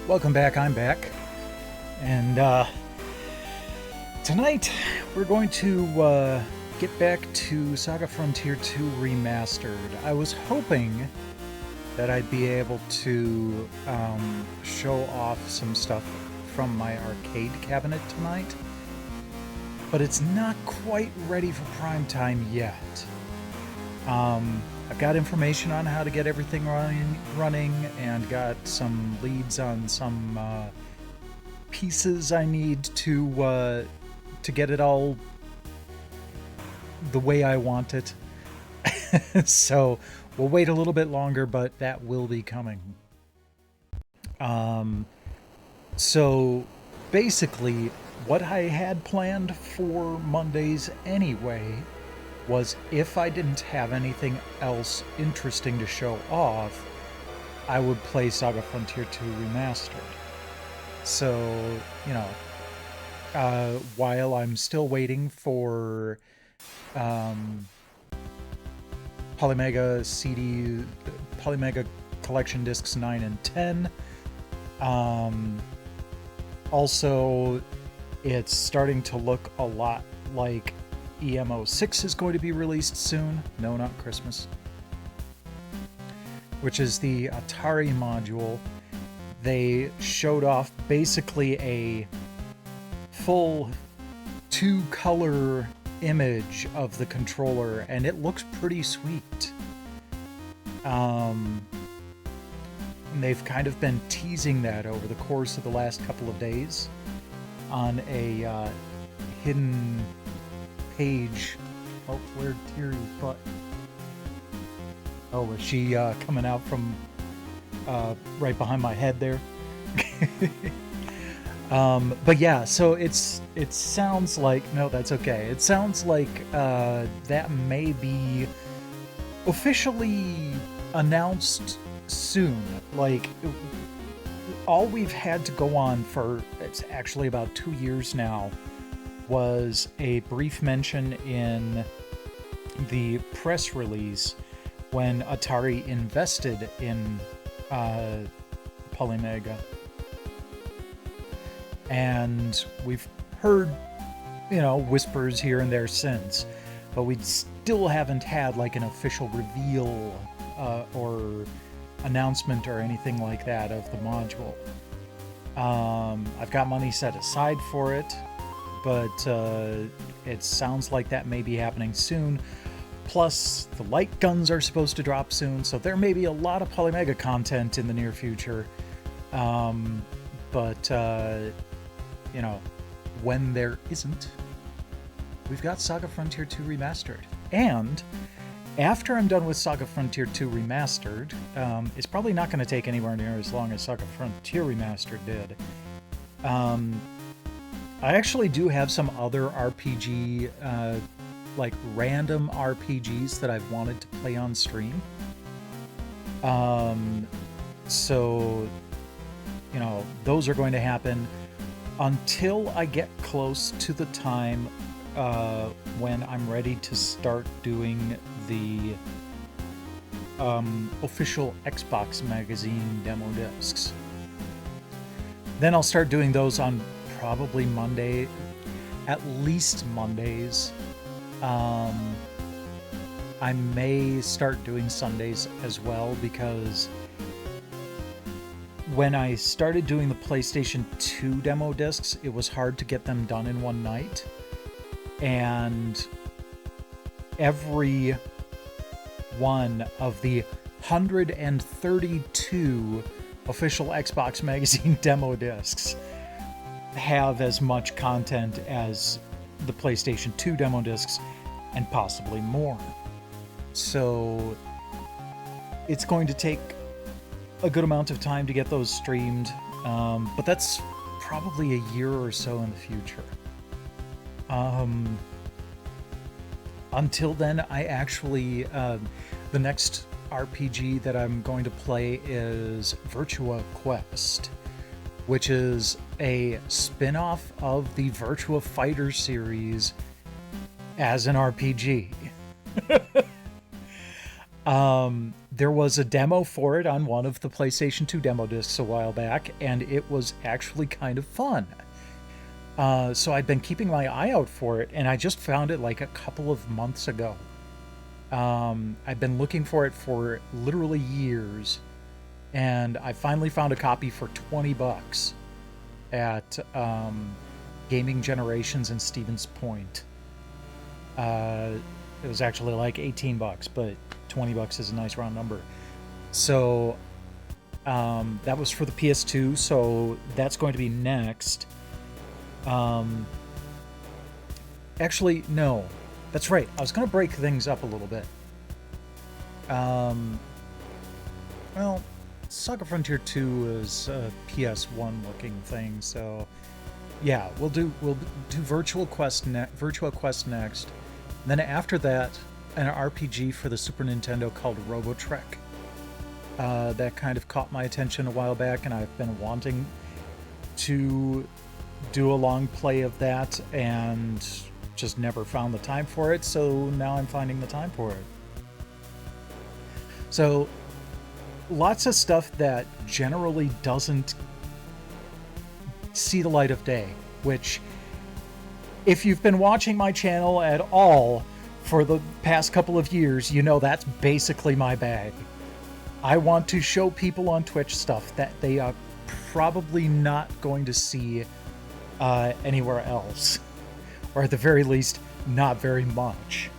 Welcome back, I'm back. And tonight we're going to get back to SaGa Frontier 2 Remastered. I was hoping that I'd be able to show off some stuff from my arcade cabinet tonight, but it's not quite ready for prime time yet. I've got information on how to get everything running and got some leads on some pieces I need to get it all the way I want it. So we'll wait a little bit longer, but that will be coming. So basically, what I had planned for Mondays anyway was if I didn't have anything else interesting to show off, I would play SaGa Frontier 2 Remastered. So, while I'm still waiting for Polymega Collection Discs 9 and 10, also, it's starting to look a lot like EMO6 is going to be released soon. No, not Christmas. Which is the Atari module. They showed off basically a full two-color image of the controller, and it looks pretty sweet. They've kind of been teasing that over the course of the last couple of days on a hidden page. Oh, where'd Tyrion's butt? Oh, was she coming out from right behind my head there? But yeah, so it sounds like, no, that's okay. It sounds like that may be officially announced soon. Like, all we've had to go on for, it's actually about 2 years now, was a brief mention in the press release when Atari invested in Polymega. And we've heard, whispers here and there since, but we still haven't had like an official reveal or announcement or anything like that of the module. I've got money set aside for it, but it sounds like that may be happening soon. Plus, the light guns are supposed to drop soon, so there may be a lot of Polymega content in the near future. But when there isn't, we've got SaGa Frontier 2 Remastered. And after I'm done with SaGa Frontier 2 Remastered, it's probably not going to take anywhere near as long as SaGa Frontier Remastered did. I actually do have some other RPG, like random RPGs that I've wanted to play on stream. So, those are going to happen until I get close to the time when I'm ready to start doing the official Xbox magazine demo discs. Then I'll start doing those on probably Monday, at least Mondays. I may start doing Sundays as well, because when I started doing the PlayStation 2 demo discs, it was hard to get them done in one night. And every one of the 132 official Xbox magazine demo discs have as much content as the PlayStation 2 demo discs, and possibly more. So it's going to take a good amount of time to get those streamed, but that's probably a year or so in the future. Until then, I actually, the next RPG that I'm going to play is Virtua Quest, which is a spin-off of the Virtua Fighter series as an RPG. There was a demo for it on one of the PlayStation 2 demo discs a while back, and it was actually kind of fun. So I've been keeping my eye out for it, and I just found it like a couple of months ago. I've been looking for it for literally years, and I finally found a copy for 20 bucks at Gaming Generations in Stevens Point. It was actually like 18 bucks, but 20 bucks is a nice round number. So that was for the PS2, so that's going to be next. Actually, no. That's right. I was going to break things up a little bit. Well, SaGa Frontier 2 is a PS1 looking thing, so yeah, we'll do Virtual Quest next. And then after that, an RPG for the Super Nintendo called Robotrek. That kind of caught my attention a while back, and I've been wanting to do a long play of that and just never found the time for it, so now I'm finding the time for it. So lots of stuff that generally doesn't see the light of day, which if you've been watching my channel at all for the past couple of years, you know that's basically my bag. I want to show people on Twitch stuff that they are probably not going to see anywhere else, or at the very least, not very much.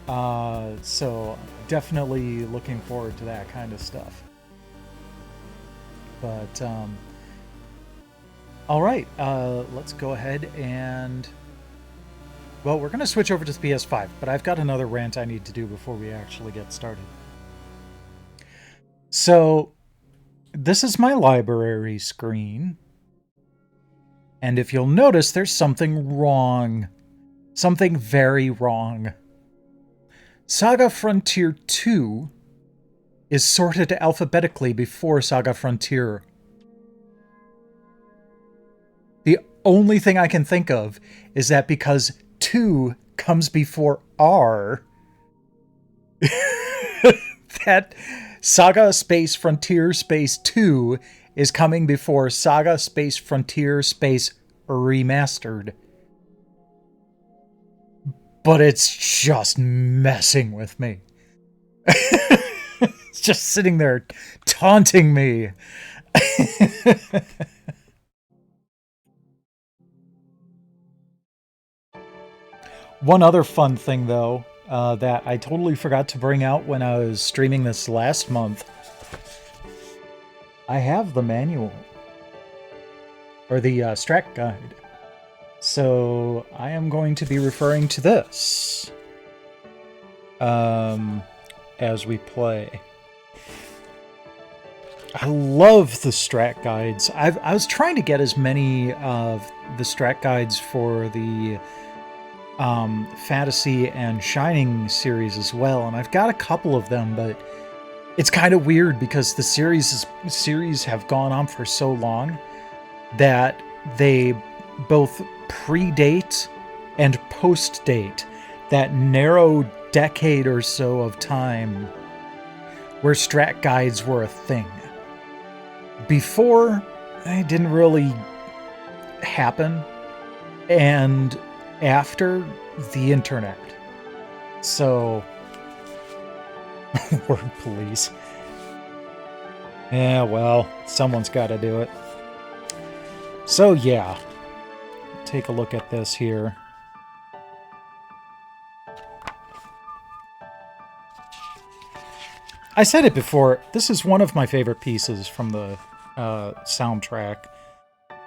So definitely looking forward to that kind of stuff. But all right, let's go ahead and, well, we're going to switch over to the PS5, but I've got another rant I need to do before we actually get started. So this is my library screen, and if you'll notice, there's something wrong. Something very wrong. SaGa Frontier 2 is sorted alphabetically before SaGa Frontier. The only thing I can think of is that because 2 comes before R, that SaGa Space Frontier Space 2 is coming before SaGa Space Frontier Space Remastered. But it's just messing with me. It's just sitting there taunting me. One other fun thing, though, that I totally forgot to bring out when I was streaming this last month. I have the manual. Or the strat guide. So I am going to be referring to this as we play. I love the strat guides. I was trying to get as many of the strat guides for the Fantasy and Shining series as well, and I've got a couple of them, but it's kind of weird because the series have gone on for so long that they both predate and post-date that narrow decade or so of time where strat guides were a thing. Before, it didn't really happen, and after, the internet. So, word police. Yeah, well, someone's got to do it. So yeah, take a look at this here. I said it before, this is one of my favorite pieces from the soundtrack,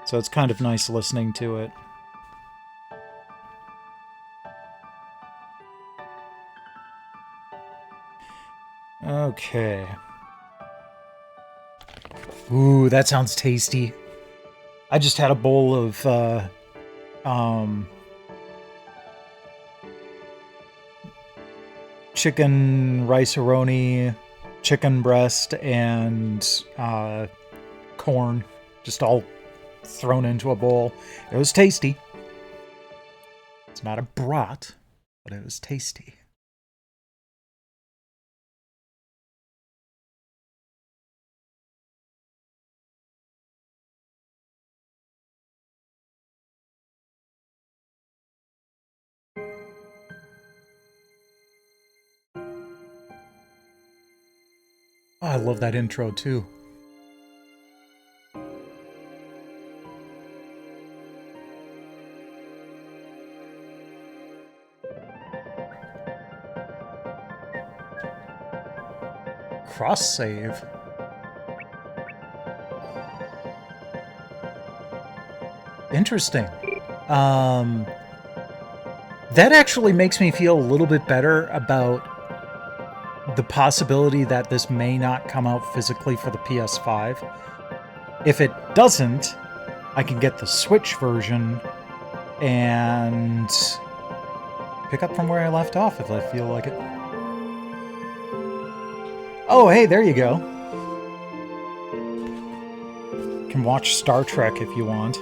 so it's kind of nice listening to it. Okay. Ooh, that sounds tasty. I just had a bowl of chicken rice-a-roni, chicken breast, and corn, just all thrown into a bowl. It was tasty. It's not a brat, but it was tasty. Oh, I love that intro too. Cross save. Interesting. That actually makes me feel a little bit better about the possibility that this may not come out physically for the PS5. If it doesn't, I can get the Switch version and pick up from where I left off if I feel like it. Oh, hey, there you go. You can watch Star Trek if you want.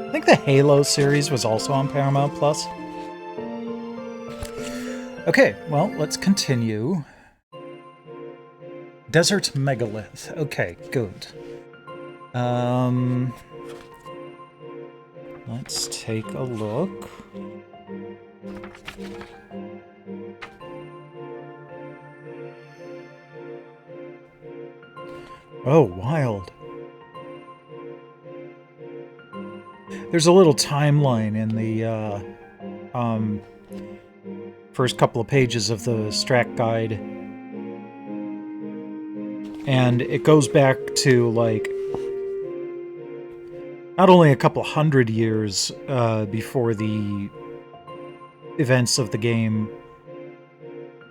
I think the Halo series was also on Paramount Plus. Okay, well, let's continue. Desert Megalith. Okay, good. Let's take a look. Oh, wild. There's a little timeline in the first couple of pages of the Strat Guide. And it goes back to, like, not only a couple hundred years before the events of the game,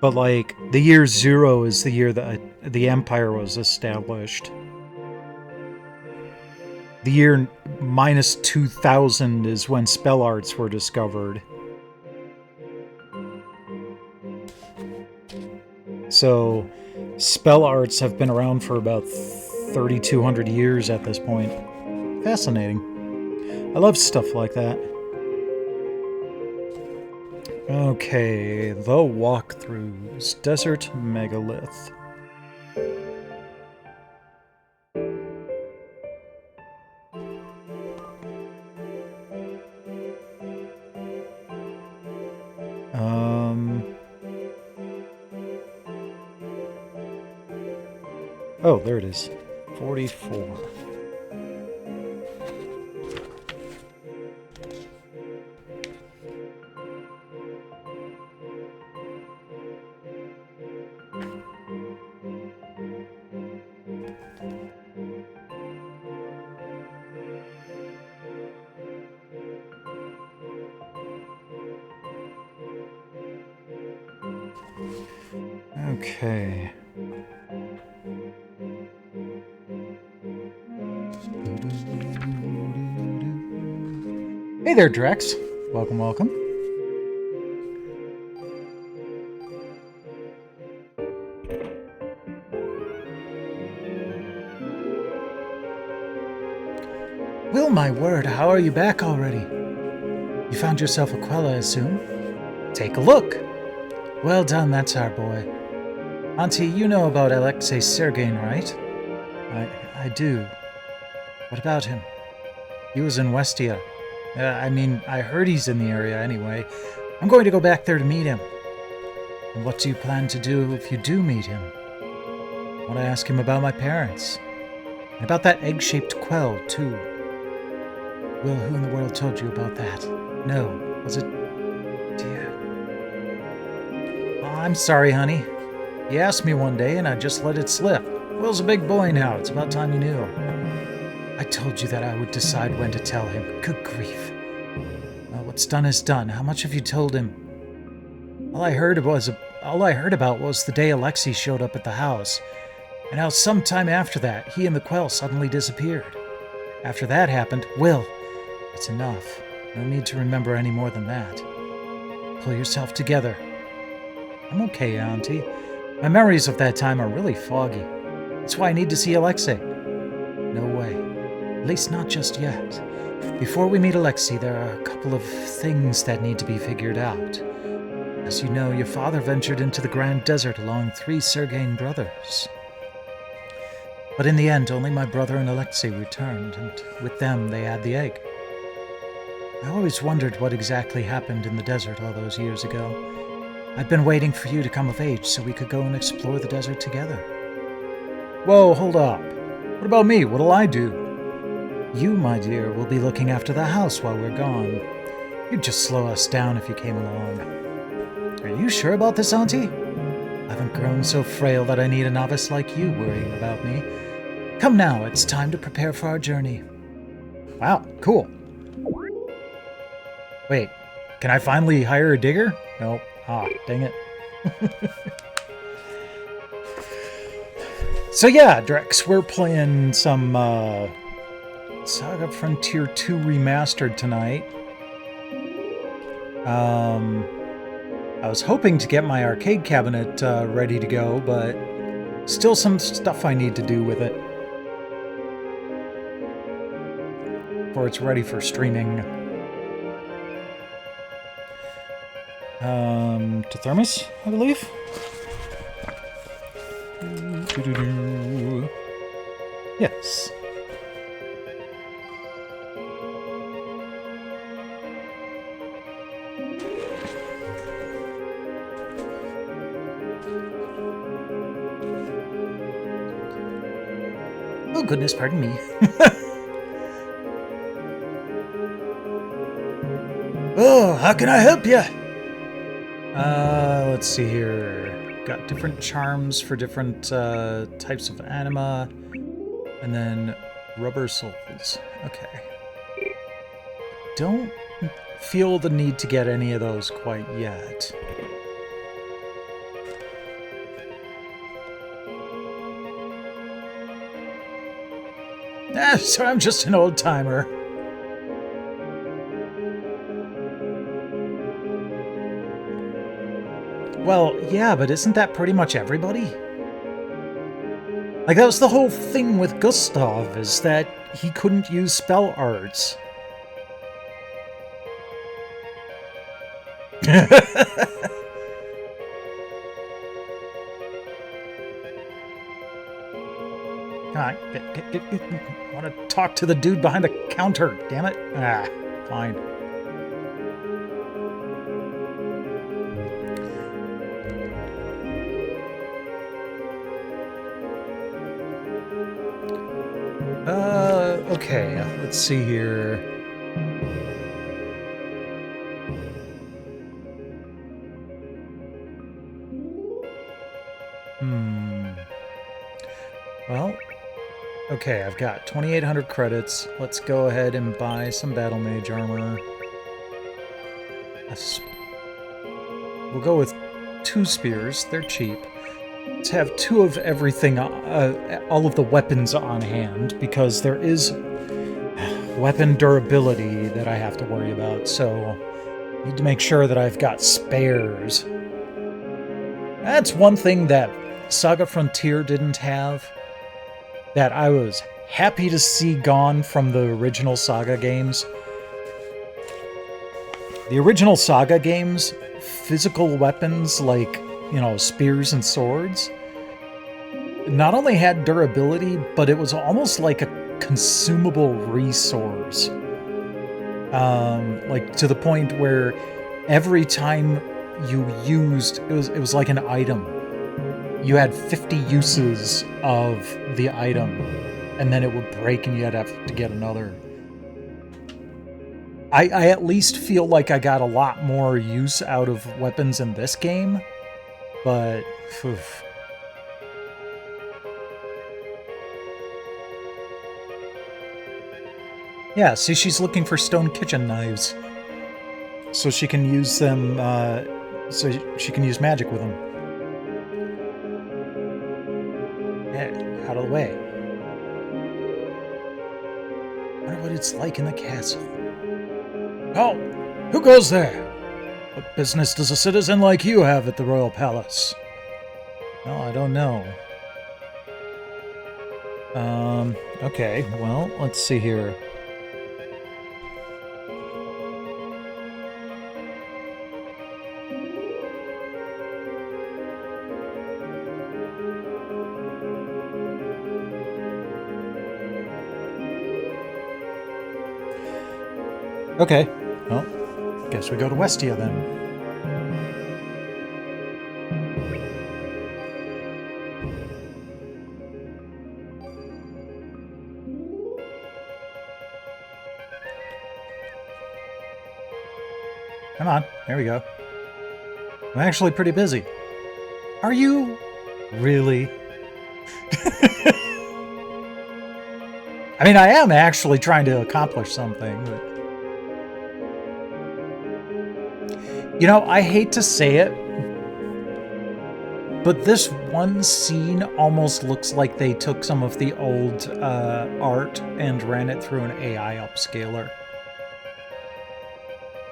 but, like, the year 0 is the year that the Empire was established. The year minus 2000 is when spell arts were discovered. So, spell arts have been around for about 3,200 years at this point. Fascinating. I love stuff like that. Okay, the walkthroughs. Desert Megalith. Oh, there it is. 44. Okay. Hey there, Drex. Welcome, welcome. Will, my word, how are you back already? You found yourself a quell, I assume? Take a look. Well done, that's our boy. Auntie, you know about Alexei Sergein, right? I do. What about him? He was in Westia. I mean, I heard he's in the area anyway. I'm going to go back there to meet him. And what do you plan to do if you do meet him? I want to ask him about my parents. And about that egg-shaped quell, too. Will, who in the world told you about that? No, was it... Dear. Oh, I'm sorry, honey. He asked me one day, and I just let it slip. Will's a big boy now. It's about time you knew. I told you that I would decide when to tell him. Good grief. Well, what's done is done. How much have you told him? All I heard about was the day Alexei showed up at the house, and how sometime after that, he and the quell suddenly disappeared. After that happened, Will, it's enough. No need to remember any more than that. Pull yourself together. I'm okay, Auntie. My memories of that time are really foggy. That's why I need to see Alexei. No way. At least not just yet. Before we meet Alexei, there are a couple of things that need to be figured out. As you know, your father ventured into the Grand Desert along 3 Sergein brothers. But in the end, only my brother and Alexei returned, and with them they had the egg. I always wondered what exactly happened in the desert all those years ago. I've been waiting for you to come of age so we could go and explore the desert together. Whoa, hold up. What about me? What'll I do? You, my dear, will be looking after the house while we're gone. You'd just slow us down if you came along. Are you sure about this, Auntie? I haven't grown so frail that I need a novice like you worrying about me. Come now, it's time to prepare for our journey. Wow, cool. Wait, can I finally hire a digger? Nope. Ah, dang it. So yeah, Drex, we're playing some SaGa Frontier 2 Remastered tonight. I was hoping to get my arcade cabinet ready to go, but still some stuff I need to do with it before it's ready for streaming. To Thermos, I believe? Yes. Oh goodness, pardon me. Oh, how can I help you? Let's see here. Got different charms for different types of anima, and then rubber souls. Okay. Don't feel the need to get any of those quite yet. So I'm just an old timer. Well, yeah, but isn't that pretty much everybody? Like, that was the whole thing with Gustav, is that he couldn't use spell arts. I want to talk to the dude behind the counter, damn it. Ah, fine. Okay, let's see here. Well, okay, I've got 2,800 credits. Let's go ahead and buy some Battle Mage armor. We'll go with 2 spears. They're cheap. Let's have 2 of everything, all of the weapons on hand, because there is weapon durability that I have to worry about, so I need to make sure that I've got spares. That's one thing that SaGa Frontier didn't have, that I was happy to see gone from the original SaGa games. The original SaGa games, physical weapons like, you know, spears and swords, not only had durability, but it was almost like a consumable resource. Like, to the point where every time you used, it was like an item. You had 50 uses of the item, and then it would break and you'd have to get another. I at least feel like I got a lot more use out of weapons in this game, but... Oof. Yeah, see, she's looking for stone kitchen knives, so she can use them, so she can use magic with them. Yeah, out of the way. I wonder what it's like in the castle. Oh, who goes there? What business does a citizen like you have at the royal palace? Well, I don't know. Okay, well, let's see here. Okay, well, guess we go to Westia then. Come on, there we go. I'm actually pretty busy. Are you? Really? I mean, I am actually trying to accomplish something, but... You know, I hate to say it, but this one scene almost looks like they took some of the old art and ran it through an AI upscaler.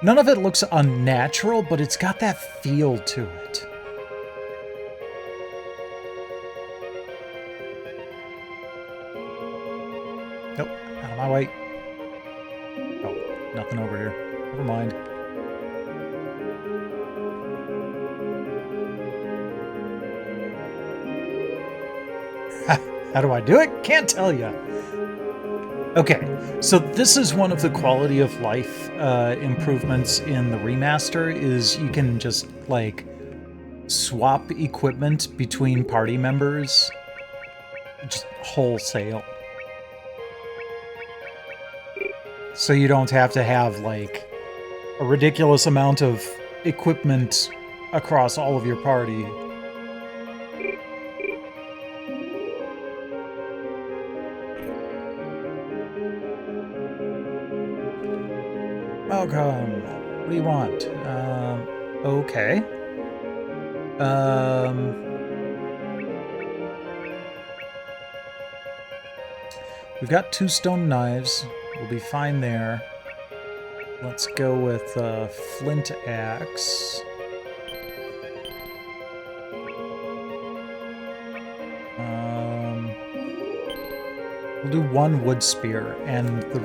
None of it looks unnatural, but it's got that feel to it. Nope, out of my way. Oh, nothing over here. Never mind. How do I do it? Can't tell you. Okay, so this is one of the quality of life improvements in the remaster, is you can just, like, swap equipment between party members just wholesale. So you don't have to have, like, a ridiculous amount of equipment across all of your party. Welcome. What do you want? Okay. We've got 2 stone knives. We'll be fine there. Let's go with flint axe. We'll do 1 wood spear and the...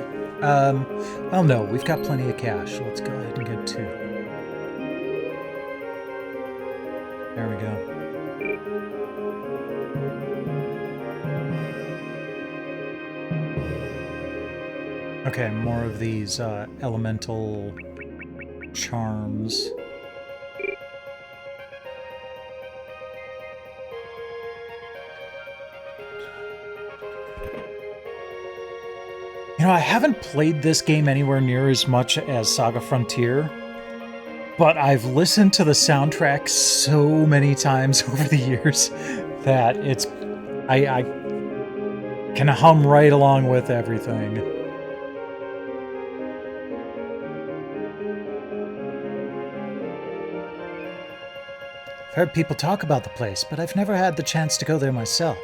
well, no, we've got plenty of cash. Let's go ahead and get 2. There we go. Okay, more of these elemental charms. You know, I haven't played this game anywhere near as much as SaGa Frontier, but I've listened to the soundtrack so many times over the years that it's... I can hum right along with everything. I've heard people talk about the place, but I've never had the chance to go there myself.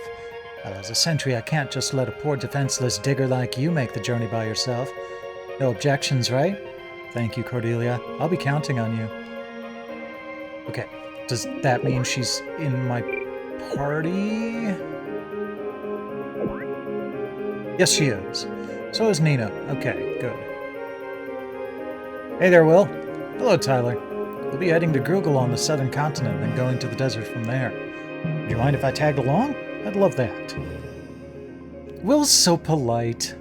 Well, as a sentry, I can't just let a poor defenseless digger like you make the journey by yourself. No objections, right? Thank you, Cordelia. I'll be counting on you. Okay, does that mean she's in my party? Yes, she is. So is Nina. Okay, good. Hey there, Will. Hello, Tyler. We'll be heading to Grugel on the southern continent, then going to the desert from there. Would you mind if I tagged along? I'd love that. Will's so polite.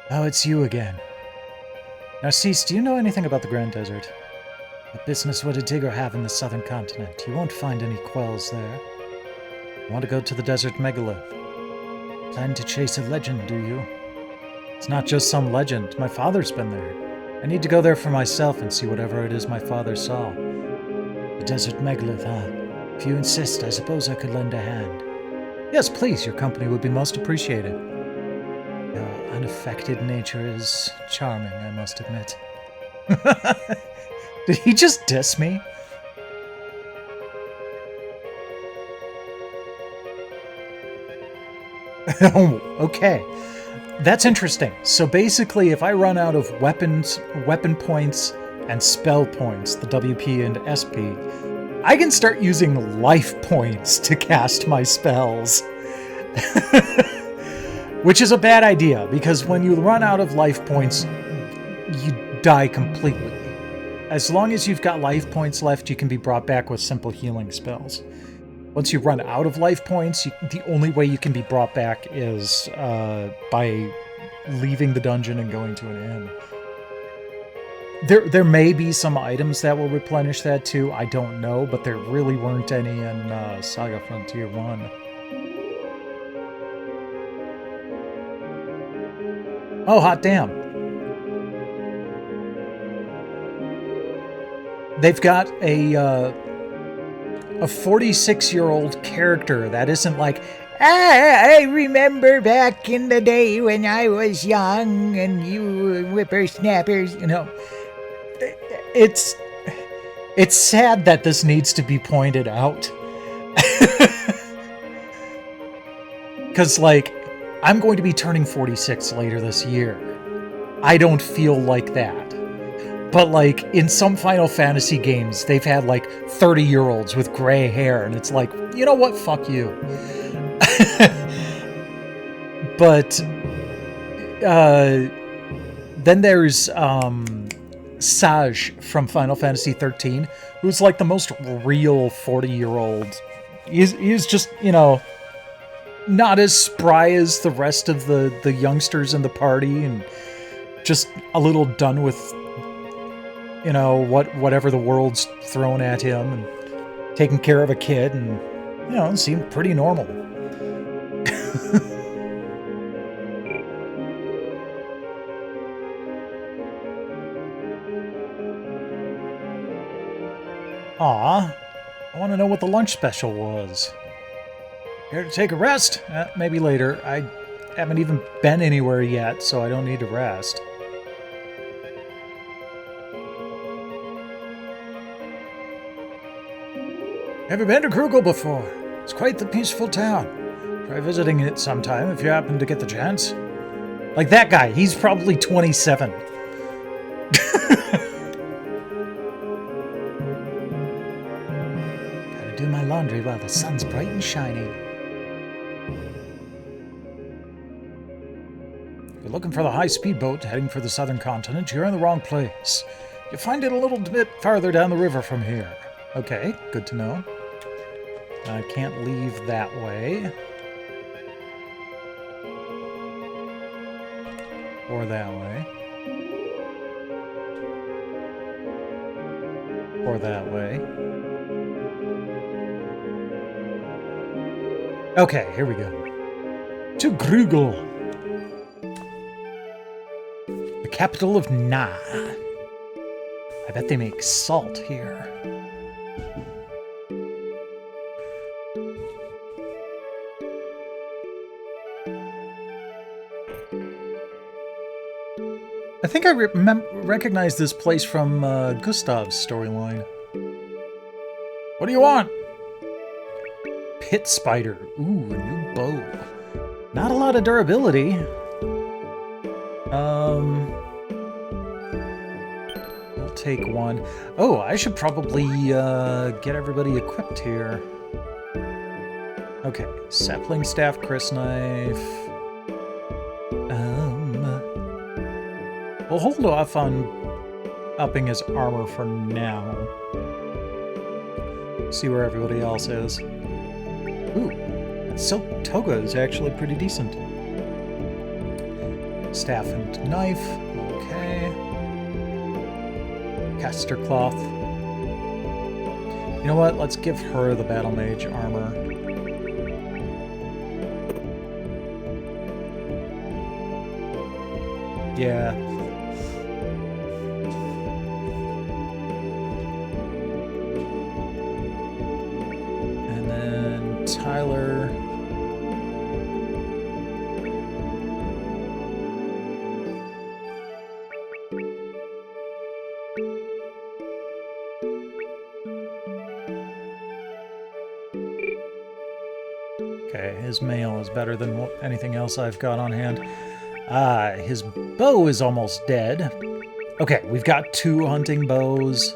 Oh, it's you again. Now, Cease, do you know anything about the Grand Desert? What business would a digger have in the southern continent? You won't find any quells there. You want to go to the desert megalith? Plan to chase a legend, do you? It's not just some legend. My father's been there. I need to go there for myself and see whatever it is my father saw. The desert megalith, huh? If you insist, I suppose I could lend a hand. Yes, please, your company would be most appreciated. Your unaffected nature is charming, I must admit. Did he just diss me? Oh, okay. That's interesting. So basically, if I run out of weapon points, and spell points, the WP and SP, I can start using life points to cast my spells. Which is a bad idea, because when you run out of life points, you die completely. As long as you've got life points left, you can be brought back with simple healing spells. Once you run out of life points, the only way you can be brought back is by leaving the dungeon and going to an inn. There may be some items that will replenish that too. I don't know, but there really weren't any in SaGa Frontier 1. Oh, hot damn. They've got a 46-year-old character that isn't like, I remember back in the day when I was young and you whippersnappers, you know. It's sad that this needs to be pointed out. Because, like, I'm going to be turning 46 later this year. I don't feel like that. But, like, in some Final Fantasy games, they've had, like, 30-year-olds with gray hair, and it's like, you know what? Fuck you. But, then there's, Sage from Final Fantasy 13, who's, like, the most real 40-year-old. He's just, you know, not as spry as the rest of the youngsters in the party, and just a little done with, you know, whatever the world's thrown at him, and taking care of a kid, and, you know, seemed pretty normal. Aw, I want to know what the lunch special was. Here to take a rest? Maybe later. I haven't even been anywhere yet, so I don't need to rest. Have you been to Krugel before? It's quite the peaceful town. Try visiting it sometime if you happen to get the chance. Like that guy, he's probably 27. Gotta do my laundry while the sun's bright and shining. If you're looking for the high-speed boat heading for the southern continent, you're in the wrong place. You'll find it a little bit farther down the river from here. Okay, good to know. I can't leave that way. Or that way. Or that way. Okay, here we go. To Krugel, the capital of Na. I bet they make salt here. I think I recognize this place from Gustav's storyline. What do you want? Pit spider. Ooh, a new bow. Not a lot of durability. We'll take one. Oh, I should probably get everybody equipped here. Okay, sapling staff, crysknife. We'll hold off on upping his armor for now. See where everybody else is. Ooh, that silk toga is actually pretty decent. Staff and knife, okay. Caster cloth. You know what? Let's give her the battle mage armor. Yeah. Tyler. Okay, his mail is better than anything else I've got on hand. His bow is almost dead. Okay, we've got 2 hunting bows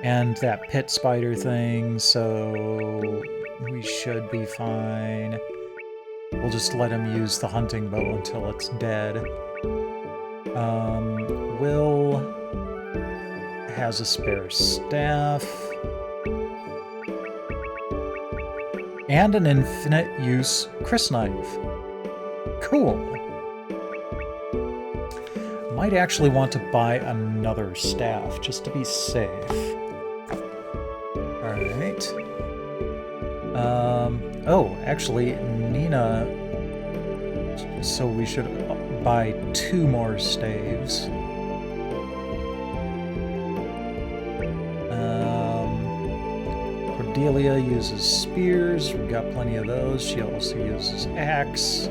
and that pit spider thing, so we should be fine. We'll just let him use the hunting bow until it's dead. Will has a spare staff. And an infinite use crysknife. Cool. Might actually want to buy another staff, just to be safe. Alright. Oh, actually, Nina... So we should buy 2 more staves. Cordelia uses spears. We've got plenty of those. She also uses axe.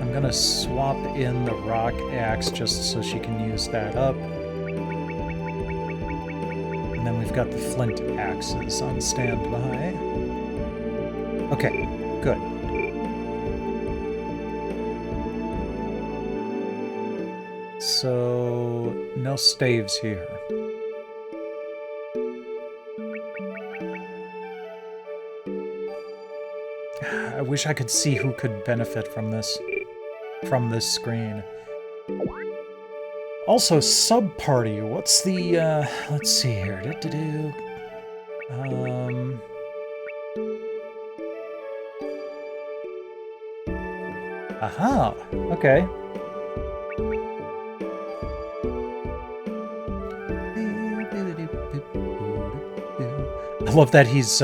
I'm gonna swap in the rock axe just so she can use that up. And then we've got the flint axes on standby. Okay, good. So, no staves here. I wish I could see who could benefit from this screen. Also, sub-party. What's the, let's see here. Aha! Okay. I love that he's,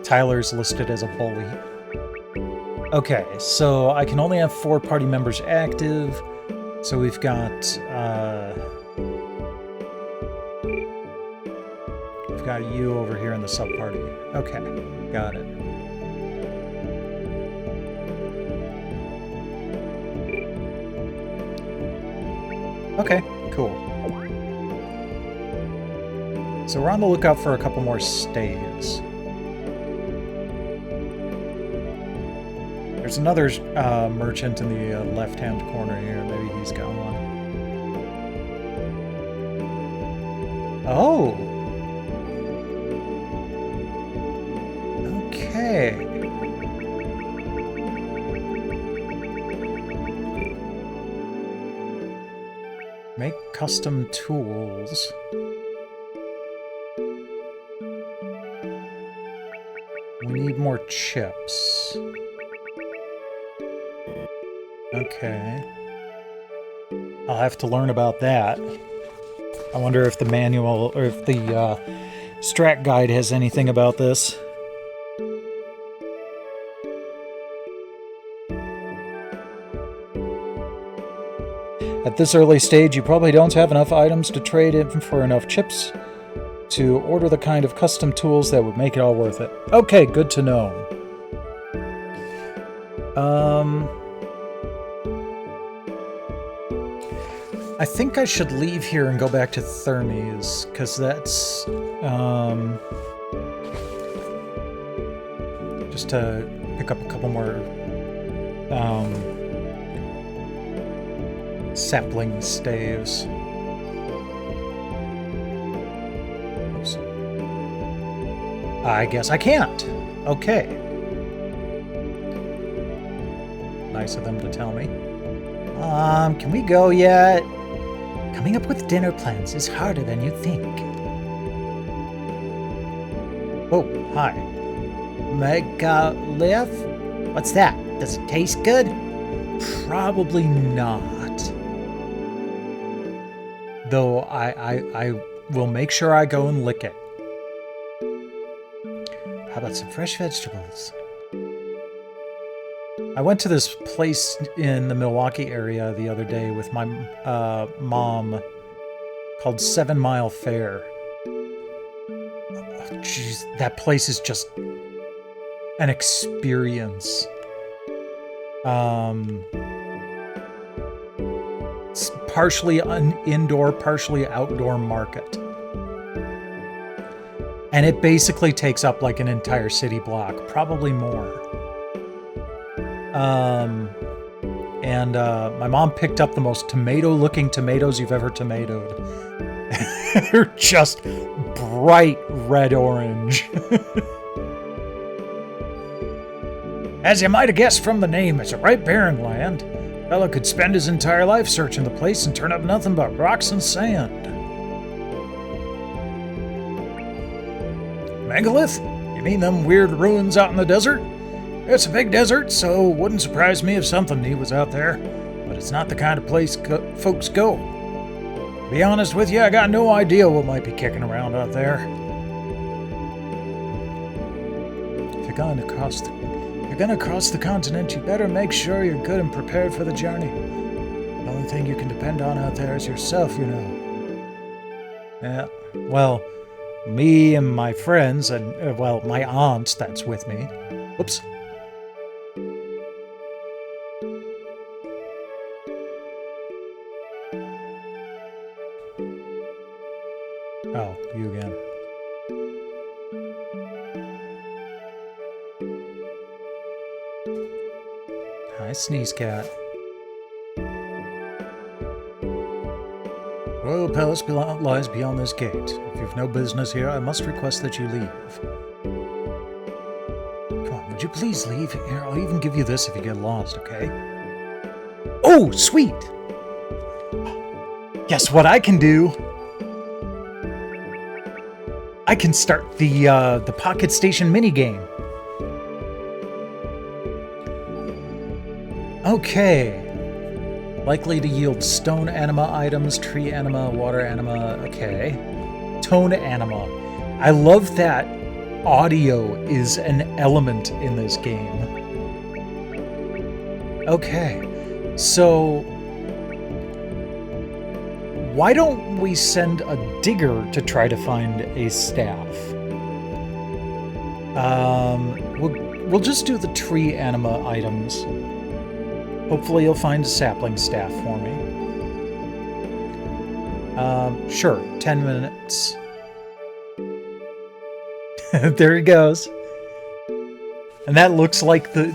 Tyler's listed as a bully. Okay, so I can only have 4 party members active. So we've got you over here in the sub-party. Okay, got it. Okay, cool. So we're on the lookout for a couple more staves. There's another merchant in the left-hand corner here. Maybe he's got one. Oh! Okay. Make custom tools. We need more chips. Okay. I'll have to learn about that. I wonder if the manual, or if the strat guide has anything about this. At this early stage, you probably don't have enough items to trade in for enough chips to order the kind of custom tools that would make it all worth it. Okay, good to know. I think I should leave here and go back to Thermes, because that's, just to pick up a couple more, sapling staves. Oops. I guess I can't. Okay. Nice of them to tell me. Can we go yet? Coming up with dinner plans is harder than you think. Oh, hi. Megalith? What's that? Does it taste good? Probably not. Though I will make sure I go and lick it. How about some fresh vegetables? I went to this place in the Milwaukee area the other day with my mom called 7 Mile Fair. Oh, jeez, that place is just an experience. It's partially an indoor, partially outdoor market. And it basically takes up like an entire city block, probably more. My mom picked up the most tomato-looking tomatoes you've ever tomatoed. They're just bright red-orange. As you might have guessed from the name, it's a right barren land. Fella could spend his entire life searching the place and turn up nothing but rocks and sand. Megalith? You mean them weird ruins out in the desert? It's a big desert, so wouldn't surprise me if something neat was out there. But it's not the kind of place folks go. To be honest with you, I got no idea what might be kicking around out there. If you're going across the continent, you better make sure you're good and prepared for the journey. The only thing you can depend on out there is yourself, you know. Yeah, well, me and my friends, and, well, my aunt that's with me. Whoops. Oh, you again. Hi, Sneeze Cat. Royal Palace lies beyond this gate. If you've no business here, I must request that you leave. Come on, would you please leave? Here, I'll even give you this if you get lost, okay? Oh, sweet! Guess what I can do? I can start the Pocket Station minigame. Okay. Likely to yield stone anima items, tree anima, water anima. Okay. Tone anima. I love that audio is an element in this game. Okay. So why don't we send a digger to try to find a staff? We'll just do the tree anima items. Hopefully you'll find a sapling staff for me. Sure, 10 minutes. There he goes. And that looks like the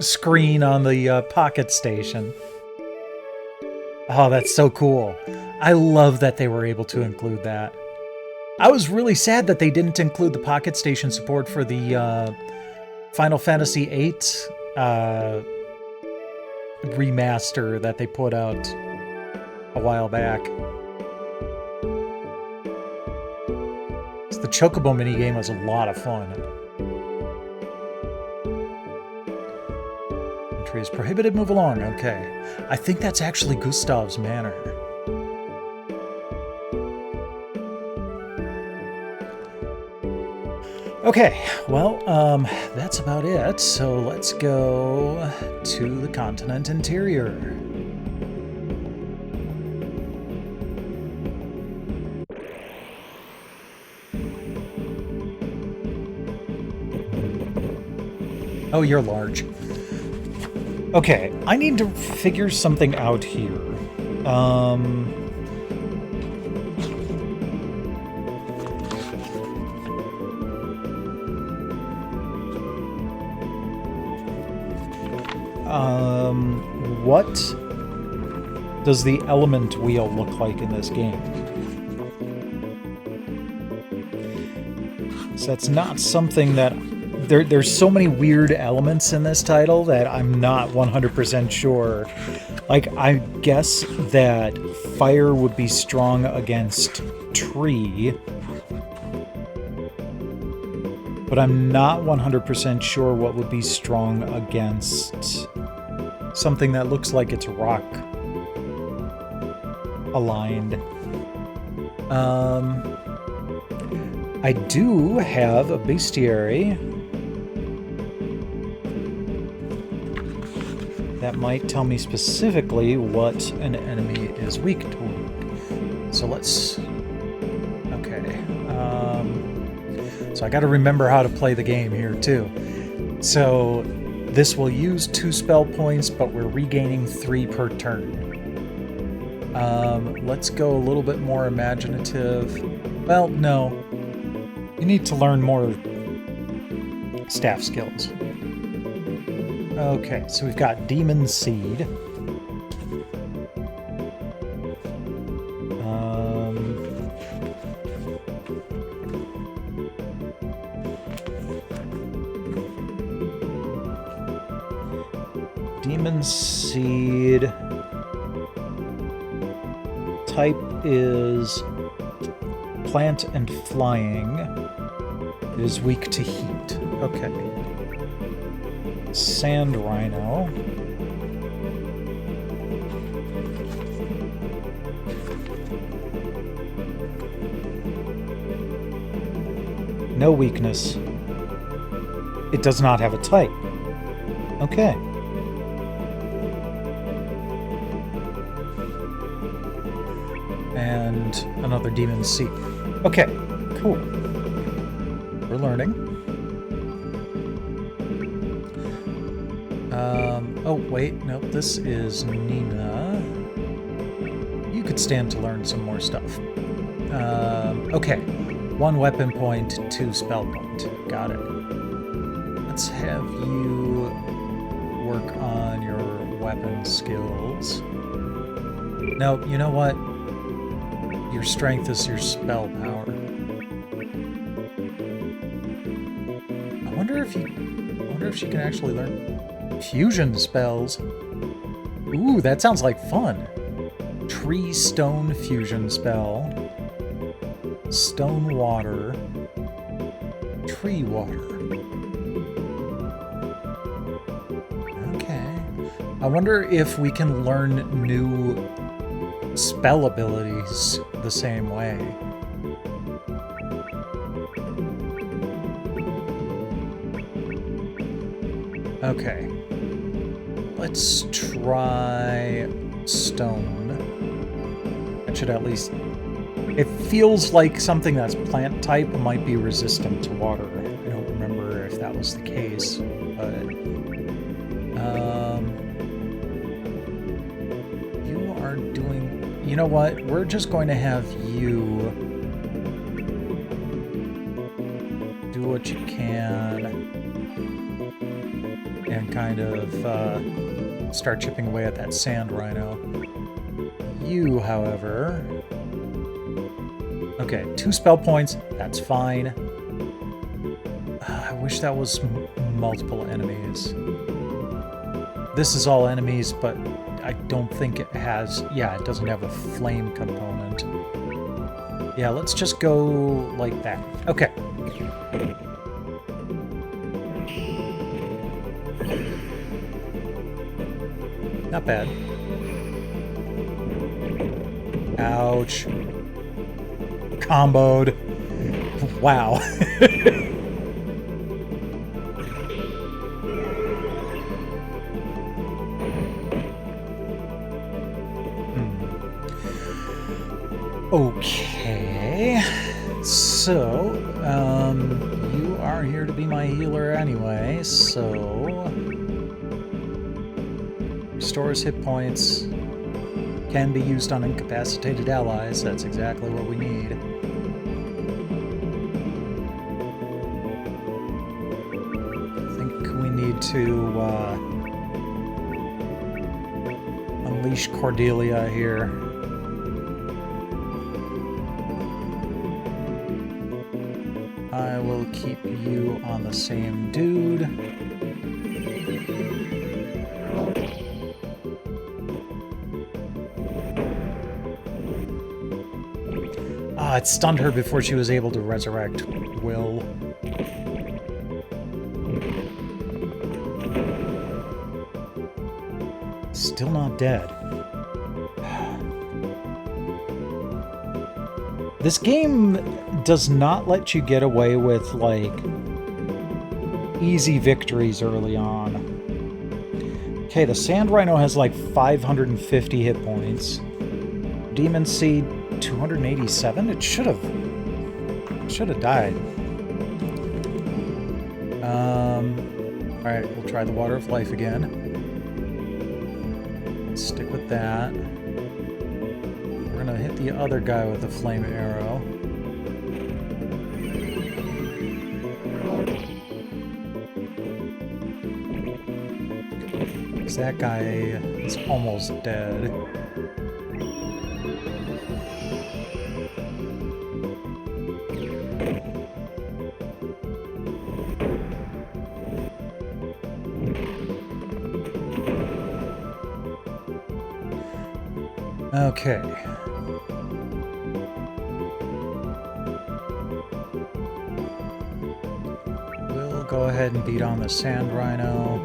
screen on the Pocket Station. Oh, that's so cool. I love that they were able to include that. I was really sad that they didn't include the Pocket Station support for the Final Fantasy VIII remaster that they put out a while back. The Chocobo minigame was a lot of fun. Entry is prohibited, move along. Okay. I think that's actually Gustav's manor. Okay, well, that's about it. So let's go to the continent interior. Oh, you're large. Okay, I need to figure something out here. What does the element wheel look like in this game? So that's not something that... There's so many weird elements in this title that I'm not 100% sure. Like, I guess that fire would be strong against tree. But I'm not 100% sure what would be strong against something that looks like it's rock aligned. I do have a bestiary that might tell me specifically what an enemy is weak to. So let's... Okay. So I gotta remember how to play the game here, too. So this will use 2 spell points, but we're regaining 3 per turn. Let's go a little bit more imaginative. Well, no. You need to learn more staff skills. Okay, so we've got Demon Seed. Demon Seed. Type is plant and flying. It is weak to heat. Okay. Sand Rhino. No weakness. It does not have a type. Okay. And another demon seed. Okay, cool. We're learning. Oh, wait, nope, this is Nina. You could stand to learn some more stuff. Okay. 1 weapon point, 2 spell point. Got it. Let's have you work on your weapon skills. No, you know what? Your strength is your spell power. I wonder if she can actually learn fusion spells. Ooh, that sounds like fun. Tree stone fusion spell. Stone water. Tree water. Okay. I wonder if we can learn new spell abilities the same way. Okay. Let's try stone. That should at least... It feels like something that's plant type might be resistant to water. I don't remember if that was the case, but... you are doing... You know what? We're just going to have you do what you can and kind of start chipping away at that sand rhino. You, however... Okay, 2 spell points, that's fine. I wish that was multiple enemies. This is all enemies, but I don't think it has... Yeah, it doesn't have a flame component. Yeah, let's just go like that. Okay. Not bad. Ouch. Comboed. Wow. Okay. So, you are here to be my healer anyway, so... Restores hit points. Can be used on incapacitated allies. That's exactly what we need. I think we need to unleash Cordelia here. I will keep you on the same dude. It stunned her before she was able to resurrect Will. Still not dead. This game does not let you get away with, like, easy victories early on. Okay, the Sand Rhino has, like, 550 hit points. Demon Seed, 287? It should have died. Alright, we'll try the Water of Life again. Stick with that. We're gonna hit the other guy with the flame arrow. That guy is almost dead. Okay. We'll go ahead and beat on the Sand Rhino.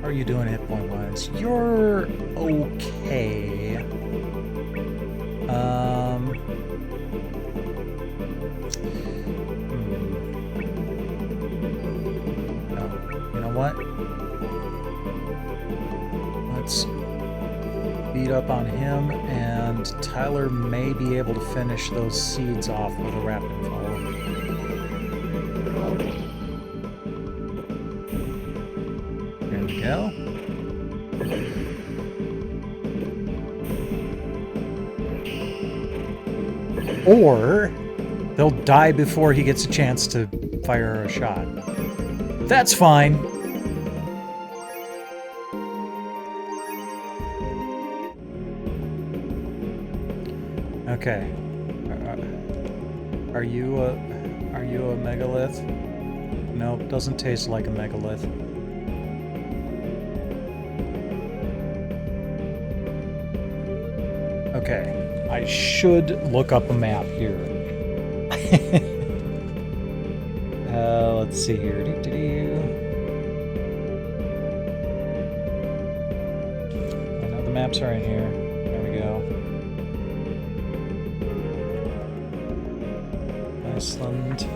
How are you doing hit point wise? You're okay. what? Let's beat up on him, and Tyler may be able to finish those seeds off with a rapid follow. There we go. Or they'll die before he gets a chance to fire a shot. That's fine. Okay. Are you a megalith? Nope, doesn't taste like a megalith. Okay, I should look up a map here. Let's see here. I know the maps are in here. There we go. Iceland.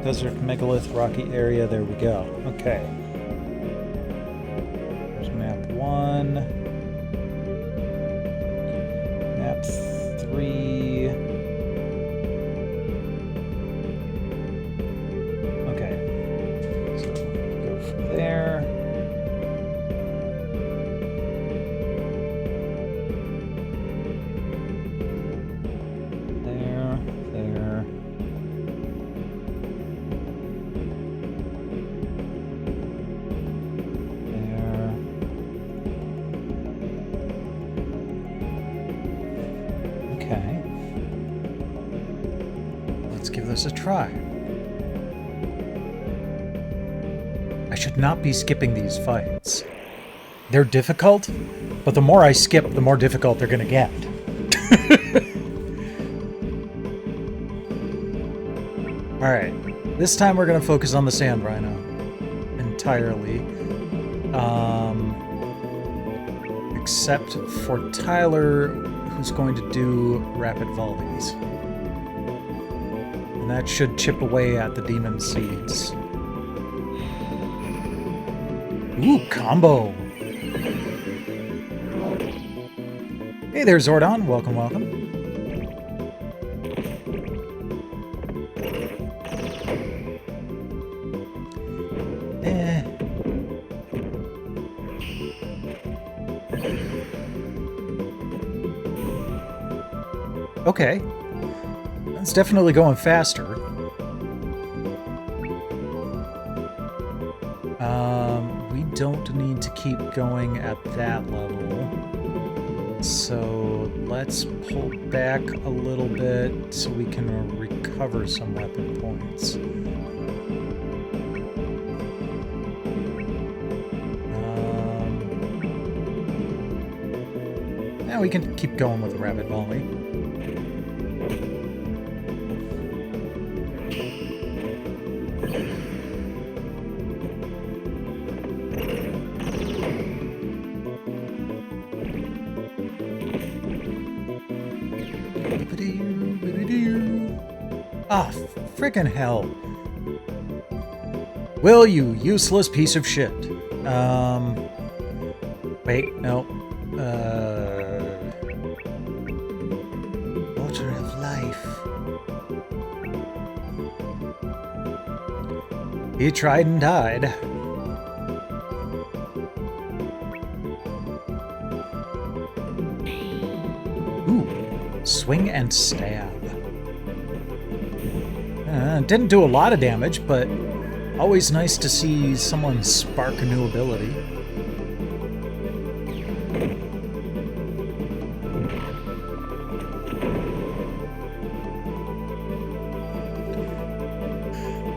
Desert megalith rocky area. There we go. Okay. There's map 1. Map 3. Okay. So go from there. There. Okay. Let's give this a try. I should not be skipping these fights. They're difficult, but the more I skip, the more difficult they're gonna get. Alright, this time we're gonna focus on the sand rhino entirely. Except for Tyler, who's going to do rapid volleys. And that should chip away at the demon seeds. Ooh, combo! Hey there, Zordon. Welcome, welcome. Okay. That's definitely going faster. We don't need to keep going at that level. So let's pull back a little bit so we can recover some weapon points. Yeah, we can keep going with the rapid volley. Ah, frickin' hell. Will, you useless piece of shit. Wait, no. Water of life. He tried and died. Ooh, swing and stab. Didn't do a lot of damage, but always nice to see someone spark a new ability.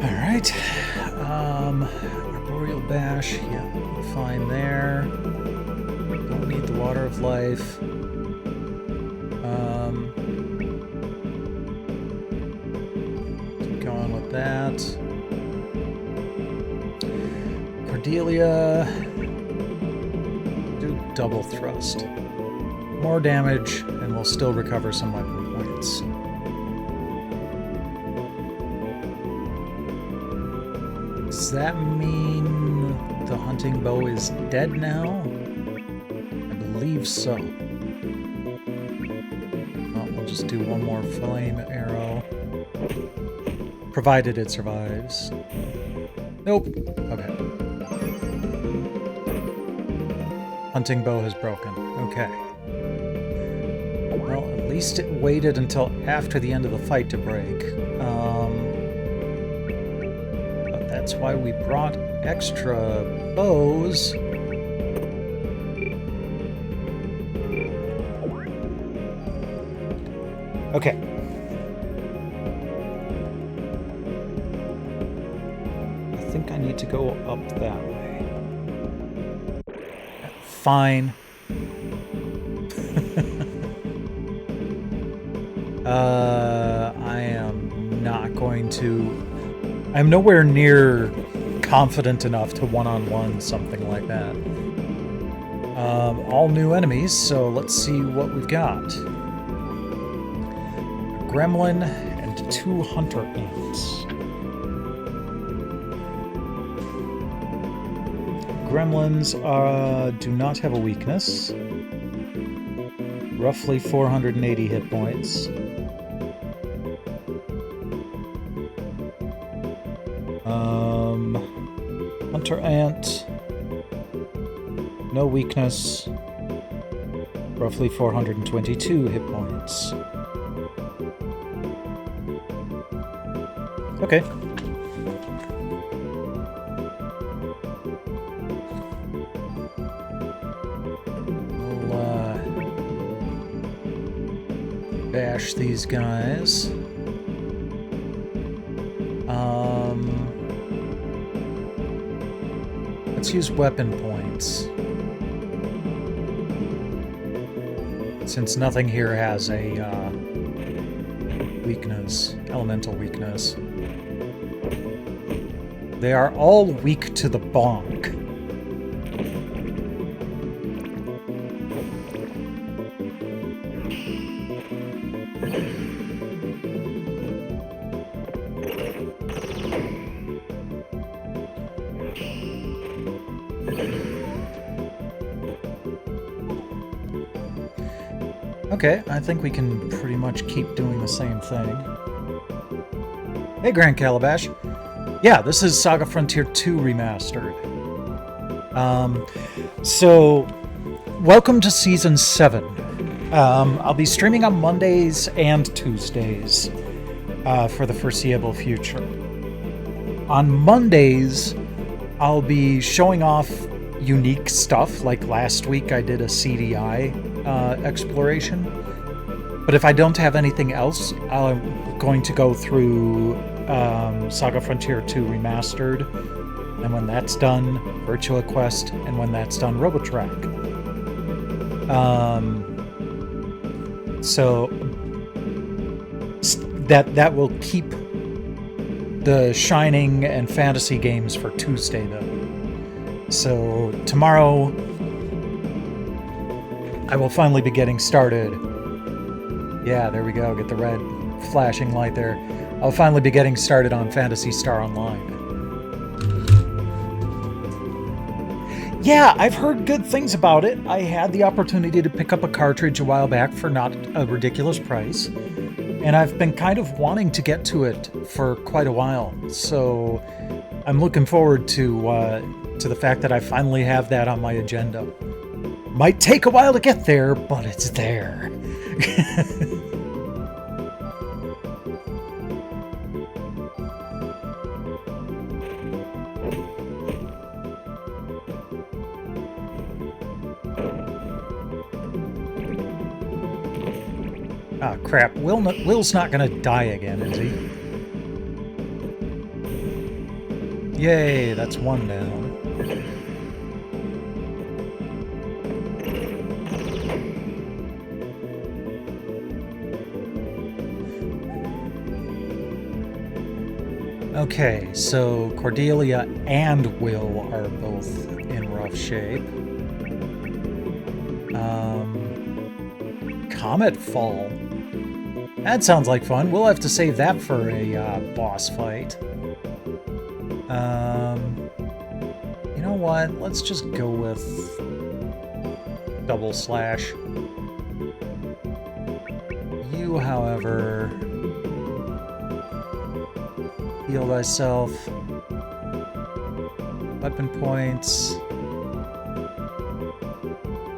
Alright. Arboreal Bash, yeah, we're fine there. Don't need the Water of Life. That. Cordelia. double thrust. More damage, and we'll still recover some weapon points. Does that mean the hunting bow is dead now? I believe so. Well, we'll just do one more flame arrow. Provided it survives. Nope. Okay. Hunting bow has broken. Okay. Well, at least it waited until after the end of the fight to break. But that's why we brought extra bows. Okay. I think I need to go up that way. Fine. I am not going to... I'm nowhere near confident enough to one-on-one something like that. All new enemies, so let's see what we've got. A gremlin and 2 hunter ants. Gremlins do not have a weakness. Roughly 480 hit points. Hunter ant, no weakness. Roughly 422 hit points. Okay. Bash these guys. Let's use weapon points. Since nothing here has a weakness, elemental weakness. They are all weak to the bonk. Okay, I think we can pretty much keep doing the same thing. Hey, Grand Calabash. Yeah, this is SaGa Frontier 2 Remastered. So, welcome to Season 7. I'll be streaming on Mondays and Tuesdays for the foreseeable future. On Mondays, I'll be showing off unique stuff, like last week I did a CDI exploration. But if I don't have anything else, I'm going to go through SaGa Frontier 2 Remastered, and when that's done, Virtua Quest, and when that's done, RoboTrack. So that will keep the Shining and Fantasy games for Tuesday, though. So tomorrow, I will finally be getting started. Yeah, there we go. Get the red flashing light there. I'll finally be getting started on Phantasy Star Online. Yeah, I've heard good things about it. I had the opportunity to pick up a cartridge a while back for not a ridiculous price. And I've been kind of wanting to get to it for quite a while. So I'm looking forward to the fact that I finally have that on my agenda. Might take a while to get there, but it's there. Ah, crap. Will's not gonna die again, is he? Yay, that's one down. Okay, so Cordelia and Will are both in rough shape. Comet Fall. That sounds like fun. We'll have to save that for a boss fight. You know what? Let's just go with double slash. You, however, heal thyself. Weapon points.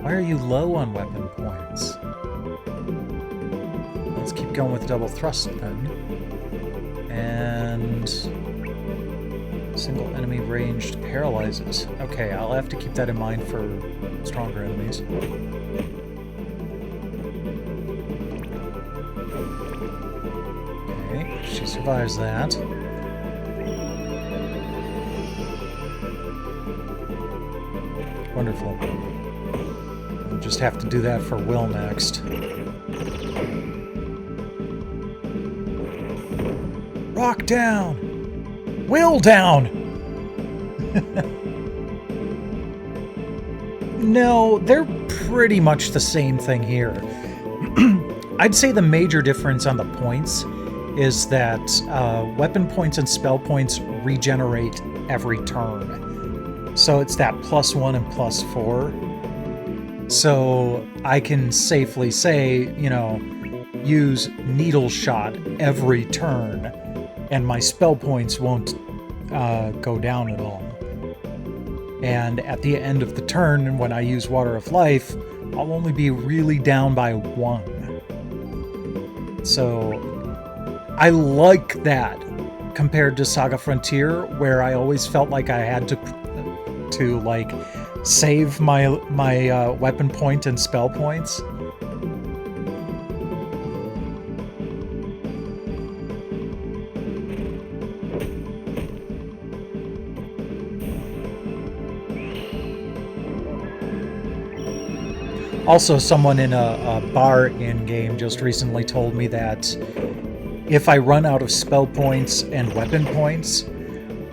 Why are you low on weapon points? Let's keep going with double thrust then. And single enemy ranged paralyzes. Okay, I'll have to keep that in mind for stronger enemies. Okay, she survives that. Wonderful. We'll just have to do that for Will next. Rock down! Will down! No, they're pretty much the same thing here. I'd say the major difference on the points is that weapon points and spell points regenerate every turn. So it's that +1 and +4. So I can safely say, you know, use Needle Shot every turn, and my spell points won't go down at all. And at the end of the turn, when I use Water of Life, I'll only be really down by 1. So I like that compared to SaGa Frontier, where I always felt like I had to like save my weapon point and spell points. Also, someone in a bar in-game just recently told me that if I run out of spell points and weapon points,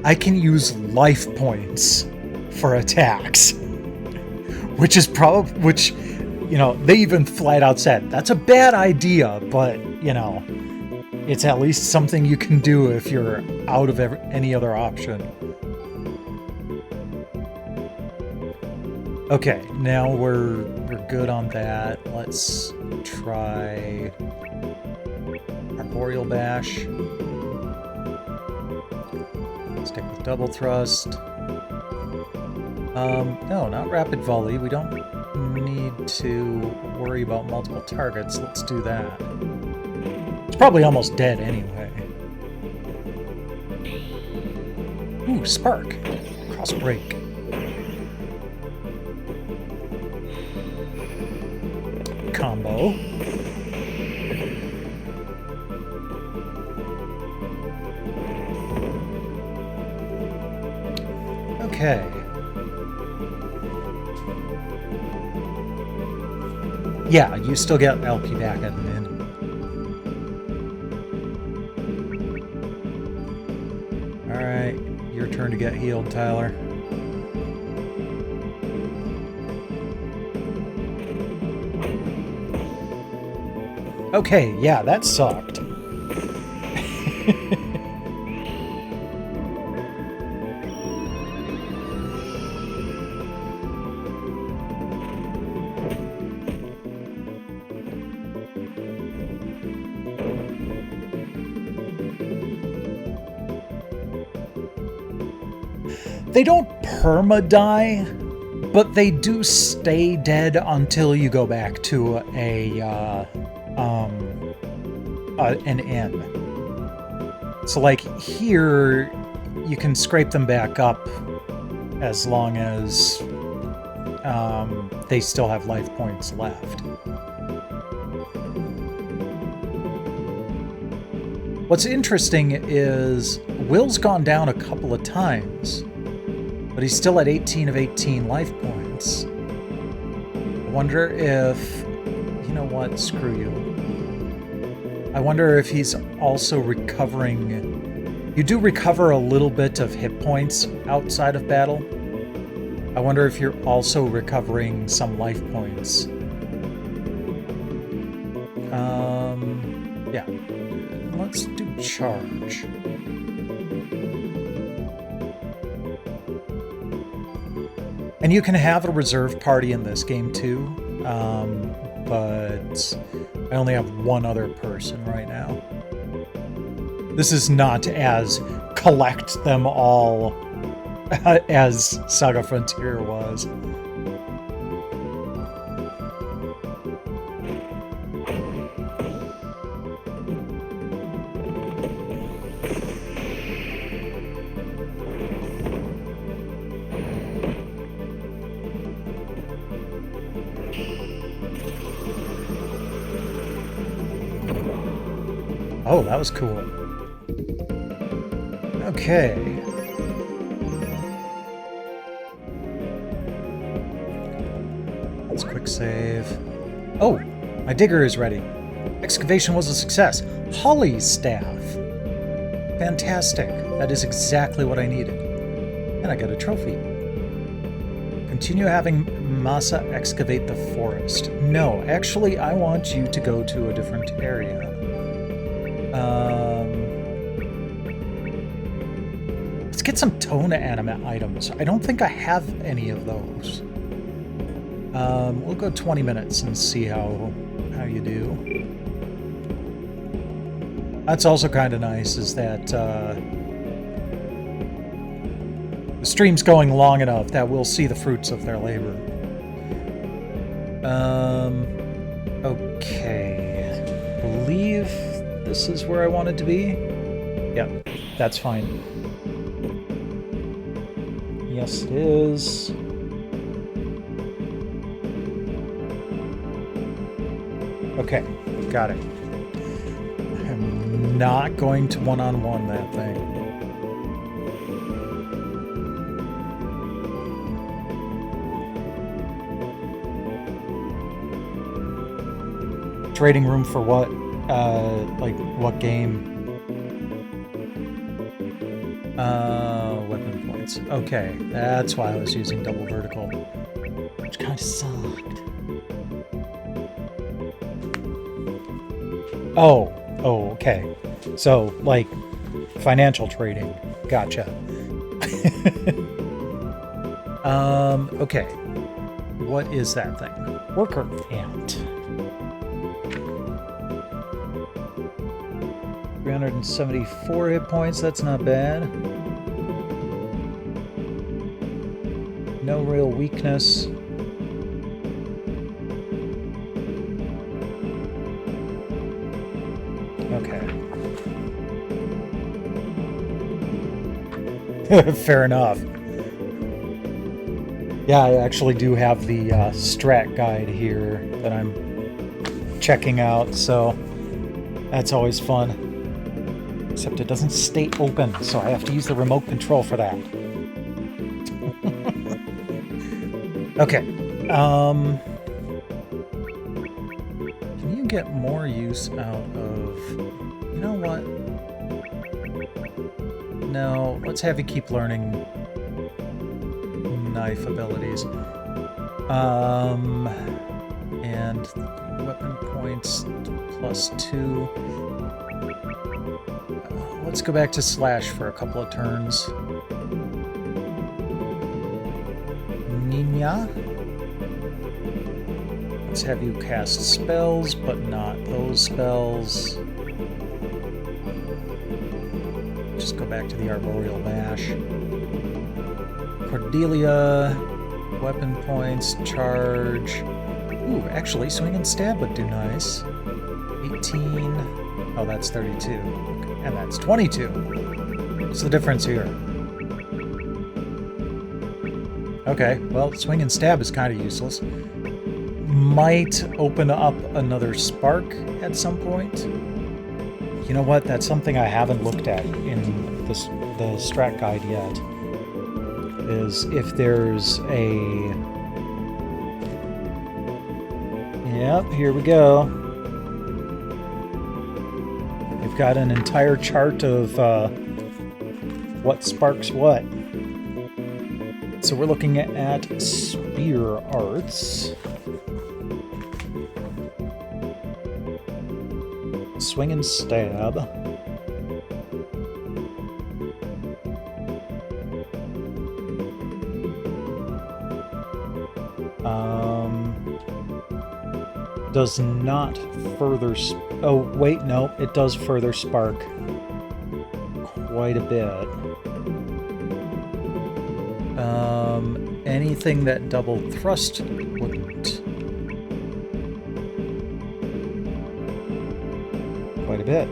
I can use life points for attacks. Which, you know, they even flat out said, that's a bad idea, but, you know, it's at least something you can do if you're out of any other option. Okay, now we're good on that. Let's try Arboreal Bash. Stick with double thrust. No, not rapid volley. We don't need to worry about multiple targets. Let's do that. It's probably almost dead anyway. Ooh, Spark. Cross break. Combo. Okay. Yeah, you still get LP back at the end. Alright, your turn to get healed, Tyler. Okay, yeah, that sucked. They don't perma-die, but they do stay dead until you go back to an inn. So like here, you can scrape them back up as long as they still have life points left. What's interesting is Will's gone down a couple of times, but he's still at 18 of 18 life points. I wonder if... You know what? Screw you. I wonder if he's also recovering... You do recover a little bit of hit points outside of battle. I wonder if you're also recovering some life points. Yeah. Let's do charge. And you can have a reserve party in this game too, but I only have one other person right now. This is not as collect them all as SaGa Frontier was. Oh, that was cool. Okay. Let's quick save. Oh, my digger is ready. Excavation was a success. Holly's staff. Fantastic. That is exactly what I needed. And I got a trophy. Continue having Masa excavate the forest. No, actually, I want you to go to a different area. Let's get some tone anima items. I don't think I have any of those. We'll go 20 minutes and see how you do. That's also kind of nice, is that the stream's going long enough that we'll see the fruits of their labor. Okay. I believe this is where I wanted to be. Yep, that's fine. Yes, it is. Okay, got it. I'm not going to one-on-one that thing. Trading room for what? Like, what game? Weapon points. Okay, that's why I was using double vertical. Which kind of sucked. Oh, okay. So, like, financial trading. Gotcha. Okay. What is that thing? Worker ant. 374 hit points, that's not bad. No real weakness. Okay. Fair enough. Yeah, I actually do have the strat guide here that I'm checking out, so that's always fun. Except it doesn't stay open, so I have to use the remote control for that. Okay. Can you get more use out of... You know what? No, let's have you keep learning knife abilities. And weapon points +2. Let's go back to slash for a couple of turns. Nina. Let's have you cast spells, but not those spells. Just go back to the Arboreal Bash. Cordelia. Weapon points, charge. Ooh, actually, swing and stab would do nice. 18. Oh, that's 32. And that's 22. What's the difference here? Okay, well, swing and stab is kind of useless. Might open up another spark at some point. You know what? That's something I haven't looked at in the strat guide yet. Is if there's a... Yep, here we go. We've got an entire chart of what sparks what. So we're looking at spear arts. Swing and stab. Does not further... Oh, wait, no. It does further spark quite a bit. Anything that double thrust wouldn't. Quite a bit.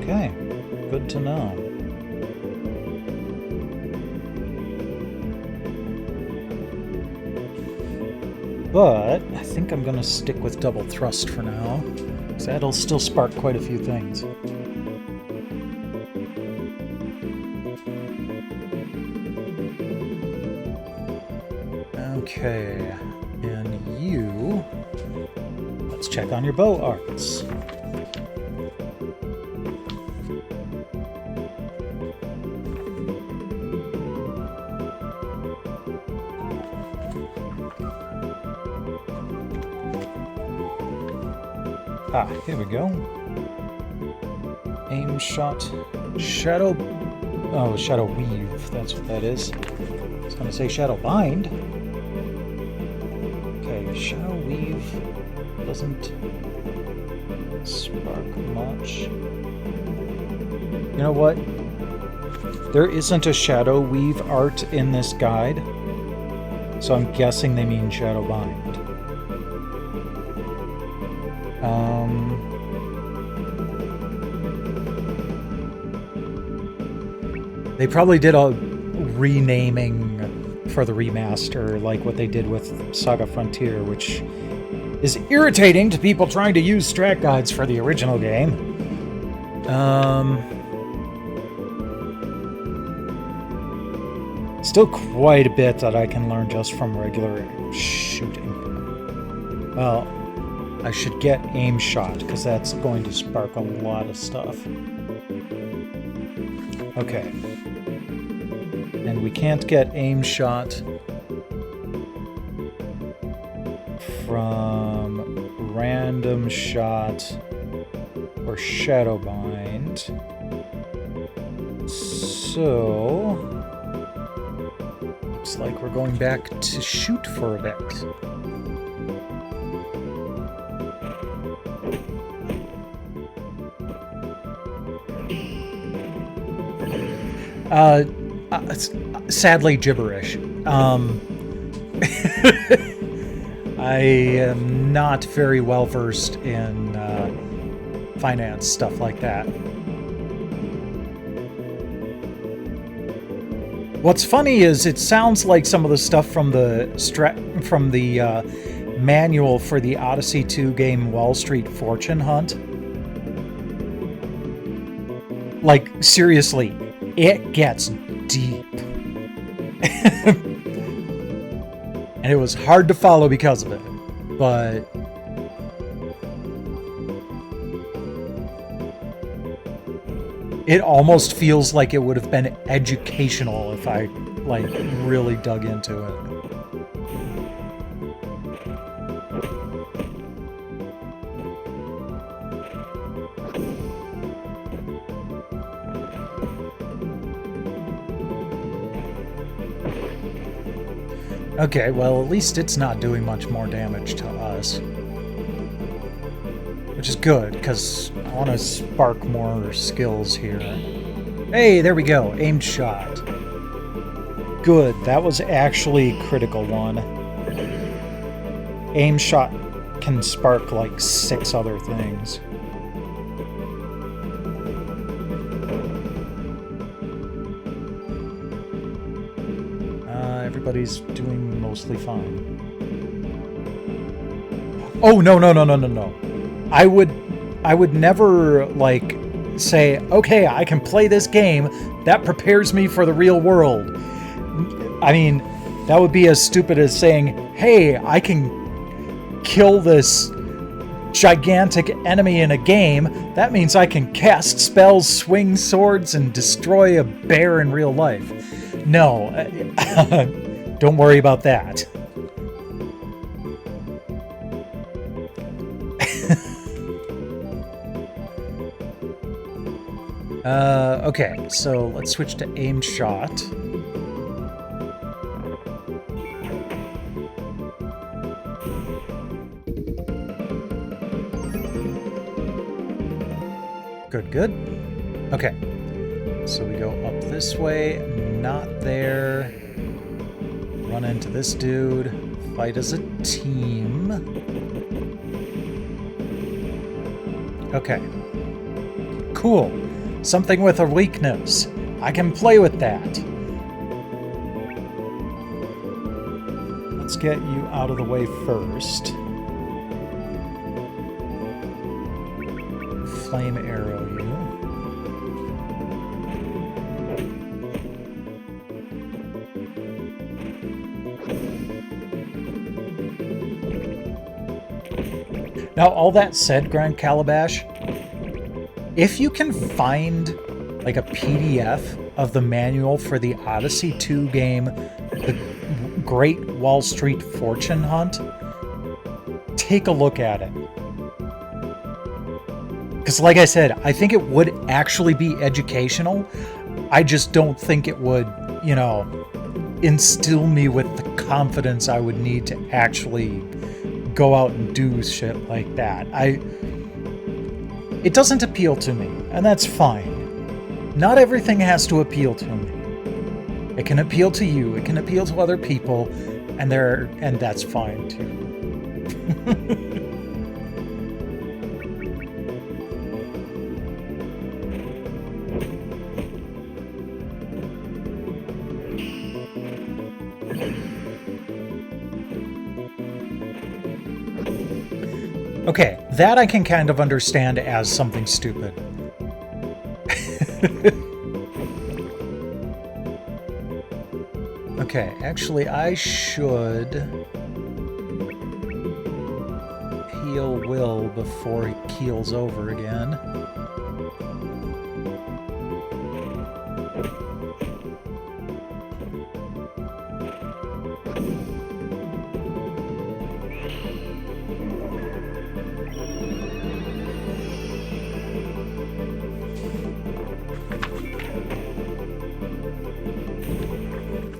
Okay, good to know. But I think I'm going to stick with double thrust for now, because that'll still spark quite a few things. Okay, and you... Let's check on your bow arts. Ah, here we go. Aim shot. Shadow... Oh, Shadow Weave. That's what that is. I was going to say Shadow Bind. Okay, Shadow Weave doesn't spark much. You know what? There isn't a Shadow Weave art in this guide, so I'm guessing they mean Shadow Bind. They probably did a renaming for the remaster, like what they did with SaGa Frontier, which is irritating to people trying to use strat guides for the original game. Still quite a bit that I can learn just from regular shooting. Well, I should get aim shot, because that's going to spark a lot of stuff. Okay. And we can't get aim shot from random shot or shadow bind. So looks like we're going back to shoot for a bit. Sadly gibberish. I am not very well versed in finance stuff like that. What's funny is it sounds like some of the stuff from the manual for the Odyssey 2 game Wall Street Fortune Hunt. Like, seriously, it gets deep. And it was hard to follow because of it. But it almost feels like it would have been educational if I, like, really dug into it. Okay, well, at least it's not doing much more damage to us. Which is good, because I want to spark more skills here. Hey, there we go. Aimed shot. Good, that was actually a critical one. Aim shot can spark like 6 other things. Everybody's doing mostly fine. Oh, no. I would never, like, say, okay, I can play this game. That prepares me for the real world. I mean, that would be as stupid as saying, hey, I can kill this gigantic enemy in a game, that means I can cast spells, swing swords, and destroy a bear in real life. No, don't worry about that. Okay, so let's switch to aim shot. Good, good. Okay, so we go up this way, not there. Run into this dude, fight as a team. Okay. Cool. Something with a weakness. I can play with that. Let's get you out of the way first. Flame arrow you. Now, all that said, Grand Calabash, if you can find like a PDF of the manual for the Odyssey 2 game, The Great Wall Street Fortune Hunt, take a look at it. Because like I said, I think it would actually be educational. I just don't think it would, you know, instill me with the confidence I would need to actually go out and do shit like that. It doesn't appeal to me, and that's fine. Not everything has to appeal to me. It can appeal to you, it can appeal to other people, and that's fine too. Okay, that I can kind of understand as something stupid. Okay, actually I should heal Will before he keels over again.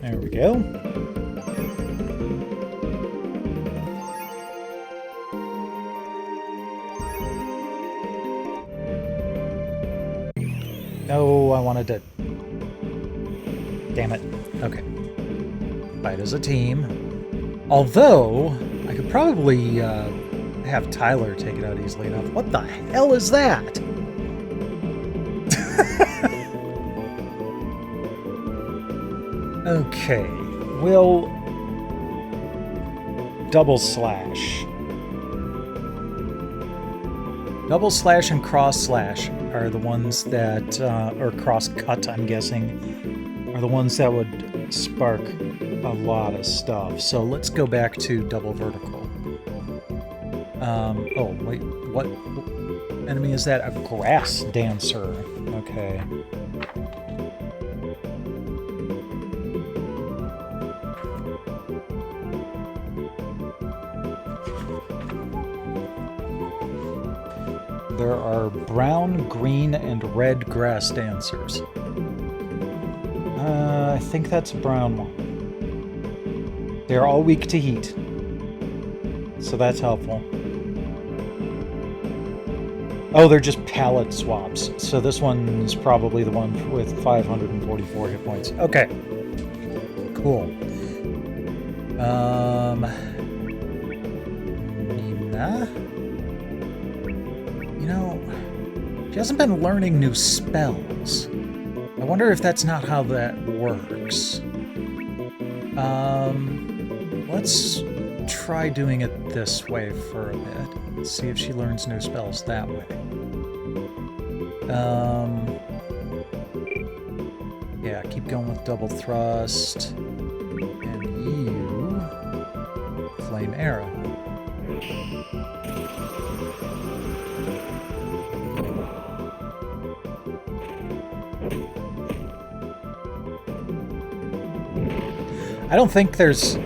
There we go. No, I wanted to... Damn it. Okay. Fight as a team. Although, I could probably have Tyler take it out easily enough. What the hell is that? Okay, we'll double slash. Double slash and cross slash are the ones that, or cross cut, I'm guessing, are the ones that would spark a lot of stuff. So let's go back to double vertical. Oh, wait, what enemy is that? A grass dancer. Okay. There are brown, green, and red grass dancers. I think that's a brown one. They're all weak to heat, so that's helpful. Oh, they're just palette swaps. So this one's probably the one with 544 hit points. Okay. Cool. Nina? You know, she hasn't been learning new spells. I wonder if that's not how that works. Let's try doing it this way for a bit. Let's see if she learns new spells that way. Yeah, keep going with double thrust. And you... Flame arrow. I don't think there's...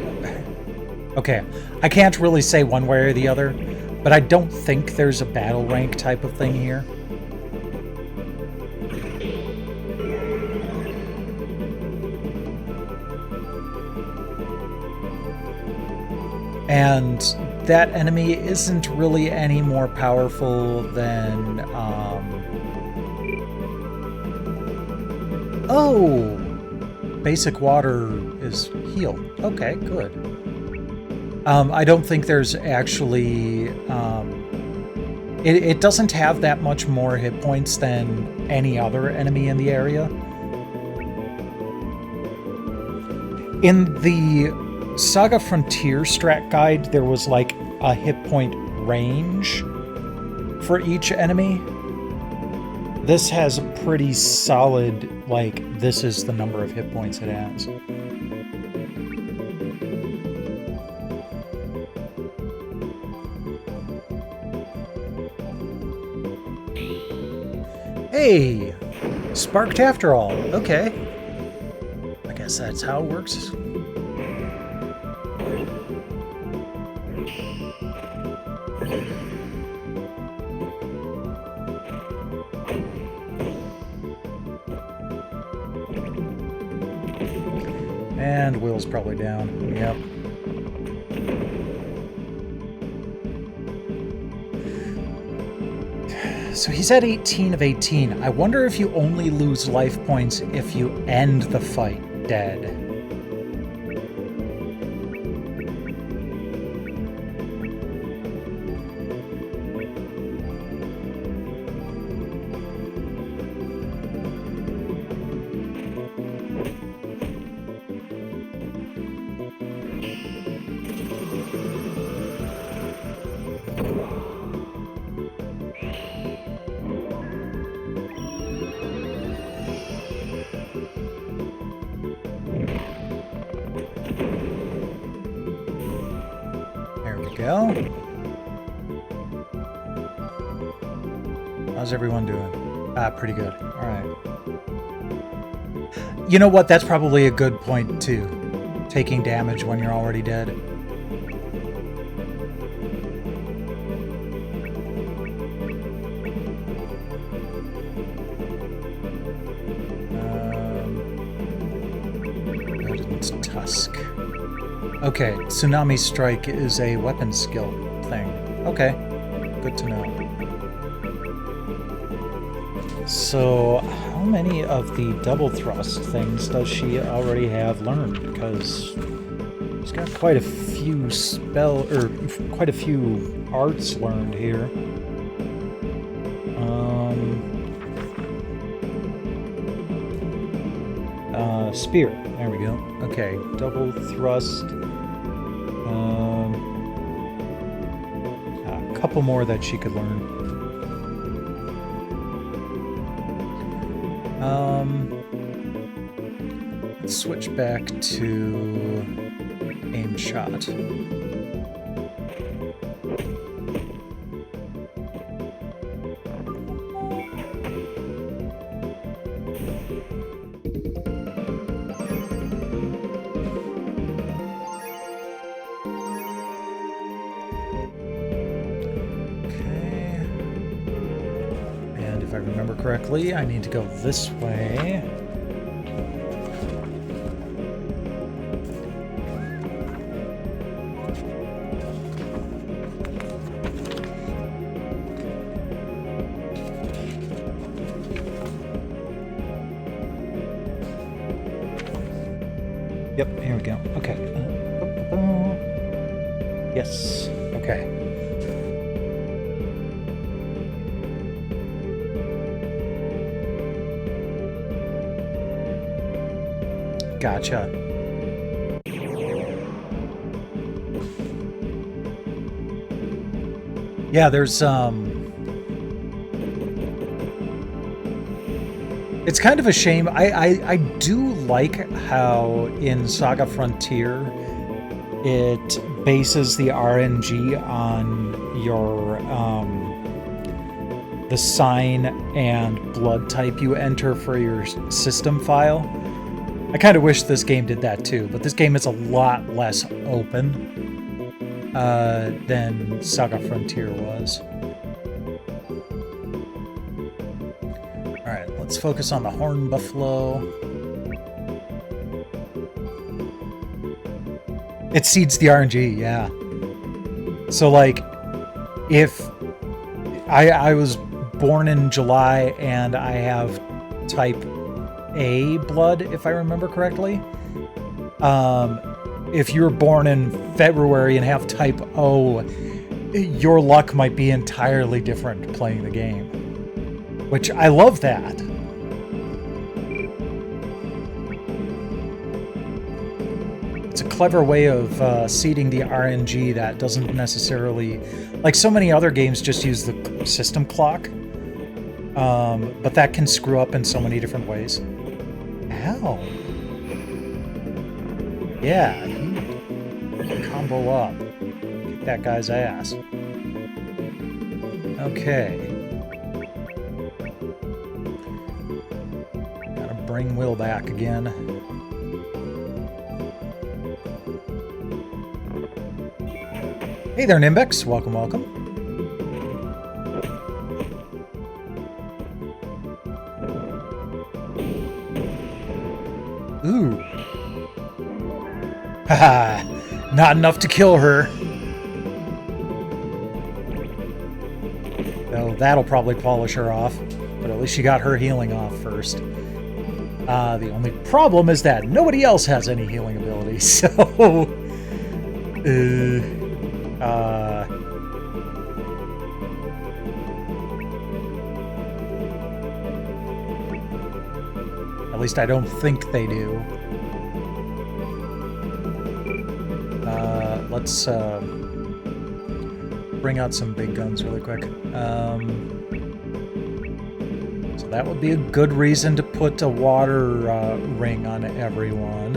Okay, I can't really say one way or the other, but I don't think there's a battle rank type of thing here. And that enemy isn't really any more powerful than... Oh! Basic water is healed. Okay, good. I don't think there's actually... It doesn't have that much more hit points than any other enemy in the area. In the SaGa Frontier strat guide, there was like a hit point range for each enemy. This has a pretty solid, like, this is the number of hit points it has. Hey! Sparked after all. Okay. I guess that's how it works. And Will's probably down. Yep. So he's at 18 of 18. I wonder if you only lose life points if you end the fight dead. Go. How's everyone doing? Pretty good. All right. You know what? That's probably a good point, too. Taking damage when you're already dead. Rodent's Tusk. Okay, Tsunami Strike is a weapon skill thing. Okay, good to know. So, how many of the double thrust things does she already have learned? Because she's got quite a few quite a few arts learned here. Spear. There we go. Okay, double thrust. A couple more that she could learn. Let's switch back to aim shot. If I remember correctly, I need to go this way. Yep, here we go. Okay. Yes. Okay. Gotcha. Yeah, there's it's kind of a shame. I do like how in SaGa Frontier it bases the RNG on your the sign and blood type you enter for your system file. I kind of wish this game did that too, but this game is a lot less open than SaGa Frontier was. Alright, let's focus on the Horned Buffalo. It seeds the RNG, yeah. So, like, if I was born in July and I have type A blood, if I remember correctly. If you're born in February and have type O, your luck might be entirely different playing the game. Which, I love that. It's a clever way of seeding the RNG that doesn't necessarily... Like, so many other games just use the system clock. But that can screw up in so many different ways. Ow. Yeah, you combo up. Kick that guy's ass. Okay. Gotta bring Will back again. Hey there, Nimbex. Welcome, welcome. Ooh. Haha. Not enough to kill her. Though that'll probably polish her off. But at least she got her healing off first. The only problem is that nobody else has any healing abilities, so... At least I don't think they do. Let's bring out some big guns really quick. So that would be a good reason to put a water ring on everyone.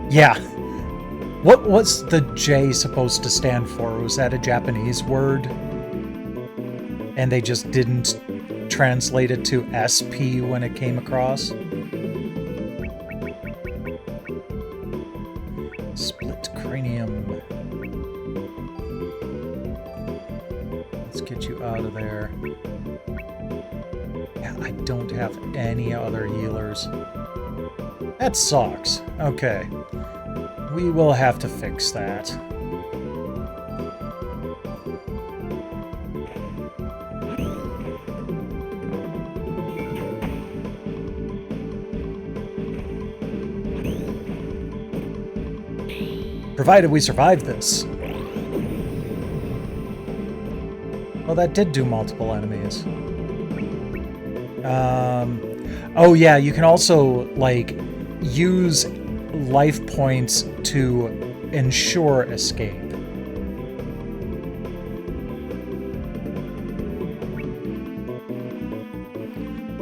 Yeah. What was the J supposed to stand for? Was that a Japanese word? And they just didn't translate it to SP when it came across? Split cranium. Let's get you out of there. Yeah, I don't have any other healers. That sucks. Okay. We will have to fix that. Provided we survive this. Well, that did do multiple enemies. Oh yeah, you can also, like, use life points to ensure escape.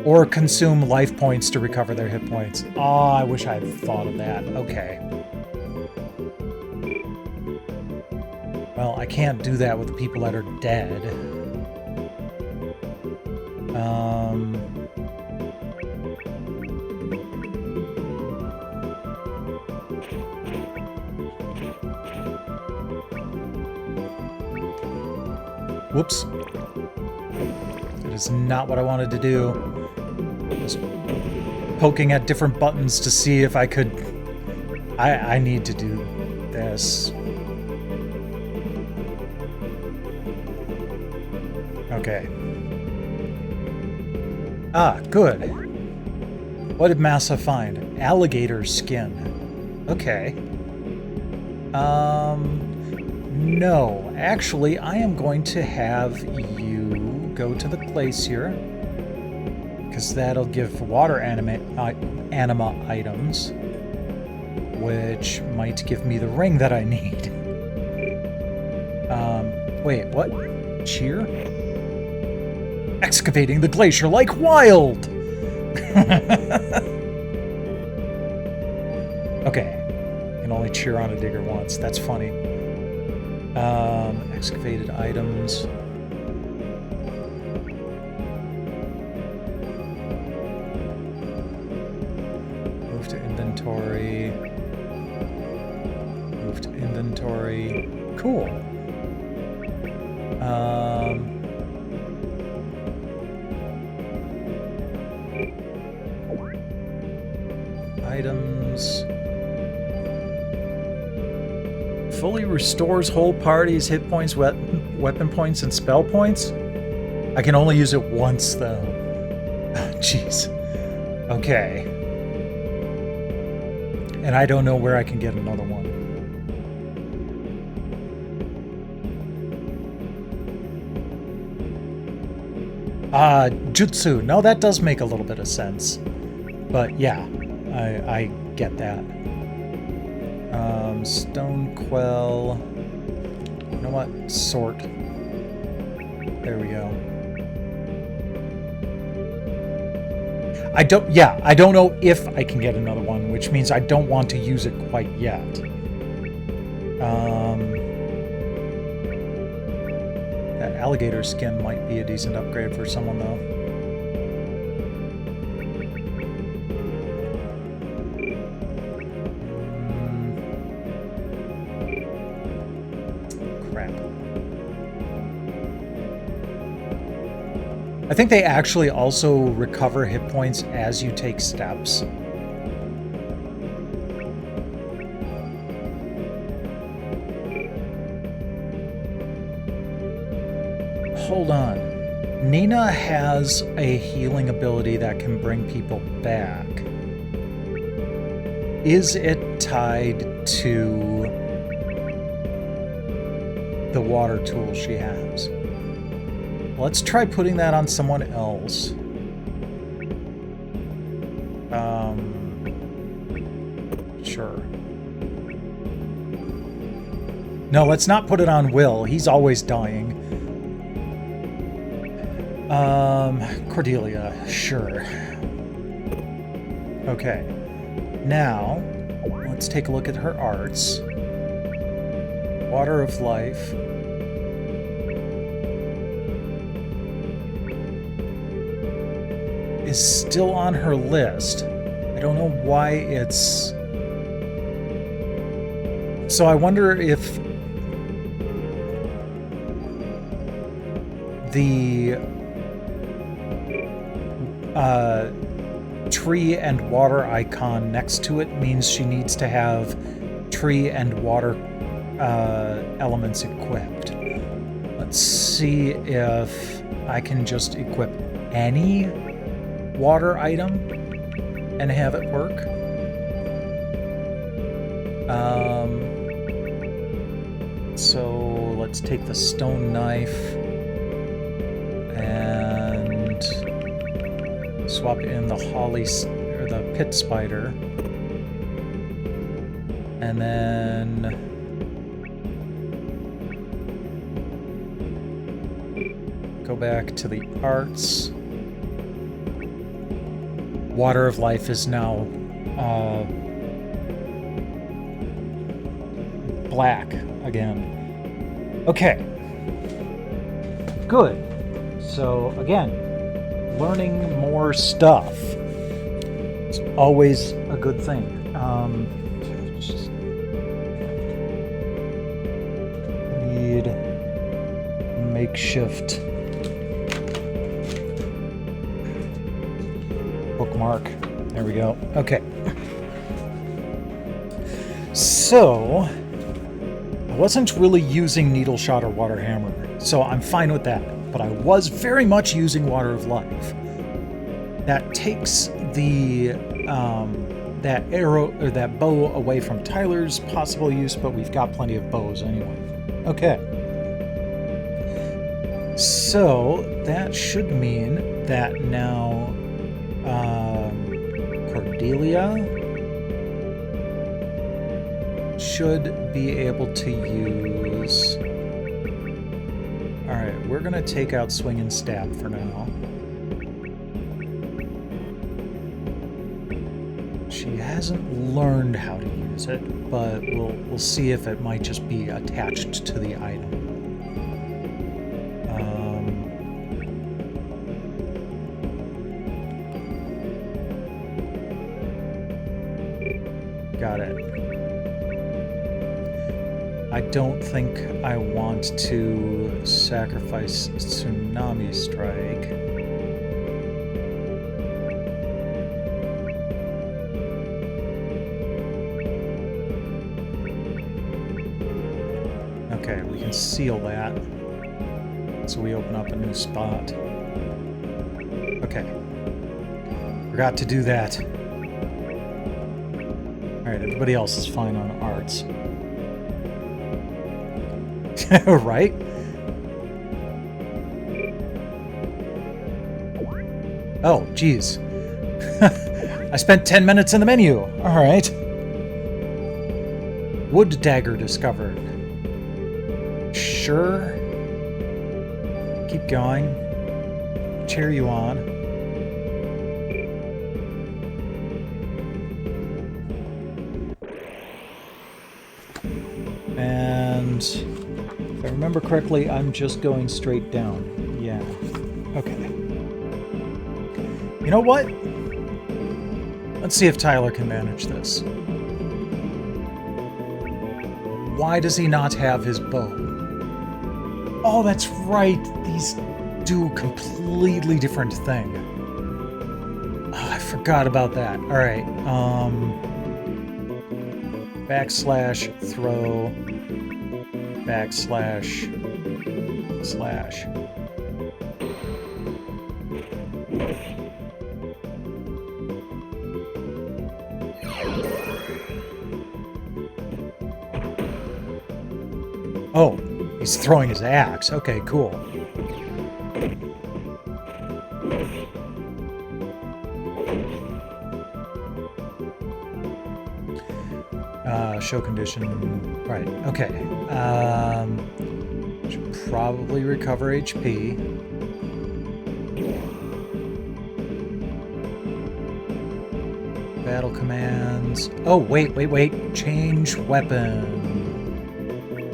Or consume life points to recover their hit points. Oh, I wish I had thought of that. Okay. Well, I can't do that with the people that are dead. Whoops. That is not what I wanted to do. Just poking at different buttons to see if I could... I need to do this. Okay. Ah, good. What did Massa find? Alligator skin. Okay. No. Actually, I am going to have you go to the place here. Because that'll give water anima items. Which might give me the ring that I need. Wait, what? Cheer? Excavating the glacier like wild! Okay. You can only cheer on a digger once. That's funny. Excavated items. Move to inventory. Move to inventory. Cool. Items. Fully restores whole party's hit points, weapon points, and spell points. I can only use it once, though. Jeez. Okay. And I don't know where I can get another one. Jutsu. No, that does make a little bit of sense. But yeah, I get that. Stone Quell. You know what? Sort. There we go. I don't know if I can get another one, which means I don't want to use it quite yet. That alligator skin might be a decent upgrade for someone, though. I think they actually also recover hit points as you take steps. Hold on. Nina has a healing ability that can bring people back. Is it tied to the water tool she has? Let's try putting that on someone else. Sure. No, let's not put it on Will. He's always dying. Cordelia, sure. Okay. Now, let's take a look at her arts. Water of Life. Is still on her list. I don't know why it's... So I wonder if the tree and water icon next to it means she needs to have tree and water elements equipped. Let's see if I can just equip any water item and have it work. So let's take the stone knife and swap in the holly or the pit spider, and then go back to the arts. Water of Life is now black again. Okay. Good. So, again, learning more stuff is always a good thing. Just need makeshift bookmark. There we go. Okay. So, I wasn't really using Needle Shot or Water Hammer, so I'm fine with that. But I was very much using Water of Life. That takes the that arrow or that bow away from Tyler's possible use, but we've got plenty of bows anyway. Okay. So that should mean that now Cordelia should be able to use... Alright, we're gonna take out Swing and Stab for now. She hasn't learned how to use use it, but we'll see if it might just be attached to the item. Got it. I don't think I want to sacrifice Tsunami Strike. Okay, we can seal that. So we open up a new spot. Okay. Forgot to do that. Alright, everybody else is fine on arts. Right? Oh, geez. I spent 10 minutes in the menu. Alright. Wood dagger discovered. Sure. Keep going. Cheer you on. And if I remember correctly, I'm just going straight down. Yeah. Okay. You know what? Let's see if Tyler can manage this. Why does he not have his bow? Oh, that's right. These do a completely different thing. Oh, I forgot about that. All right. Backslash throw. Backslash slash. Oh, he's throwing his axe. Okay, cool. Show condition. Right, okay. Should probably recover HP. Battle commands. Oh, wait. Change weapon.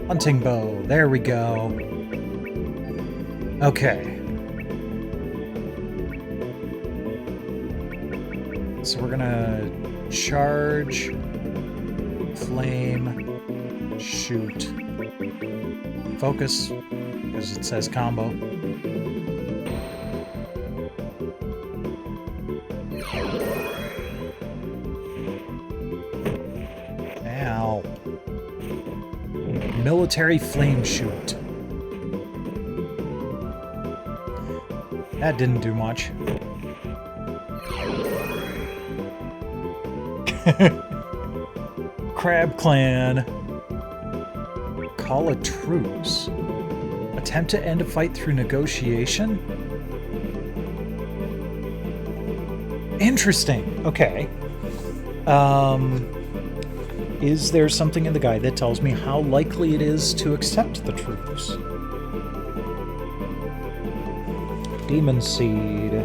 Hunting bow. There we go. Okay. So we're gonna charge, flame, shoot, focus, because it says combo. Ow. Military flame shoot. That didn't do much. Crab Clan. Call a truce. Attempt to end a fight through negotiation? Interesting. Okay. Is there something in the guide that tells me how likely it is to accept the truce? Demon Seed.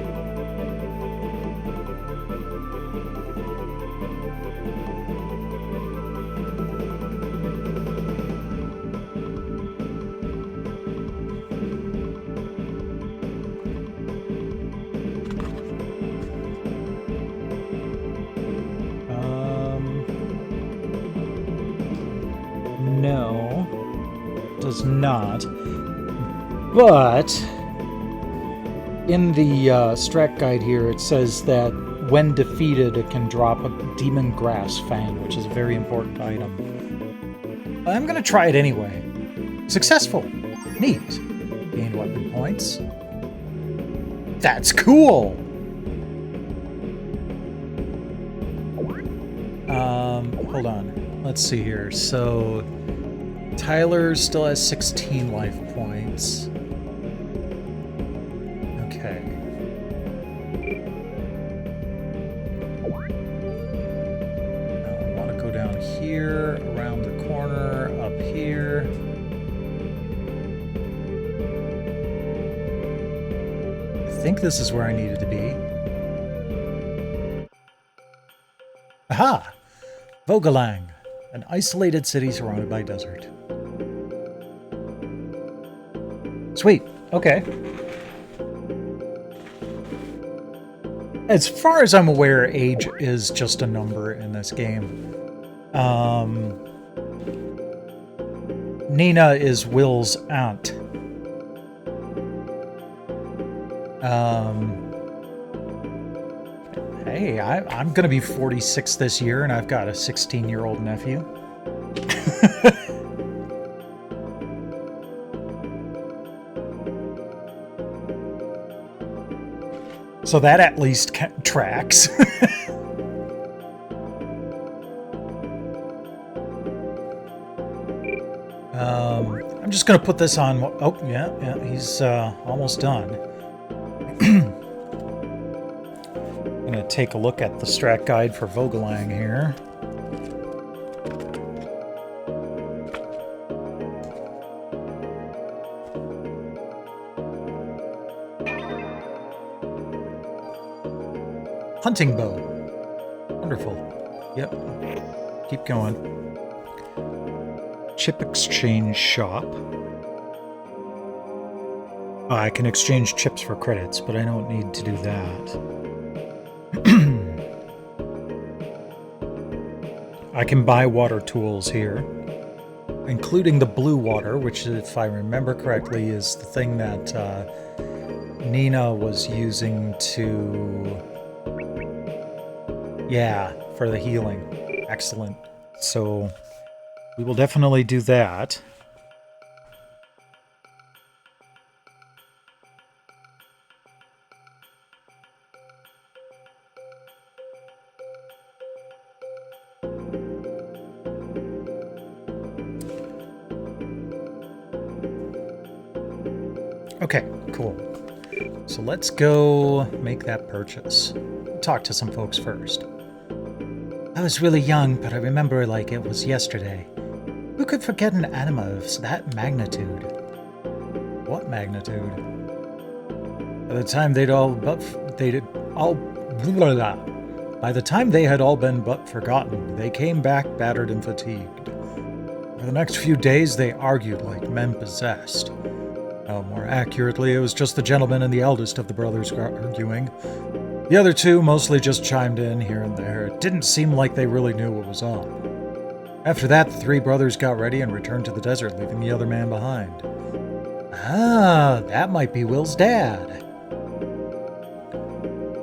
No, does not. But in the strat guide here, it says that when defeated, it can drop a Demon Grass Fang, which is a very important item. I'm gonna try it anyway. Successful. Neat. Gained weapon points. That's cool! Hold on. Let's see here. So, Tyler still has 16 life points. Okay. Now I want to go down here, around the corner, up here. I think this is where I needed to be. Aha! Vogelang. An isolated city surrounded by desert. Sweet. Okay. As far as I'm aware, age is just a number in this game. Nina is Will's aunt. Hey, I'm going to be 46 this year, and I've got a 16-year-old nephew. So that at least tracks. I'm just going to put this on. Oh, yeah, he's almost done. I'm going to take a look at the strat guide for Vogelang here. Hunting bow. Wonderful. Yep. Keep going. Chip exchange shop. I can exchange chips for credits, but I don't need to do that. I can buy water tools here, including the blue water, which, if I remember correctly, is the thing that Nina was using to... Yeah, for the healing. Excellent. So we will definitely do that. Okay, cool. So let's go make that purchase. Talk to some folks first. I was really young, but I remember like it was yesterday. Who could forget an anima of that magnitude? What magnitude? By the time they had all been but forgotten, they came back battered and fatigued. For the next few days, they argued like men possessed. More accurately, it was just the gentleman and the eldest of the brothers arguing. The other two mostly just chimed in here and there. It didn't seem like they really knew what was up. After that, the three brothers got ready and returned to the desert, leaving the other man behind. Ah, that might be Will's dad.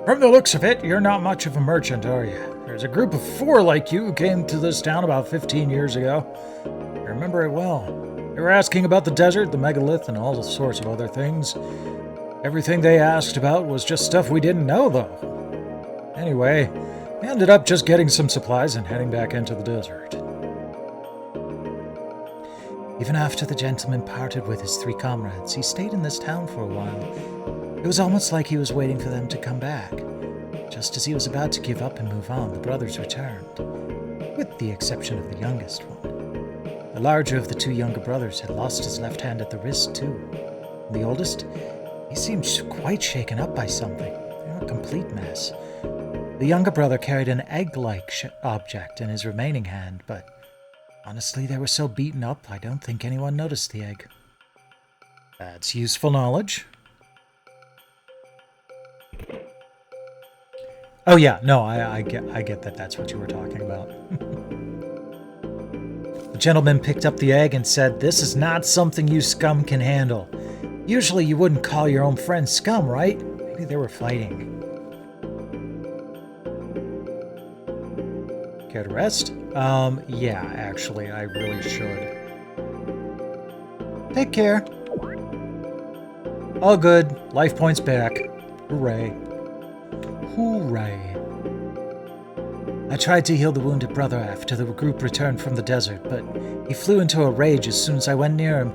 From the looks of it, you're not much of a merchant, are you? There's a group of 4 like you who came to this town about 15 years ago. I remember it well. They were asking about the desert, the megalith, and all sorts of other things. Everything they asked about was just stuff we didn't know, though. Anyway, we ended up just getting some supplies and heading back into the desert. Even after the gentleman parted with his 3 comrades, he stayed in this town for a while. It was almost like he was waiting for them to come back. Just as he was about to give up and move on, the brothers returned, with the exception of the youngest one. The larger of the 2 younger brothers had lost his left hand at the wrist, too. And the oldest, he seemed quite shaken up by something. They were a complete mess. The younger brother carried an egg-like object in his remaining hand, but honestly, they were so beaten up, I don't think anyone noticed the egg. That's useful knowledge. Oh yeah, no, I get that that's what you were talking about. The gentleman picked up the egg and said, "This is not something you scum can handle. Usually you wouldn't call your own friends scum, right?" Maybe they were fighting. Care to rest? Yeah, actually, I really should. Take care. All good. Life points back. Hooray. Hooray. I tried to heal the wounded brother after the group returned from the desert, but he flew into a rage as soon as I went near him.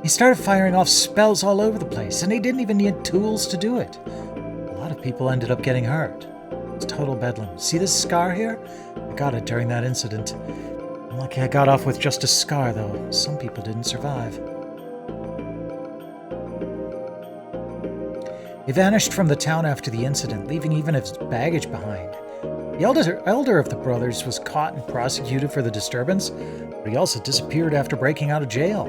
He started firing off spells all over the place, and he didn't even need tools to do it. A lot of people ended up getting hurt. It's total bedlam. See this scar here? I got it during that incident. I'm lucky I got off with just a scar, though. Some people didn't survive. He vanished from the town after the incident, leaving even his baggage behind. The elder of the brothers was caught and prosecuted for the disturbance, but he also disappeared after breaking out of jail.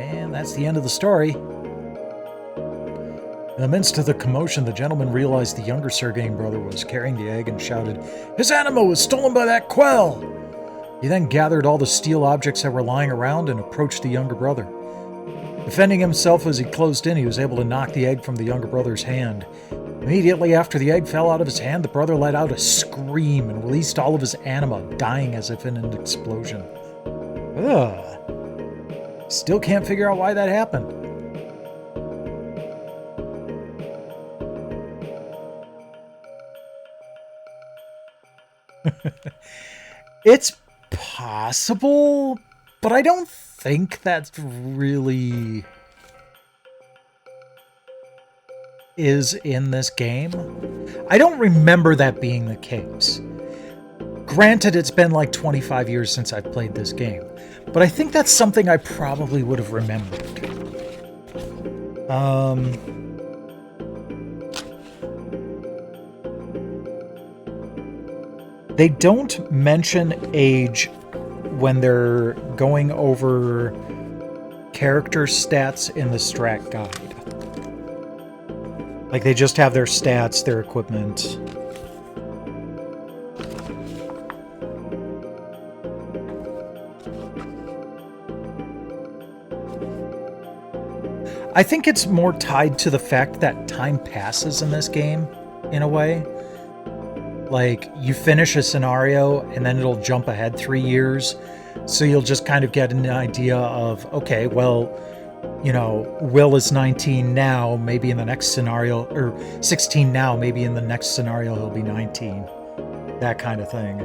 And that's the end of the story. In the midst of the commotion, the gentleman realized the younger Sergey's brother was carrying the egg and shouted, "His animal was stolen by that quell!" He then gathered all the steel objects that were lying around and approached the younger brother. Defending himself as he closed in, he was able to knock the egg from the younger brother's hand. Immediately after the egg fell out of his hand, the brother let out a scream and released all of his anima, dying as if in an explosion. Ugh. Still can't figure out why that happened. It's possible, but I don't think that's really is in this game. I don't remember that being the case. Granted, it's been like 25 years since I've played this game, but I think that's something I probably would have remembered. They don't mention age when they're going over character stats in the strat guide. Like, they just have their stats, their equipment. I think it's more tied to the fact that time passes in this game, in a way. Like, you finish a scenario, and then it'll jump ahead 3 years, so you'll just kind of get an idea of, okay, well, you know, Will is 19 now, maybe in the next scenario, or 16 now, maybe in the next scenario he'll be 19. That kind of thing.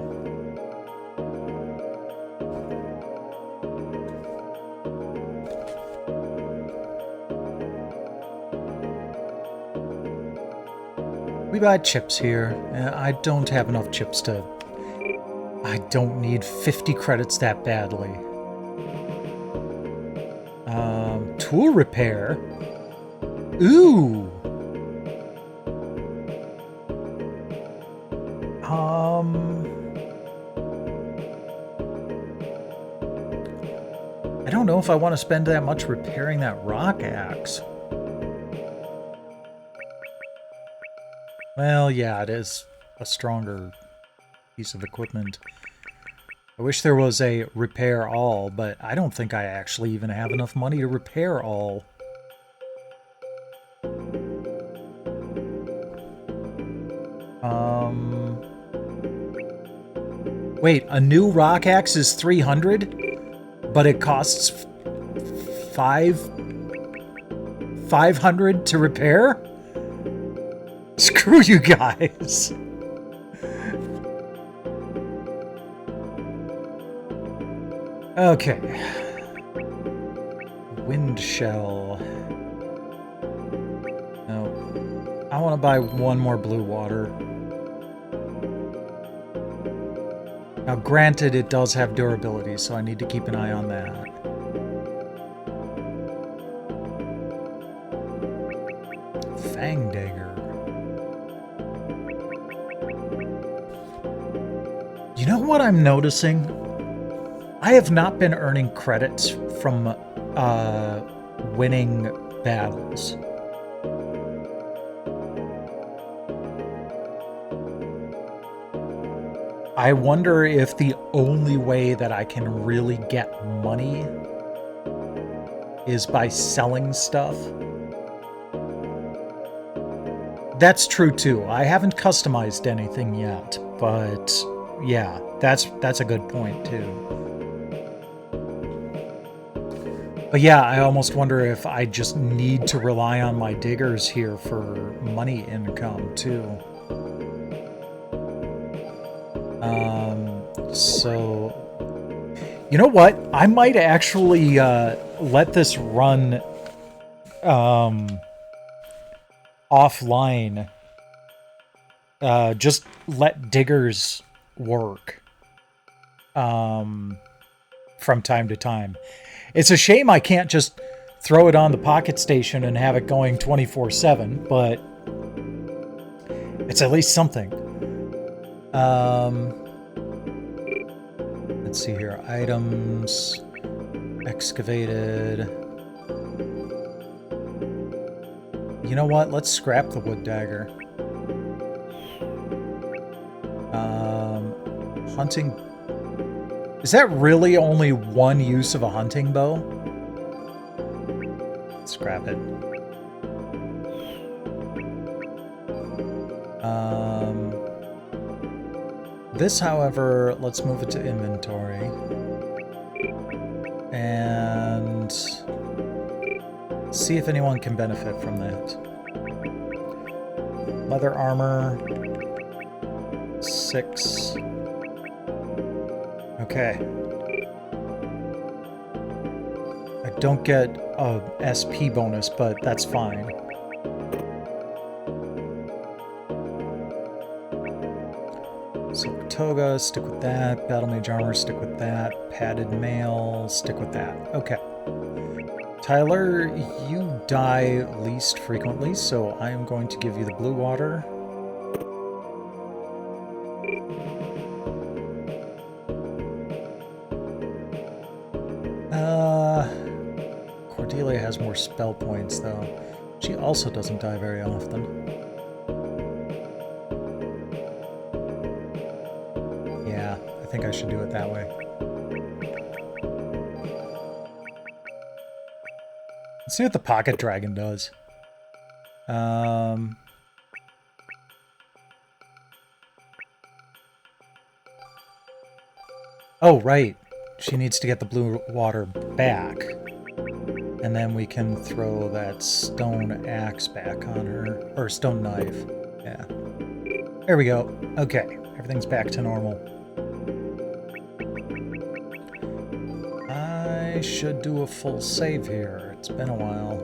We buy chips here. I don't have enough chips to... I don't need 50 credits that badly. Tool repair. Ooh. I don't know if I want to spend that much repairing that rock axe. Well, yeah, it is a stronger piece of equipment. I wish there was a repair all, but I don't think I actually even have enough money to repair all. Wait, a new rock axe is 300, but it costs 500 to repair? Screw you guys. Okay. Wind shell. No. I want to buy one more blue water. Now, granted, it does have durability, so I need to keep an eye on that. Fang dagger. You know what I'm noticing? I have not been earning credits from winning battles. I wonder if the only way that I can really get money is by selling stuff. That's true too. I haven't customized anything yet, but yeah, that's a good point too. But yeah, I almost wonder if I just need to rely on my diggers here for money income too. So, you know what? I might actually let this run offline. Just let diggers work from time to time. It's a shame I can't just throw it on the Pocket Station and have it going 24/7, but it's at least something. Let's see here. Items. Excavated. You know what? Let's scrap the wood dagger. Hunting. Is that really only one use of a hunting bow? Scrap it. This, however, let's move it to inventory. And see if anyone can benefit from that. Leather armor. 6. Okay. I don't get a SP bonus, but that's fine. Silk toga, stick with that. Battle mage armor, stick with that. Padded mail, stick with that. Okay. Tyler, you die least frequently, so I am going to give you the blue water. Cordelia has more spell points, though. She also doesn't die very often. Yeah, I think I should do it that way. Let's see what the pocket dragon does. Oh, right. She needs to get the blue water back. And then we can throw that stone axe back on her. Or stone knife. Yeah. There we go. Okay. Everything's back to normal. I should do a full save here. It's been a while.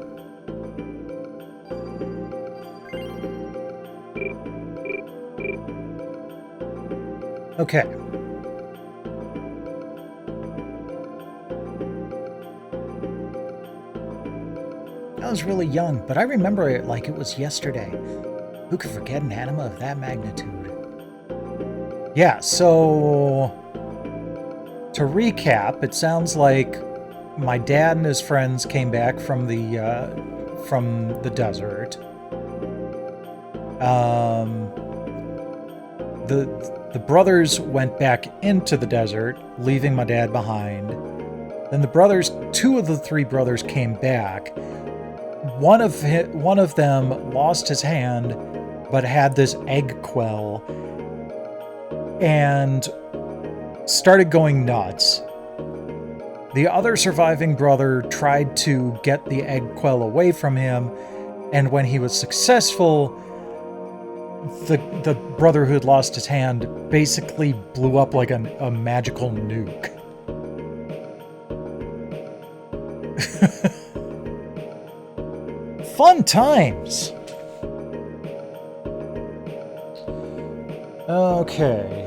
Okay. I was really young, but I remember it like it was yesterday. Who could forget an anima of that magnitude? Yeah, so to recap, it sounds like my dad and his friends came back from the desert. The brothers went back into the desert, leaving my dad behind. Then two of the 3 brothers came back. One of them lost his hand, but had this egg quell and started going nuts. The other surviving brother tried to get the egg quell away from him, and when he was successful, the brother who had lost his hand basically blew up like a magical nuke. Fun times! Okay.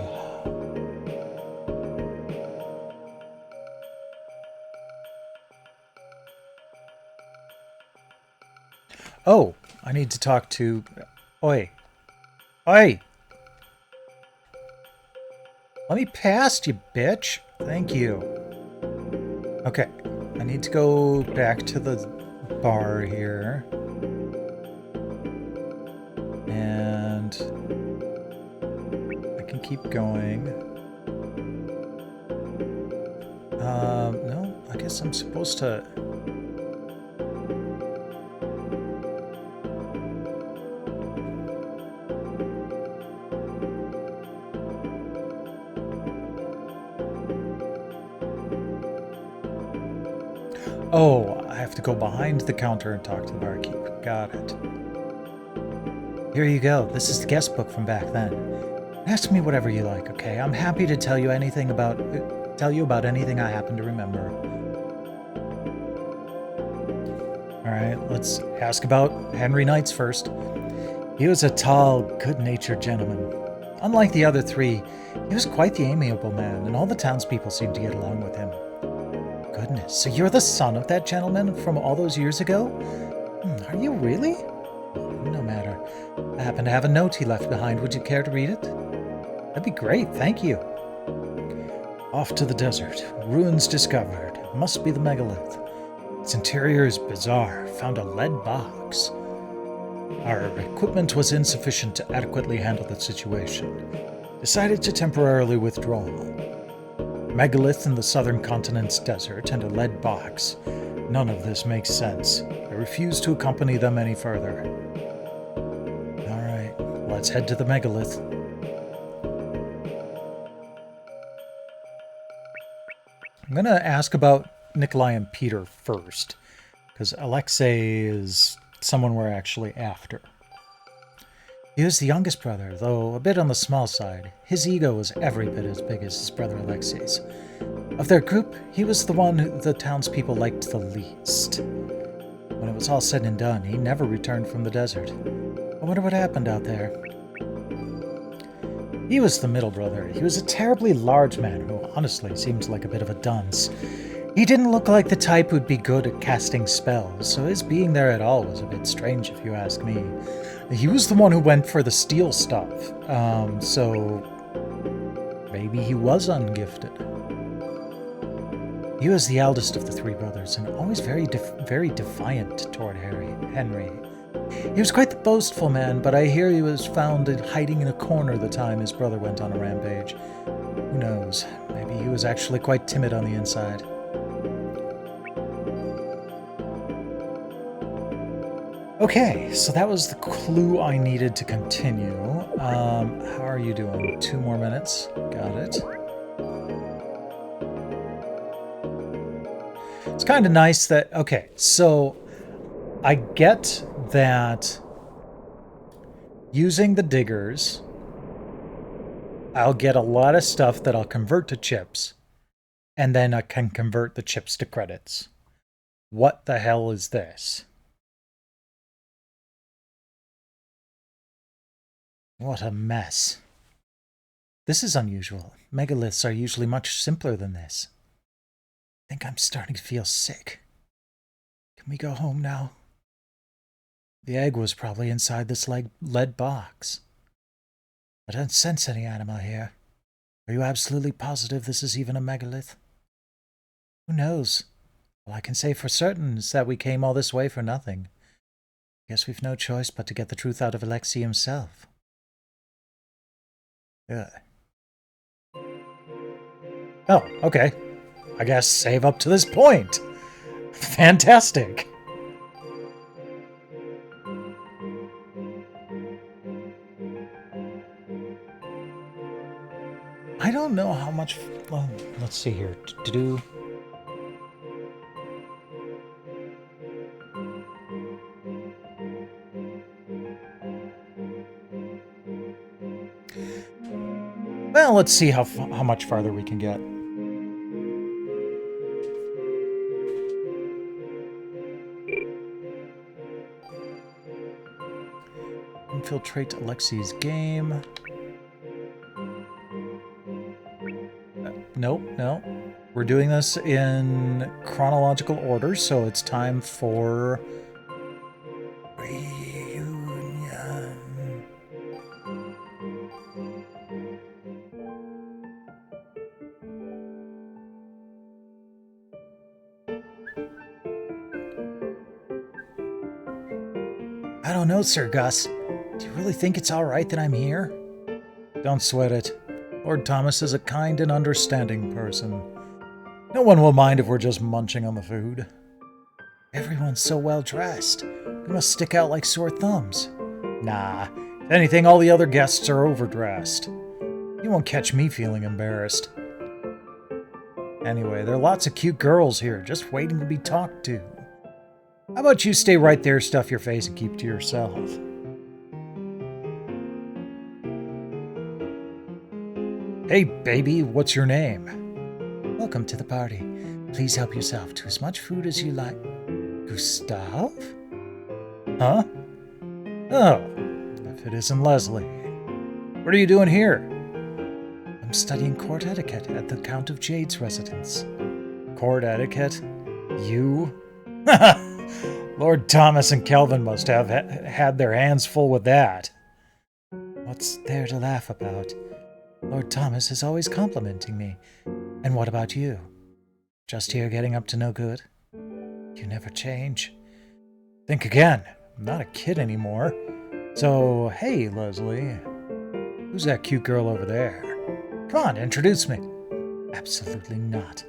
Oh, I need to talk to... Oi. Oi! Let me past, you bitch. Thank you. Okay. I need to go back to the bar here. And I can keep going. No, I guess I'm supposed to... Oh, I have to go behind the counter and talk to the barkeep. Got it. Here you go. This is the guest book from back then. Ask me whatever you like, okay? I'm happy to tell you about anything I happen to remember. Alright, let's ask about Henry Knights first. He was a tall, good-natured gentleman. Unlike the other 3, he was quite the amiable man, and all the townspeople seemed to get along with him. Goodness, so you're the son of that gentleman from all those years ago? Are you really? No matter. I happen to have a note he left behind. Would you care to read it? That'd be great, thank you. Off to the desert. Ruins discovered. Must be the megalith. Its interior is bizarre. Found a lead box. Our equipment was insufficient to adequately handle the situation. Decided to temporarily withdraw. Megalith in the southern continent's desert and a lead box. None of this makes sense. I refuse to accompany them any further. Alright, let's head to the megalith. I'm going to ask about Nikolai and Peter first, because Alexei is someone we're actually after. He was the youngest brother, though a bit on the small side. His ego was every bit as big as his brother Alexei's. Of their group, he was the one who the townspeople liked the least. When it was all said and done, he never returned from the desert. I wonder what happened out there. He was the middle brother. He was a terribly large man who honestly seems like a bit of a dunce. He didn't look like the type who'd be good at casting spells, so his being there at all was a bit strange if you ask me. He was the one who went for the steel stuff, so maybe he was ungifted. He was the eldest of the three brothers and always very defiant toward Henry. He was quite the boastful man, but I hear he was found hiding in a corner the time his brother went on a rampage. Who knows? Maybe he was actually quite timid on the inside. Okay, so that was the clue I needed to continue. How are you doing? 2 more minutes. Got it. It's kind of nice that... Okay, so I get that using the diggers, I'll get a lot of stuff that I'll convert to chips, and then I can convert the chips to credits. What the hell is this? What a mess. This is unusual. Megaliths are usually much simpler than this. I think I'm starting to feel sick. Can we go home now? The egg was probably inside this lead box. I don't sense any anima here. Are you absolutely positive this is even a megalith? Who knows? All I can say for certain is that we came all this way for nothing. Guess we've no choice but to get the truth out of Alexei himself. Yeah. Oh, okay. I guess save up to this point. Fantastic. I don't know how much... Well, let's see here. To do... Well, let's see how much farther we can get. Infiltrate Alexei's game. Nope, no. We're doing this in chronological order, so it's time for... reunion. I don't know, Sir Gus. Do you really think it's all right that I'm here? Don't sweat it. Lord Thomas is a kind and understanding person. No one will mind if we're just munching on the food. Everyone's so well dressed. We must stick out like sore thumbs. Nah, if anything, all the other guests are overdressed. You won't catch me feeling embarrassed. Anyway, there are lots of cute girls here, just waiting to be talked to. How about you stay right there, stuff your face, and keep to yourself? Hey, baby, what's your name? Welcome to the party. Please help yourself to as much food as you like. Gustav? Huh? Oh, if it isn't Leslie. What are you doing here? I'm studying court etiquette at the Count of Jade's residence. Court etiquette? You? Lord Thomas and Kelvin must have had their hands full with that. What's there to laugh about? Lord Thomas is always complimenting me. And what about you? Just here getting up to no good? You never change. Think again. I'm not a kid anymore. So, hey, Leslie. Who's that cute girl over there? Come on, introduce me. Absolutely not.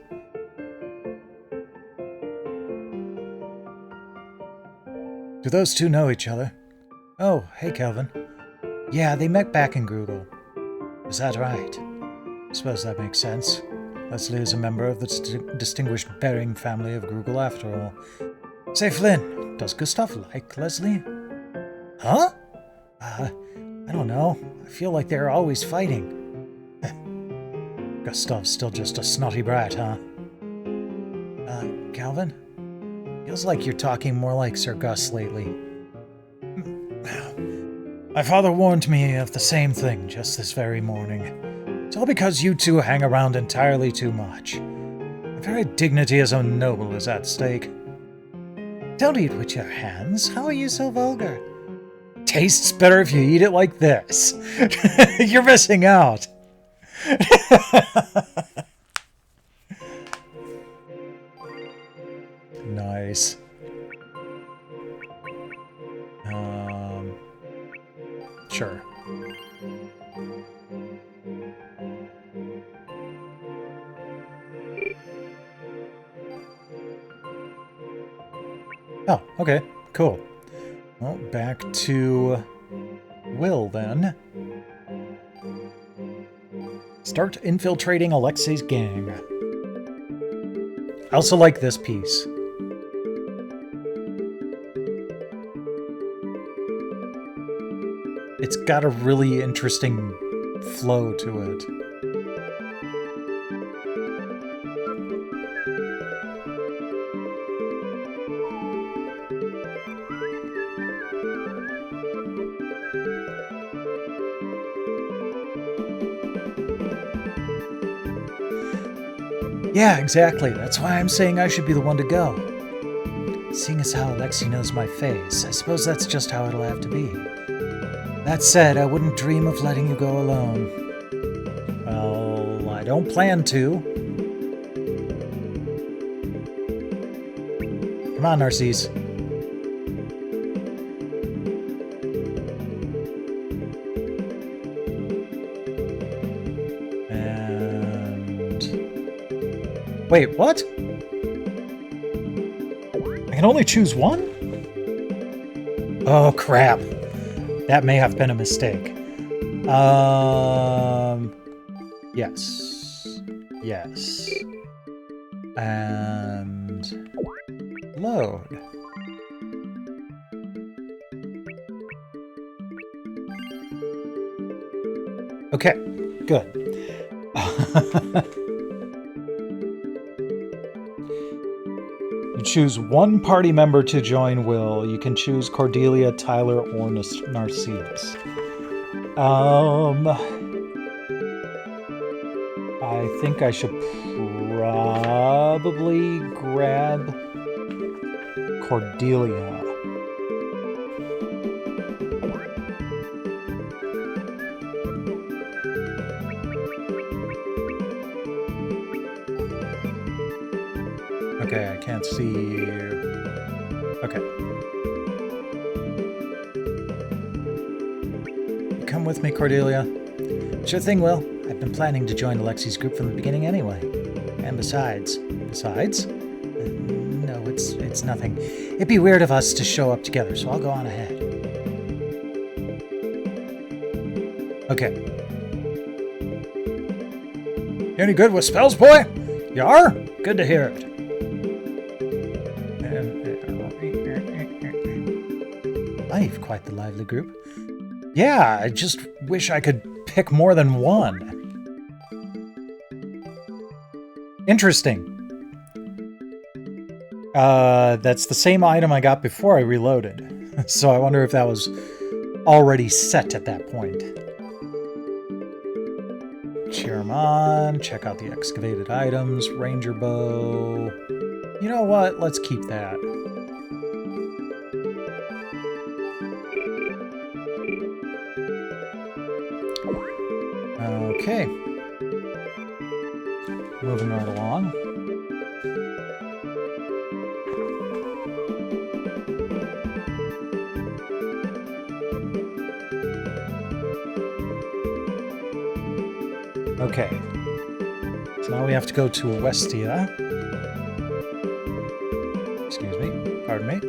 Do those two know each other? Oh, hey, Kelvin. Yeah, they met back in Groogle. Is that right? I suppose that makes sense. Leslie is a member of the distinguished Bering family of Groogle, after all. Say, Flynn, does Gustav like Leslie? Huh? I don't know. I feel like they're always fighting. Gustav's still just a snotty brat, huh? Calvin? Feels like you're talking more like Sir Gus lately. My father warned me of the same thing just this very morning. It's all because you two hang around entirely too much. The very dignity as a noble is at stake. Don't eat with your hands. How are you so vulgar? Tastes better if you eat it like this. You're missing out. Nice. Sure. Oh, okay, cool. Well, back to Will then. Start infiltrating Alexei's gang. I also like this piece. It's got a really interesting flow to it. Yeah, exactly. That's why I'm saying I should be the one to go. Seeing as how Alexei knows my face, I suppose that's just how it'll have to be. That said, I wouldn't dream of letting you go alone. Well, I don't plan to. Come on, Narcisse. And... wait, what? I can only choose one? Oh, crap. That may have been a mistake. Yes. Yes. And... load. Okay, good. You choose one party member to join Will. You can choose Cordelia, Tyler, or Narcisse. I think I should probably grab Cordelia. Okay, I can't see... okay. Come with me, Cordelia. Sure thing, Will. I've been planning to join Alexei's group from the beginning anyway. And besides... besides? No, it's nothing. It'd be weird of us to show up together, so I'll go on ahead. Okay. You any good with spells, boy? You are? Good to hear it. I've quite the lively group. Yeah, I just wish I could pick more than one. Interesting. That's the same item I got before I reloaded. So I wonder if that was already set at that point. Cheer 'em on, check out the excavated items, ranger bow. You know what? Let's keep that. Okay. Moving right along. Okay. So now we have to go to Westia. Excuse me. Pardon me.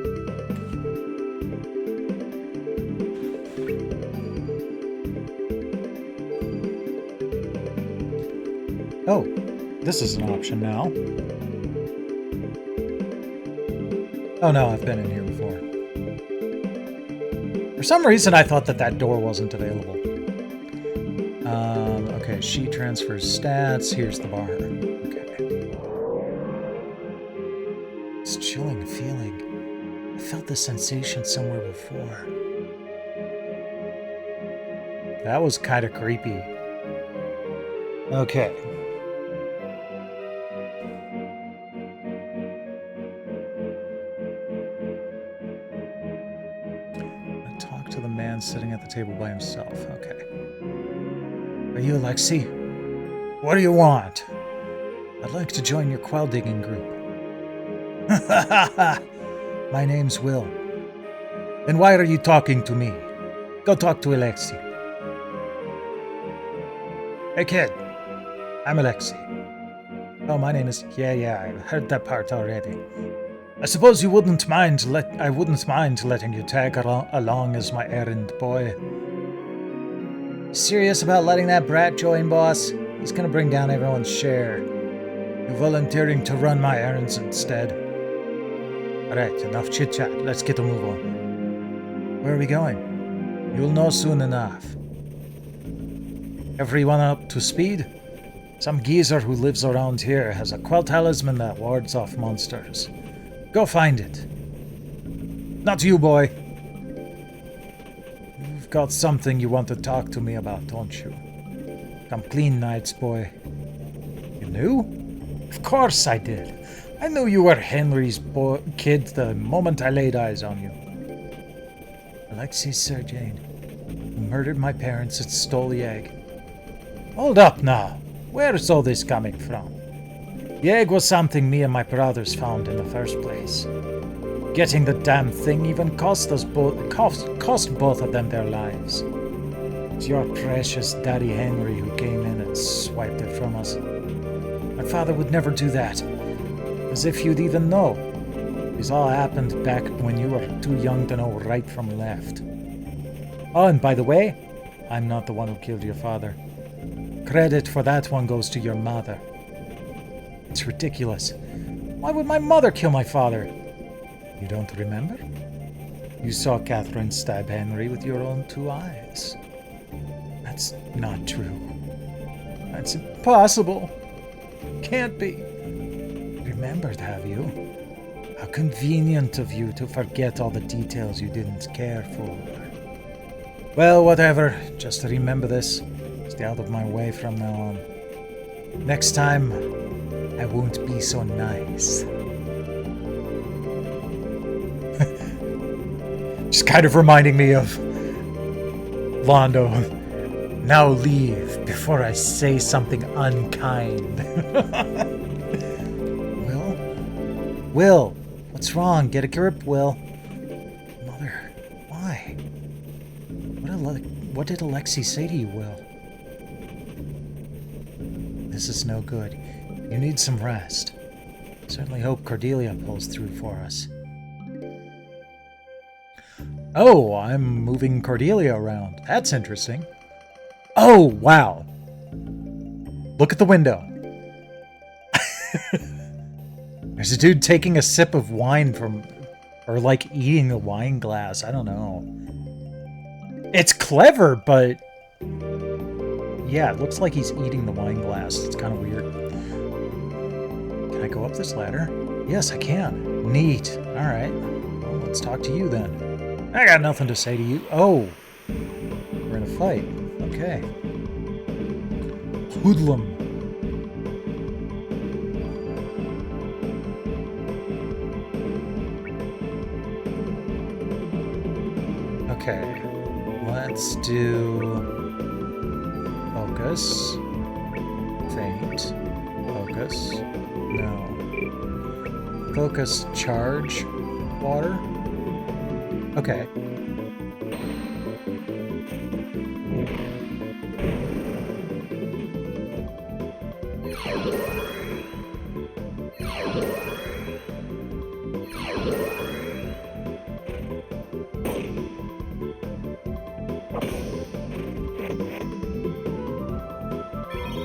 Oh, this is an option now. Oh no, I've been in here before. For some reason, I thought that that door wasn't available. Okay, she transfers stats. Here's the bar. Okay. It's a chilling feeling. I felt this sensation somewhere before. That was kind of creepy. Okay. Talk to the man sitting at the table by himself. Okay. Are you Alexei? What do you want? I'd like to join your quell digging group. My name's Will. Then why are you talking to me? Go talk to Alexei. Hey kid, I'm Alexei. Oh, my name is... Yeah, I've heard that part already. I suppose you wouldn't mind I wouldn't mind letting you tag along as my errand boy. Serious about letting that brat join, boss? He's gonna bring down everyone's share. You volunteering to run my errands instead. Alright, enough chit-chat. Let's get a move on. Where are we going? You'll know soon enough. Everyone up to speed? Some geezer who lives around here has a quell talisman that wards off monsters. Go find it. Not you, boy. You've got something you want to talk to me about, don't you? Come clean, Knights, boy. You knew? Of course I did. I knew you were Henry's kid the moment I laid eyes on you. Alexei Sergeant, who murdered my parents and stole the egg. Hold up now. Where's all this coming from? The egg was something me and my brothers found in the first place. Getting the damn thing even cost both of them their lives. It's your precious Daddy Henry who came in and swiped it from us. My father would never do that. As if you'd even know. This all happened back when you were too young to know right from left. Oh, and by the way, I'm not the one who killed your father. Credit for that one goes to your mother. It's ridiculous. Why would my mother kill my father? You don't remember? You saw Catherine stab Henry with your own 2 eyes. That's not true. That's impossible. Can't be. Remembered, have you? How convenient of you to forget all the details you didn't care for. Well, whatever. Just remember this. Stay out of my way from now on. Next time, I won't be so nice. Just kind of reminding me of Londo. Now leave before I say something unkind. Will, what's wrong? Get a grip, Will. Mother, why? What did Alexei say to you, Will? This is no good. You need some rest. Certainly hope Cordelia pulls through for us. Oh, I'm moving Cordelia around. That's interesting. Oh, wow. Look at the window. There's a dude taking a sip of wine from... Or, like, eating the wine glass. I don't know. It's clever, but... Yeah, it looks like he's eating the wine glass. It's kind of weird. Can I go up this ladder? Yes, I can. Neat. Alright. Well, let's talk to you then. I got nothing to say to you. Oh. We're in a fight. Okay. Hoodlum. Okay. Let's do... Oh Focus. Faint. Focus. No. Focus, charge, water. Okay.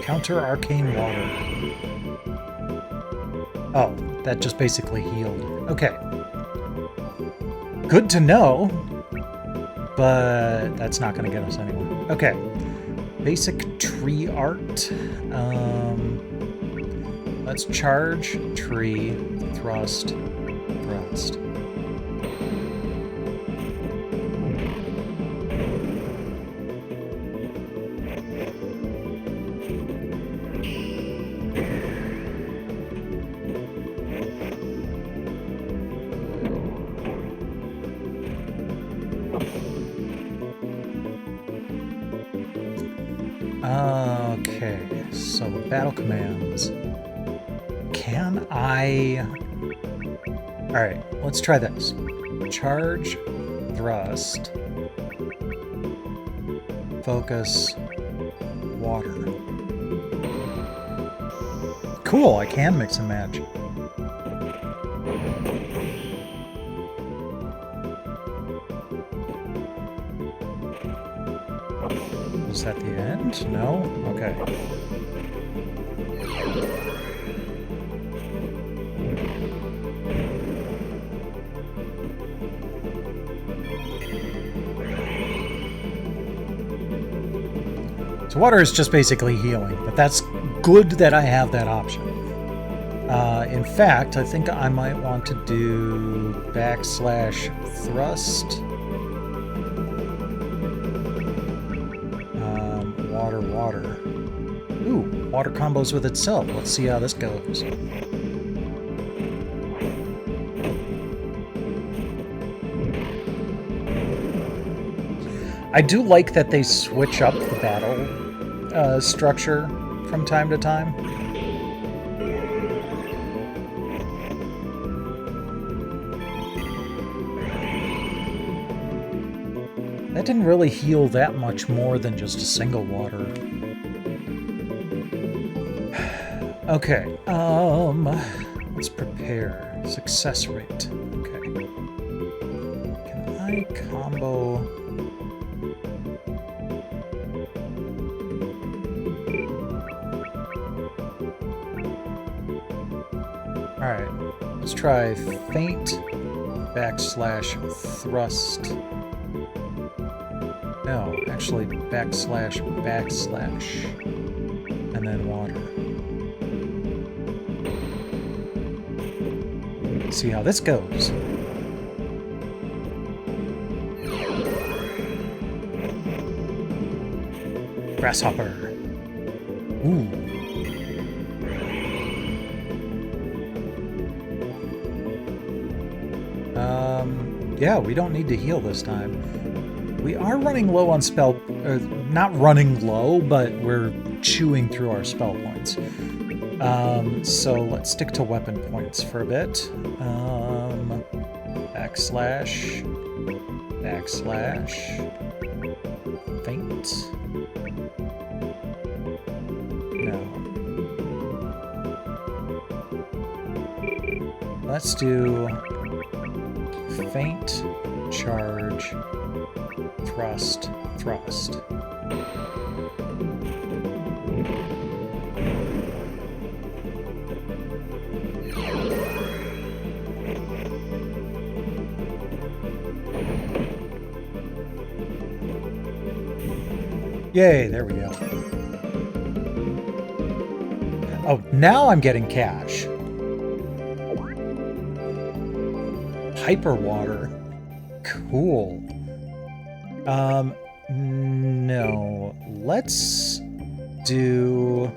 Counter arcane water. Oh, that just basically healed. Okay. Good to know, but that's not going to get us anywhere. Okay. Basic tree art. Let's charge, tree, thrust, thrust. Okay, so battle commands. Can I... Alright, let's try this. Charge, thrust, focus, water. Cool, I can mix and match. Is that the end? No? Okay. So water is just basically healing, but that's good that I have that option. In fact, I think I might want to do backslash thrust. Water. Ooh, water combos with itself. Let's see how this goes. I do like that they switch up the battle structure from time to time. That didn't really heal that much more than just a single water. Okay, let's prepare. Success rate. Okay. Can I combo... Alright, let's try faint, backslash thrust. No, actually backslash, and then water. Let's see how this goes. Grasshopper. Ooh. Yeah, we don't need to heal this time. We are running low on spell... not running low, but we're chewing through our spell points. So let's stick to weapon points for a bit. Backslash... Faint... No. Let's do... Faint, charge, thrust. Yay, there we go. Oh, now I'm getting cash. Hyper water. Cool. No. Let's do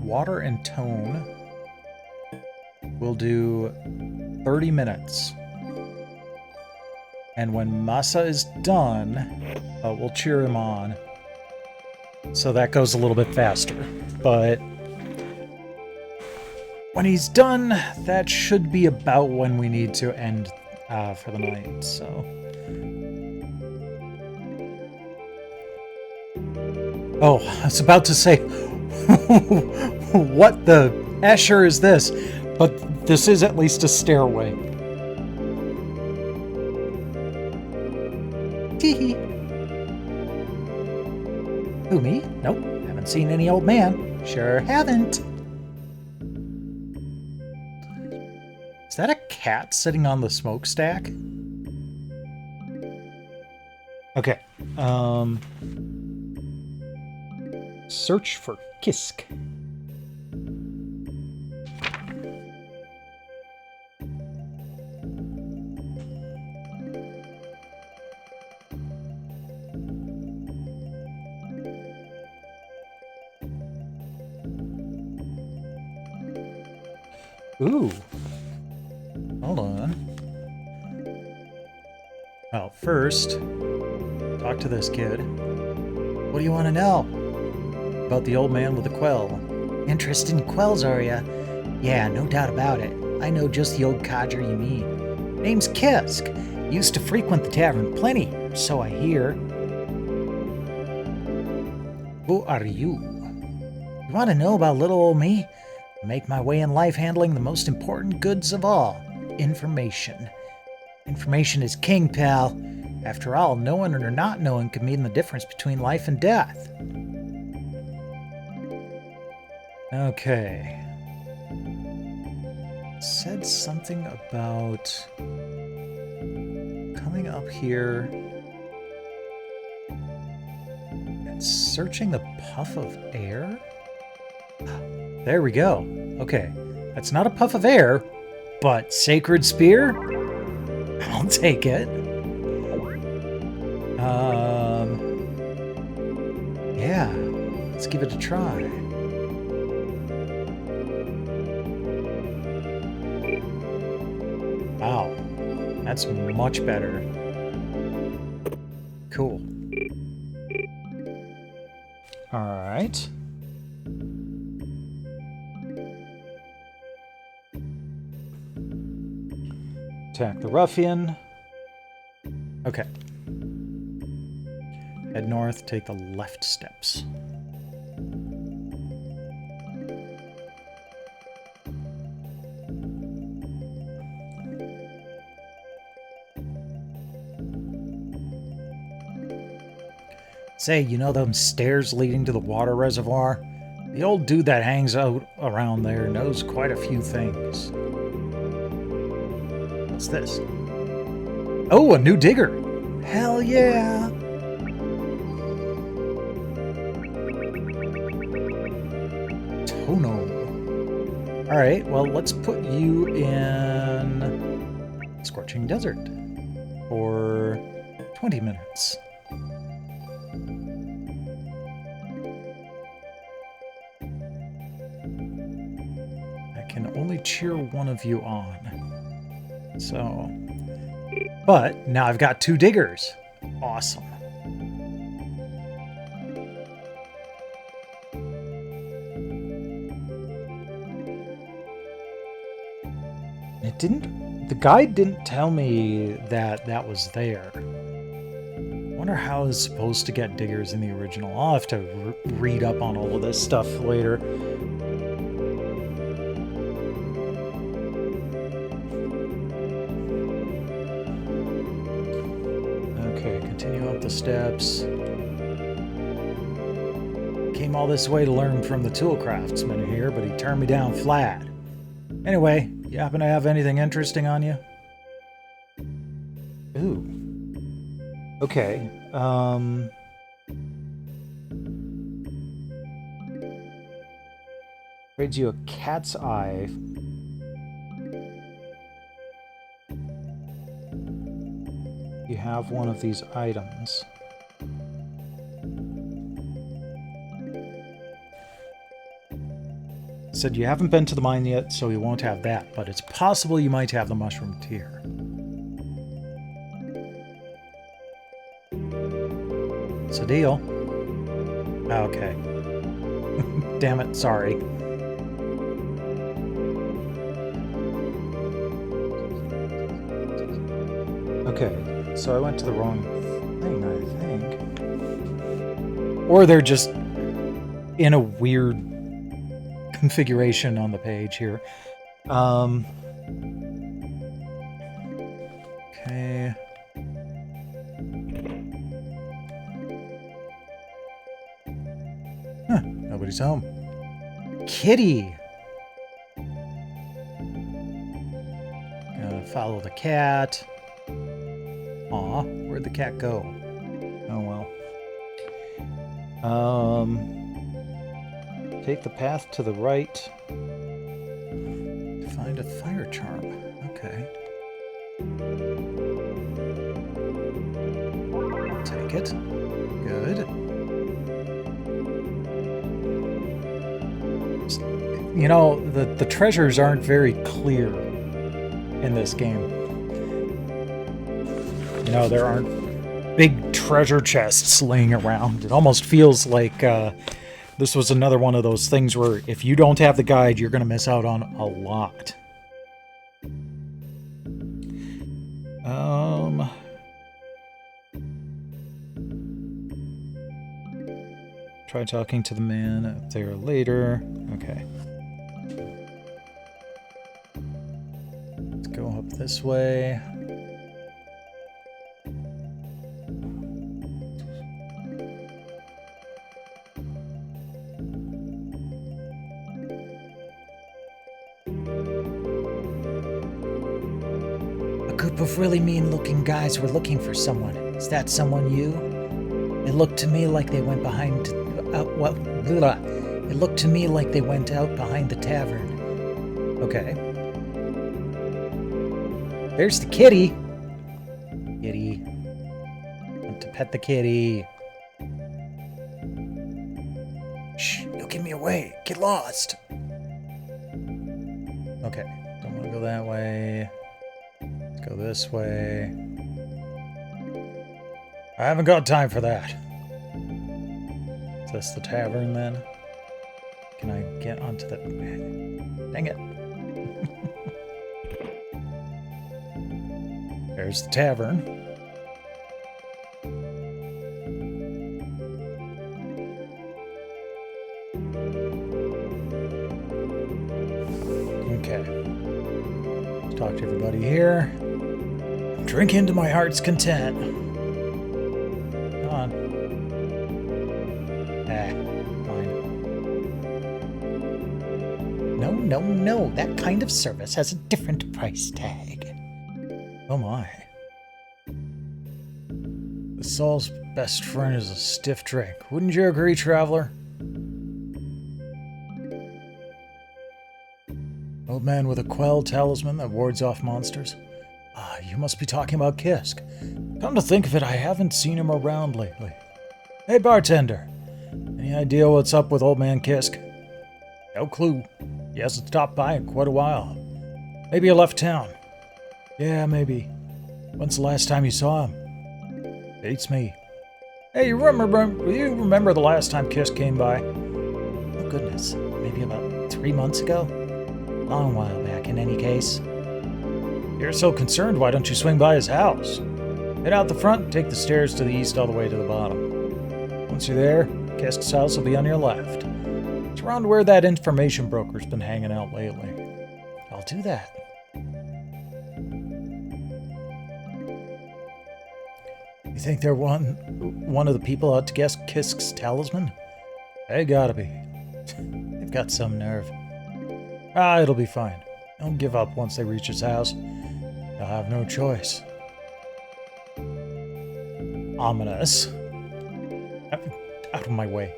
water and tone. We'll do 30 minutes. And when Masa is done, we'll cheer him on. So that goes a little bit faster. But when he's done, that should be about when we need to end for the night. So. Oh, I was about to say, what the Escher is this? But this is at least a stairway. Teehee. Who, me? Nope, haven't seen any old man. Sure haven't. Is that a cat sitting on the smokestack? Okay, search for Kisk. Ooh. Hold on. Well, first, talk to this kid. What do you want to know? About the old man with the quell. Interested in quells, are ya? Yeah, no doubt about it. I know just the old codger you mean. Name's Kisk. Used to frequent the tavern plenty, so I hear. Who are you? You want to know about little old me? I make my way in life handling the most important goods of all. Information. Information is king, pal. After all, knowing or not knowing can mean the difference between life and death. Okay. It said something about coming up here and searching the puff of air? There we go. Okay. That's not a puff of air, but sacred spear? I'll take it. Yeah. Let's give it a try. Wow. That's much better. Cool. Alright. Attack the ruffian. Okay. Head north, take the left steps. Say, you know them stairs leading to the water reservoir? The old dude that hangs out around there knows quite a few things. What's this? Oh, a new digger! Hell yeah! Tono. Alright, well, let's put you in Scorching Desert for 20 minutes. I can only cheer one of you on. So, but now I've got 2 diggers. Awesome. The guide didn't tell me that that was there. Wonder how I was supposed to get diggers in the original. I'll have to read up on all of this stuff later. Okay, continue up the steps. Came all this way to learn from the tool craftsman here, but he turned me down flat. Anyway, you happen to have anything interesting on you? Ooh. Okay, trades you a cat's eye. You have one of these items. Said you haven't been to the mine yet, so you won't have that, but it's possible you might have the mushroom tear. What's the deal? Okay. Damn it, sorry. Okay, so I went to the wrong thing, I think. Or they're just in a weird configuration on the page here. Okay. Huh, nobody's home. Kitty! Gonna follow the cat. Aw, where'd the cat go? Oh well. Take the path to the right to find a fire charm. Okay. Take it. Good. You know, the treasures aren't very clear in this game. You know, there aren't big treasure chests laying around. It almost feels like this was another one of those things where if you don't have the guide, you're going to miss out on a lot. Try talking to the man up there later. Okay. Let's go up this way. A group of really mean-looking guys were looking for someone. Is that someone you? It looked to me like they went behind... It looked to me like they went out behind the tavern. Okay. There's the kitty. Kitty. Want to pet the kitty. Shh, you'll give me away. Get lost. Okay, don't want to go that way. Let's go this way. I haven't got time for that. Is this the tavern then? Can I get onto the... Dang it. There's the tavern. Okay. Let's talk to everybody here. Drink into my heart's content. Come on. Fine. No. That kind of service has a different price tag. Oh my. The soul's best friend is a stiff drink. Wouldn't you agree, traveler? Old man with a quell talisman that wards off monsters? Ah, you must be talking about Kisk. Come to think of it, I haven't seen him around lately. Hey, bartender. Any idea what's up with old man Kisk? No clue. He hasn't stopped by in quite a while. Maybe he left town. Yeah, maybe. When's the last time you saw him? Beats me. Hey, you remember the last time Kisk came by? Oh goodness, maybe about 3 months ago? Long while back in any case. You're so concerned, why don't you swing by his house? Head out the front and take the stairs to the east all the way to the bottom. Once you're there, Kisk's house will be on your left. It's around where that information broker's been hanging out lately. I'll do that. You think they're one of the people out to guess Kisk's talisman? They gotta be. They've got some nerve. Ah, it'll be fine. Don't give up once they reach his house. They'll have no choice. Ominous. Out of my way.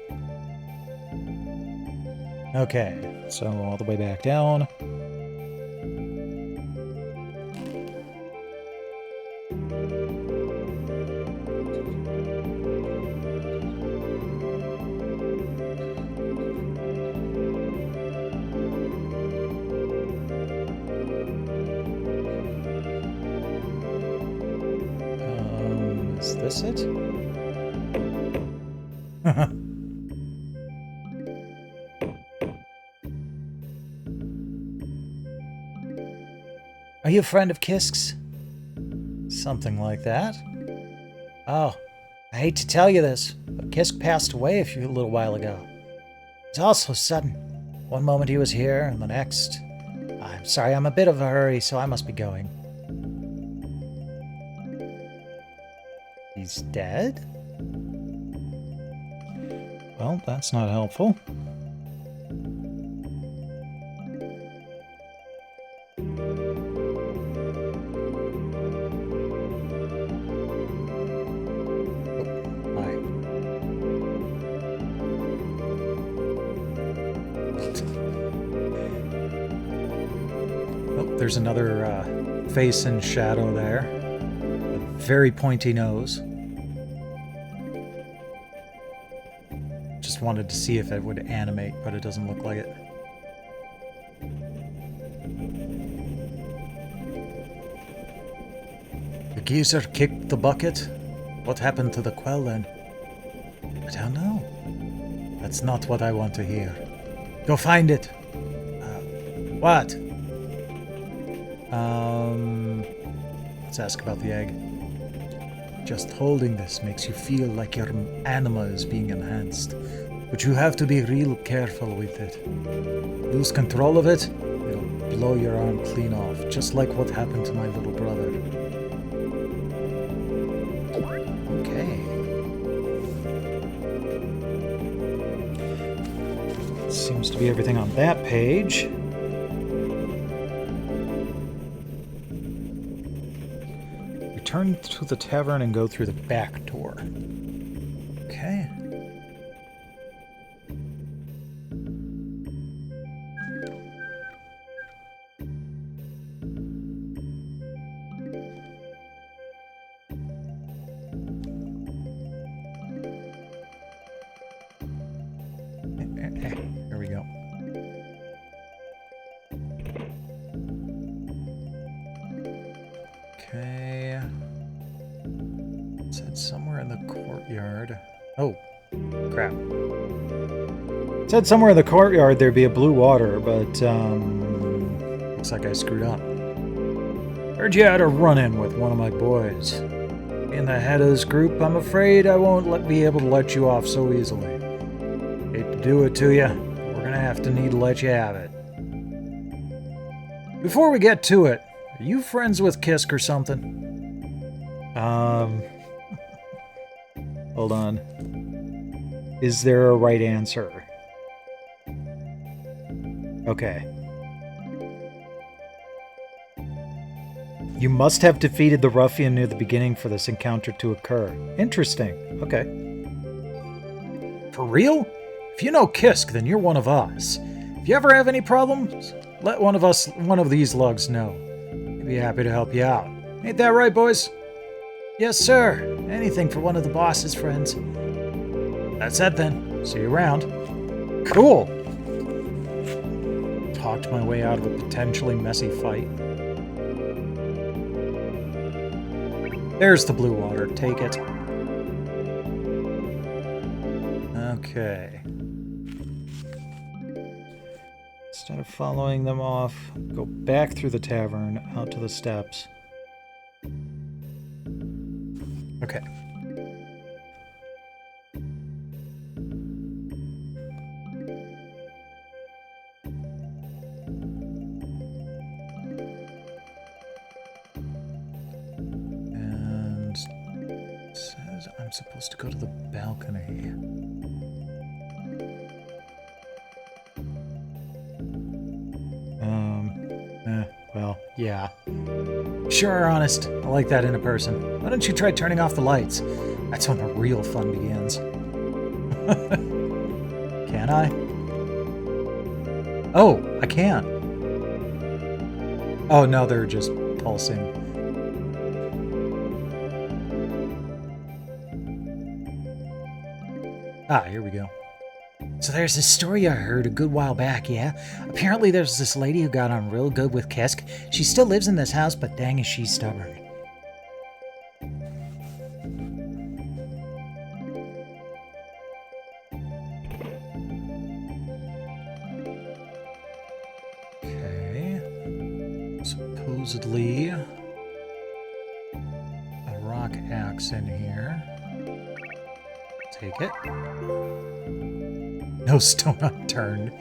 Okay, so all the way back down. Is this it? Are you a friend of Kisk's? Something like that. Oh, I hate to tell you this, but Kisk passed away a little while ago. It's all so sudden. One moment he was here, and the next... I'm sorry, I'm a bit of a hurry, so I must be going. He's dead? Well, that's not helpful. There's another face in shadow there. A very pointy nose. Just wanted to see if it would animate, but it doesn't look like it. The geezer kicked the bucket? What happened to the quell then? I don't know. That's not what I want to hear. Go find it. What? Let's ask about the egg. Just holding this makes you feel like your anima is being enhanced. But you have to be real careful with it. Lose control of it, it'll blow your arm clean off, just like what happened to my little brother. Okay. Seems to be everything on that page. Return to the tavern and go through the back door. Okay. There we go. Okay. It said somewhere in the courtyard. Oh, crap. It said somewhere in the courtyard there'd be a blue water, but looks like I screwed up. Heard you had a run-in with one of my boys. Being the head of this group, I'm afraid I won't be able to let you off so easily. Hate to do it to you. We're gonna need to let you have it. Before we get to it, are you friends with Kisk or something? Hold on. Is there a right answer? Okay. You must have defeated the ruffian near the beginning for this encounter to occur. Interesting. Okay. For real? If you know Kisk, then you're one of us. If you ever have any problems, let one of these lugs know. We'd be happy to help you out. Ain't that right, boys? Yes, sir. Anything for one of the boss's friends. That's it then. See you around. Cool. Talked my way out of a potentially messy fight. There's the blue water. Take it. Okay. Instead of following them off, go back through the tavern, out to the steps. Okay. And it says I'm supposed to go to the balcony. Well, yeah. Sure, honest. I like that in a person. Why don't you try turning off the lights? That's when the real fun begins. Can I? Oh, I can. Oh, no, they're just pulsing. Ah, here we go. So there's this story I heard a good while back, yeah? Apparently there's this lady who got on real good with Kisk. She still lives in this house, but dang is she stubborn. rock axe in here. Take it. No stone unturned.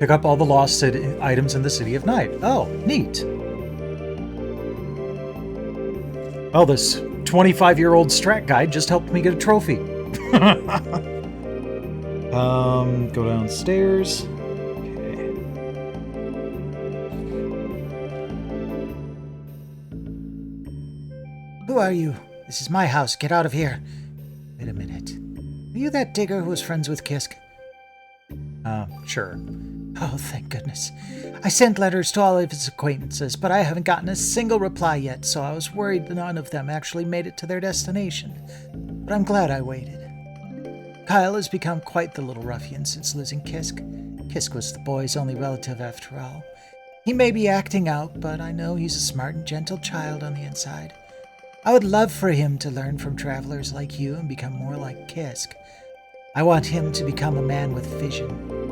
Pick up all the lost items in the City of Night. Oh, neat. Oh, this 25-year-old strat guide just helped me get a trophy. Go downstairs. Okay. Who are you? This is my house. Get out of here. Wait a minute. Are you that digger who was friends with Kisk? Sure. Oh, thank goodness. I sent letters to all of his acquaintances, but I haven't gotten a single reply yet, so I was worried none of them actually made it to their destination. But I'm glad I waited. Kyle has become quite the little ruffian since losing Kisk. Kisk was the boy's only relative after all. He may be acting out, but I know he's a smart and gentle child on the inside. I would love for him to learn from travelers like you and become more like Kisk. I want him to become a man with vision.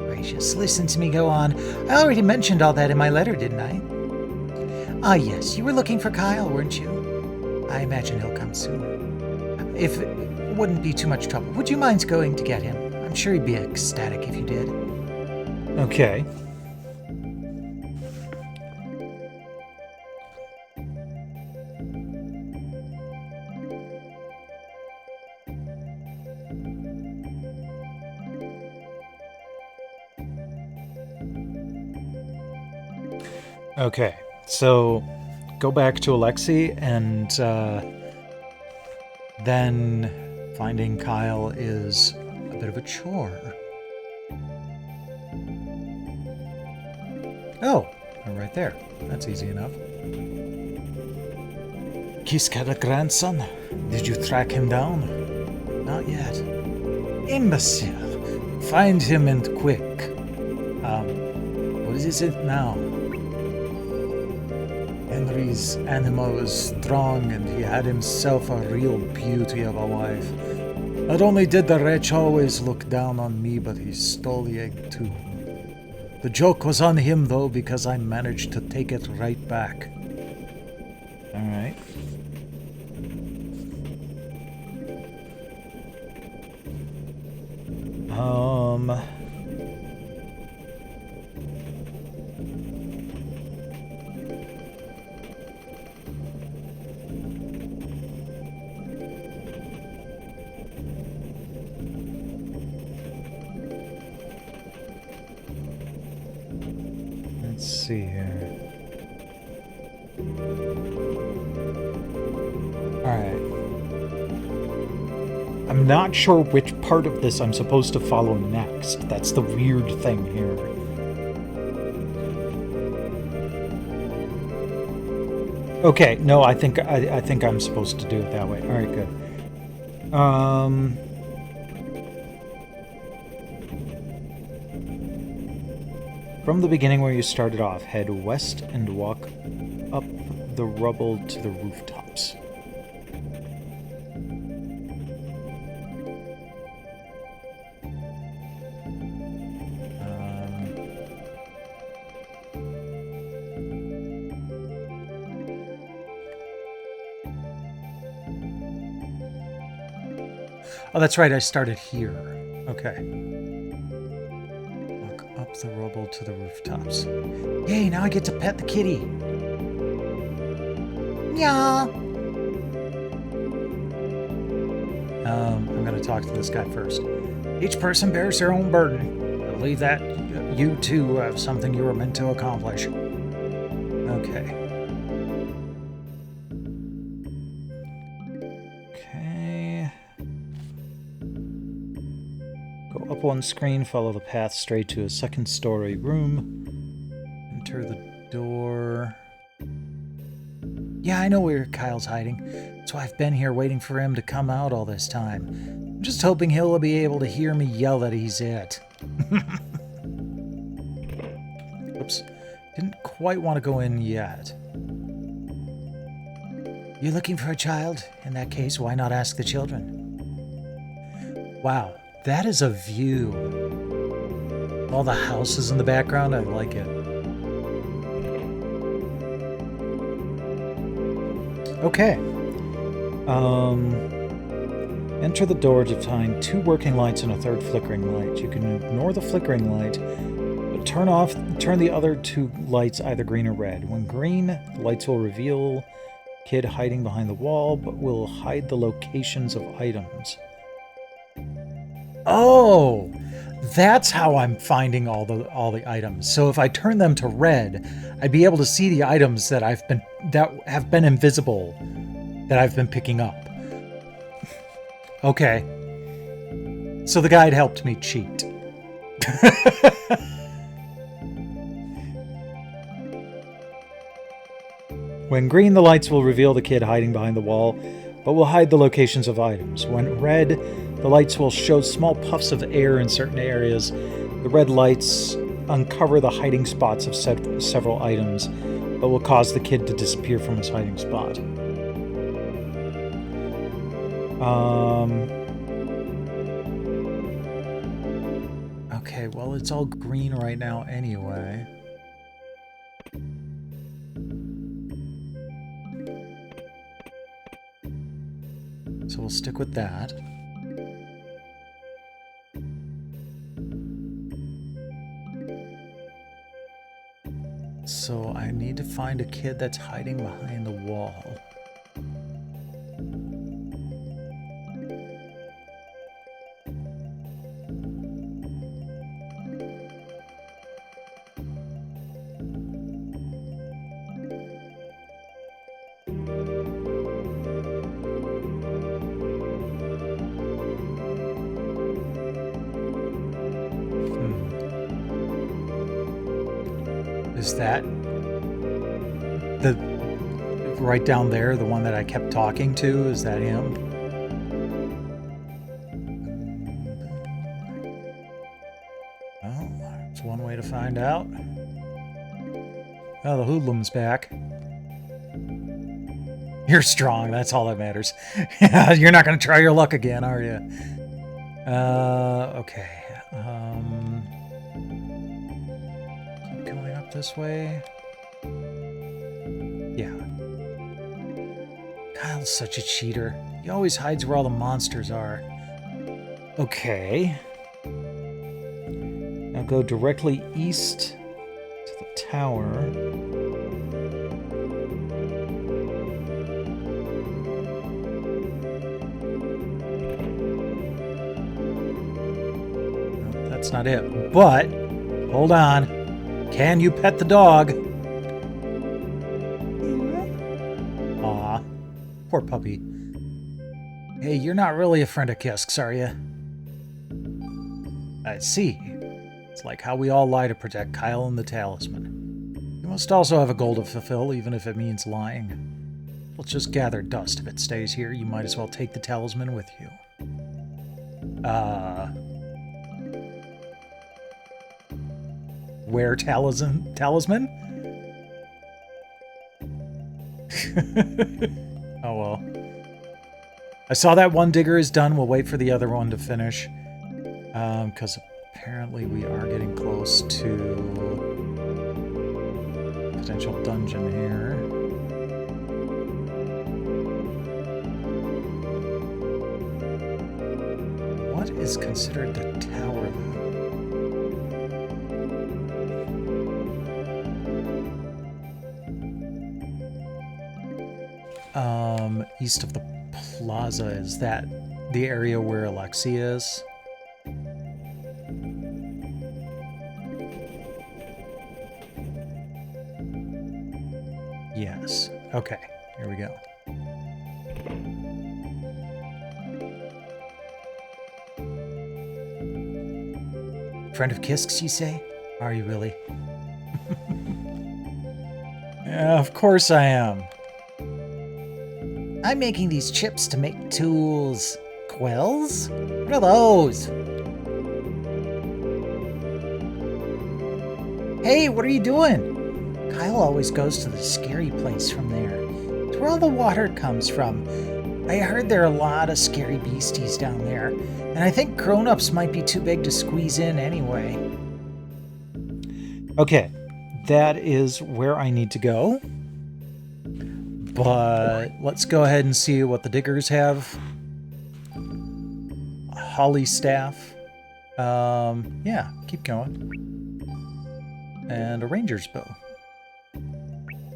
Gracious, listen to me go on. I already mentioned all that in my letter, didn't I? Ah, yes, you were looking for Kyle, weren't you? I imagine he'll come soon. If it wouldn't be too much trouble, would you mind going to get him? I'm sure he'd be ecstatic if you did. Okay. Okay, so go back to Alexei, and then finding Kyle is a bit of a chore. Oh, they're right there. That's easy enough. Kisk had a grandson. Did you track him down? Not yet. Imbecile. Find him and quick. What is it now? Henry's anima was strong, and he had himself a real beauty of a wife. Not only did the wretch always look down on me, but he stole the egg too. The joke was on him, though, because I managed to take it right back. Alright. Let's see here. Alright. I'm not sure which part of this I'm supposed to follow next. That's the weird thing here. Okay, no, I think I'm supposed to do it that way. Alright, good. From the beginning where you started off, head west and walk up the rubble to the rooftops. Oh, that's right, I started here. Okay. Walk up the rubble to the rooftops. Yay, now I get to pet the kitty. Yeah. I'm gonna talk to this guy first. Each person bears their own burden. I believe that you too have something you were meant to accomplish. Okay. Up one screen, follow the path straight to a second-story room. Enter the door. Yeah, I know where Kyle's hiding, so I've been here waiting for him to come out all this time. I'm just hoping he'll be able to hear me yell that he's it. Oops. Didn't quite want to go in yet. You're looking for a child? In that case, why not ask the children? Wow. That is a view. All the houses in the background, I like it. Okay. Enter the door to find 2 working lights and a 3rd flickering light. You can ignore the flickering light, but turn the other 2 lights either green or red. When green, the lights will reveal kid hiding behind the wall, but will hide the locations of items. Oh, that's how I'm finding all the items. So if I turn them to red, I'd be able to see the items that have been invisible that I've been picking up. Okay. So the guide helped me cheat. When green, the lights will reveal the kid hiding behind the wall, but will hide the locations of items. When red, the lights will show small puffs of air in certain areas. The red lights uncover the hiding spots of several items, but will cause the kid to disappear from his hiding spot. Okay, well, it's all green right now anyway. So we'll stick with that. So I need to find a kid that's hiding behind the wall. Is that the right down there, the one that I kept talking to? Is that him? Well, that's one way to find out. Oh, the hoodlum's back. You're strong, that's all that matters. You're not going to try your luck again, are you? Okay. Keep going up this way. Yeah. Kyle's such a cheater. He always hides where all the monsters are. Okay. Now go directly east to the tower. That's not it. But, hold on. Can you pet the dog? Aw, poor puppy. Hey, you're not really a friend of Kisk's, are you? I see. It's like how we all lie to protect Kyle and the talisman. You must also have a goal to fulfill, even if it means lying. Let's just gather dust. If it stays here, you might as well take the talisman with you. Where talisman? Oh well. I saw that one digger is done. We'll wait for the other one to finish. Because apparently we are getting close to potential dungeon here. What is considered the tower, though? East of the plaza, is that the area where Alexia is? Yes. Okay, here we go. Friend of Kisk's, you say? Are you really? Yeah, of course I am. I'm making these chips to make tools. Quills? What are those? Hey, what are you doing? Kyle always goes to the scary place from there. It's where all the water comes from. I heard there are a lot of scary beasties down there, and I think grown-ups might be too big to squeeze in anyway. Okay, that is where I need to go. But let's go ahead and see what the diggers have. Holly staff. Yeah, keep going. And a ranger's bow.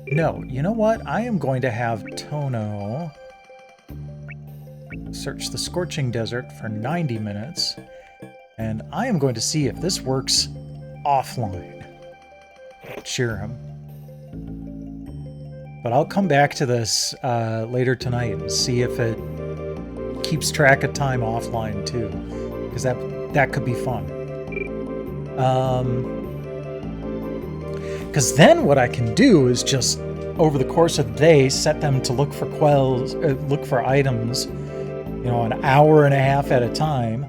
No, you know what? I am going to have Tono search the scorching desert for 90 minutes. And I am going to see if this works offline. Cheer him. But I'll come back to this later tonight and see if it keeps track of time offline too, because that could be fun. Because then what I can do is just over the course of the day set them to look for look for items, you know, an hour and a half at a time.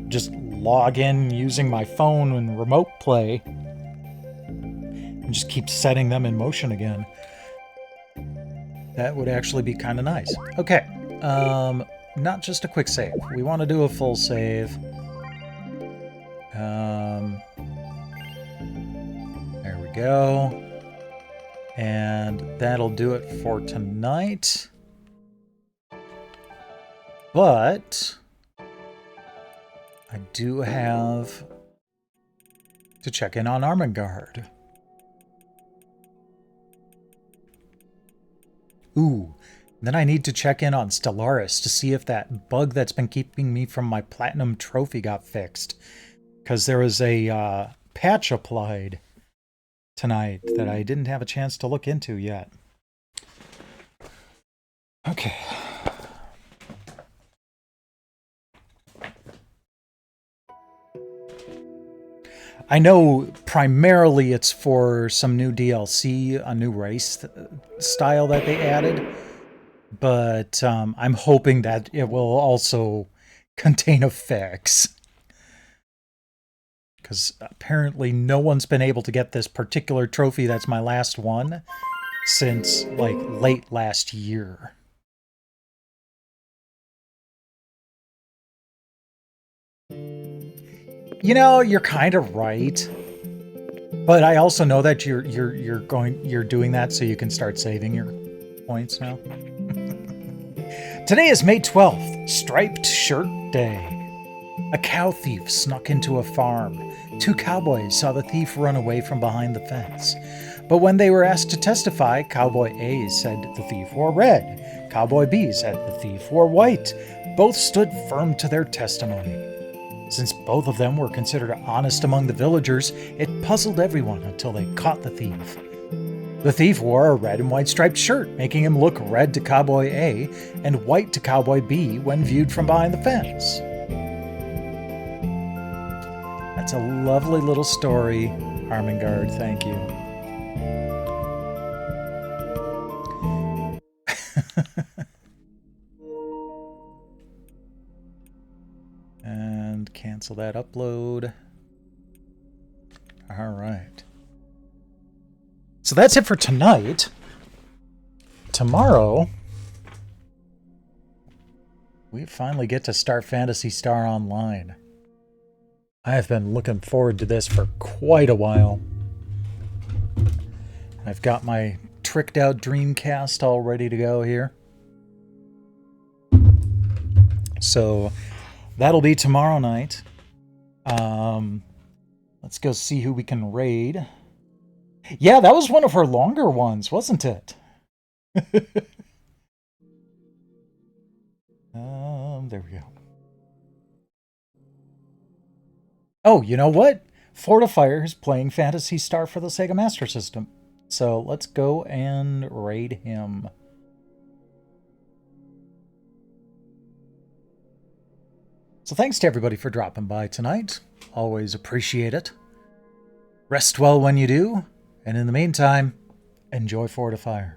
Just log in using my phone and remote play, and just keep setting them in motion again. That would actually be kind of nice. Okay, not just a quick save. We want to do a full save. There we go. And that'll do it for tonight. But I do have to check in on Armengard. Ooh, then I need to check in on Stellaris to see if that bug that's been keeping me from my platinum trophy got fixed. Because there was a patch applied tonight that I didn't have a chance to look into yet. Okay. I know primarily it's for some new DLC, a new race style that they added, but I'm hoping that it will also contain a fix. Because apparently no one's been able to get this particular trophy that's my last one since, like, late last year. You know, you're kind of right, but I also know that you're doing that so you can start saving your points now. Today is May 12th, Striped Shirt Day. A cow thief snuck into a farm. 2 cowboys saw the thief run away from behind the fence. But when they were asked to testify, Cowboy A said the thief wore red. Cowboy B said the thief wore white. Both stood firm to their testimony. Since both of them were considered honest among the villagers, it puzzled everyone until they caught the thief. The thief wore a red and white striped shirt, making him look red to Cowboy A and white to Cowboy B when viewed from behind the fence. That's a lovely little story, Armengard, thank you. And cancel that upload. All right. So that's it for tonight. Tomorrow, we finally get to start Phantasy Star Online. I have been looking forward to this for quite a while. I've got my tricked out Dreamcast all ready to go here. So that'll be tomorrow night. Let's go see who we can raid. Yeah, that was one of her longer ones, wasn't it? There we go. Oh, you know what? Fortifier is playing Phantasy Star for the Sega Master System. So let's go and raid him. So thanks to everybody for dropping by tonight. Always appreciate it. Rest well when you do. And in the meantime, enjoy Fortifier.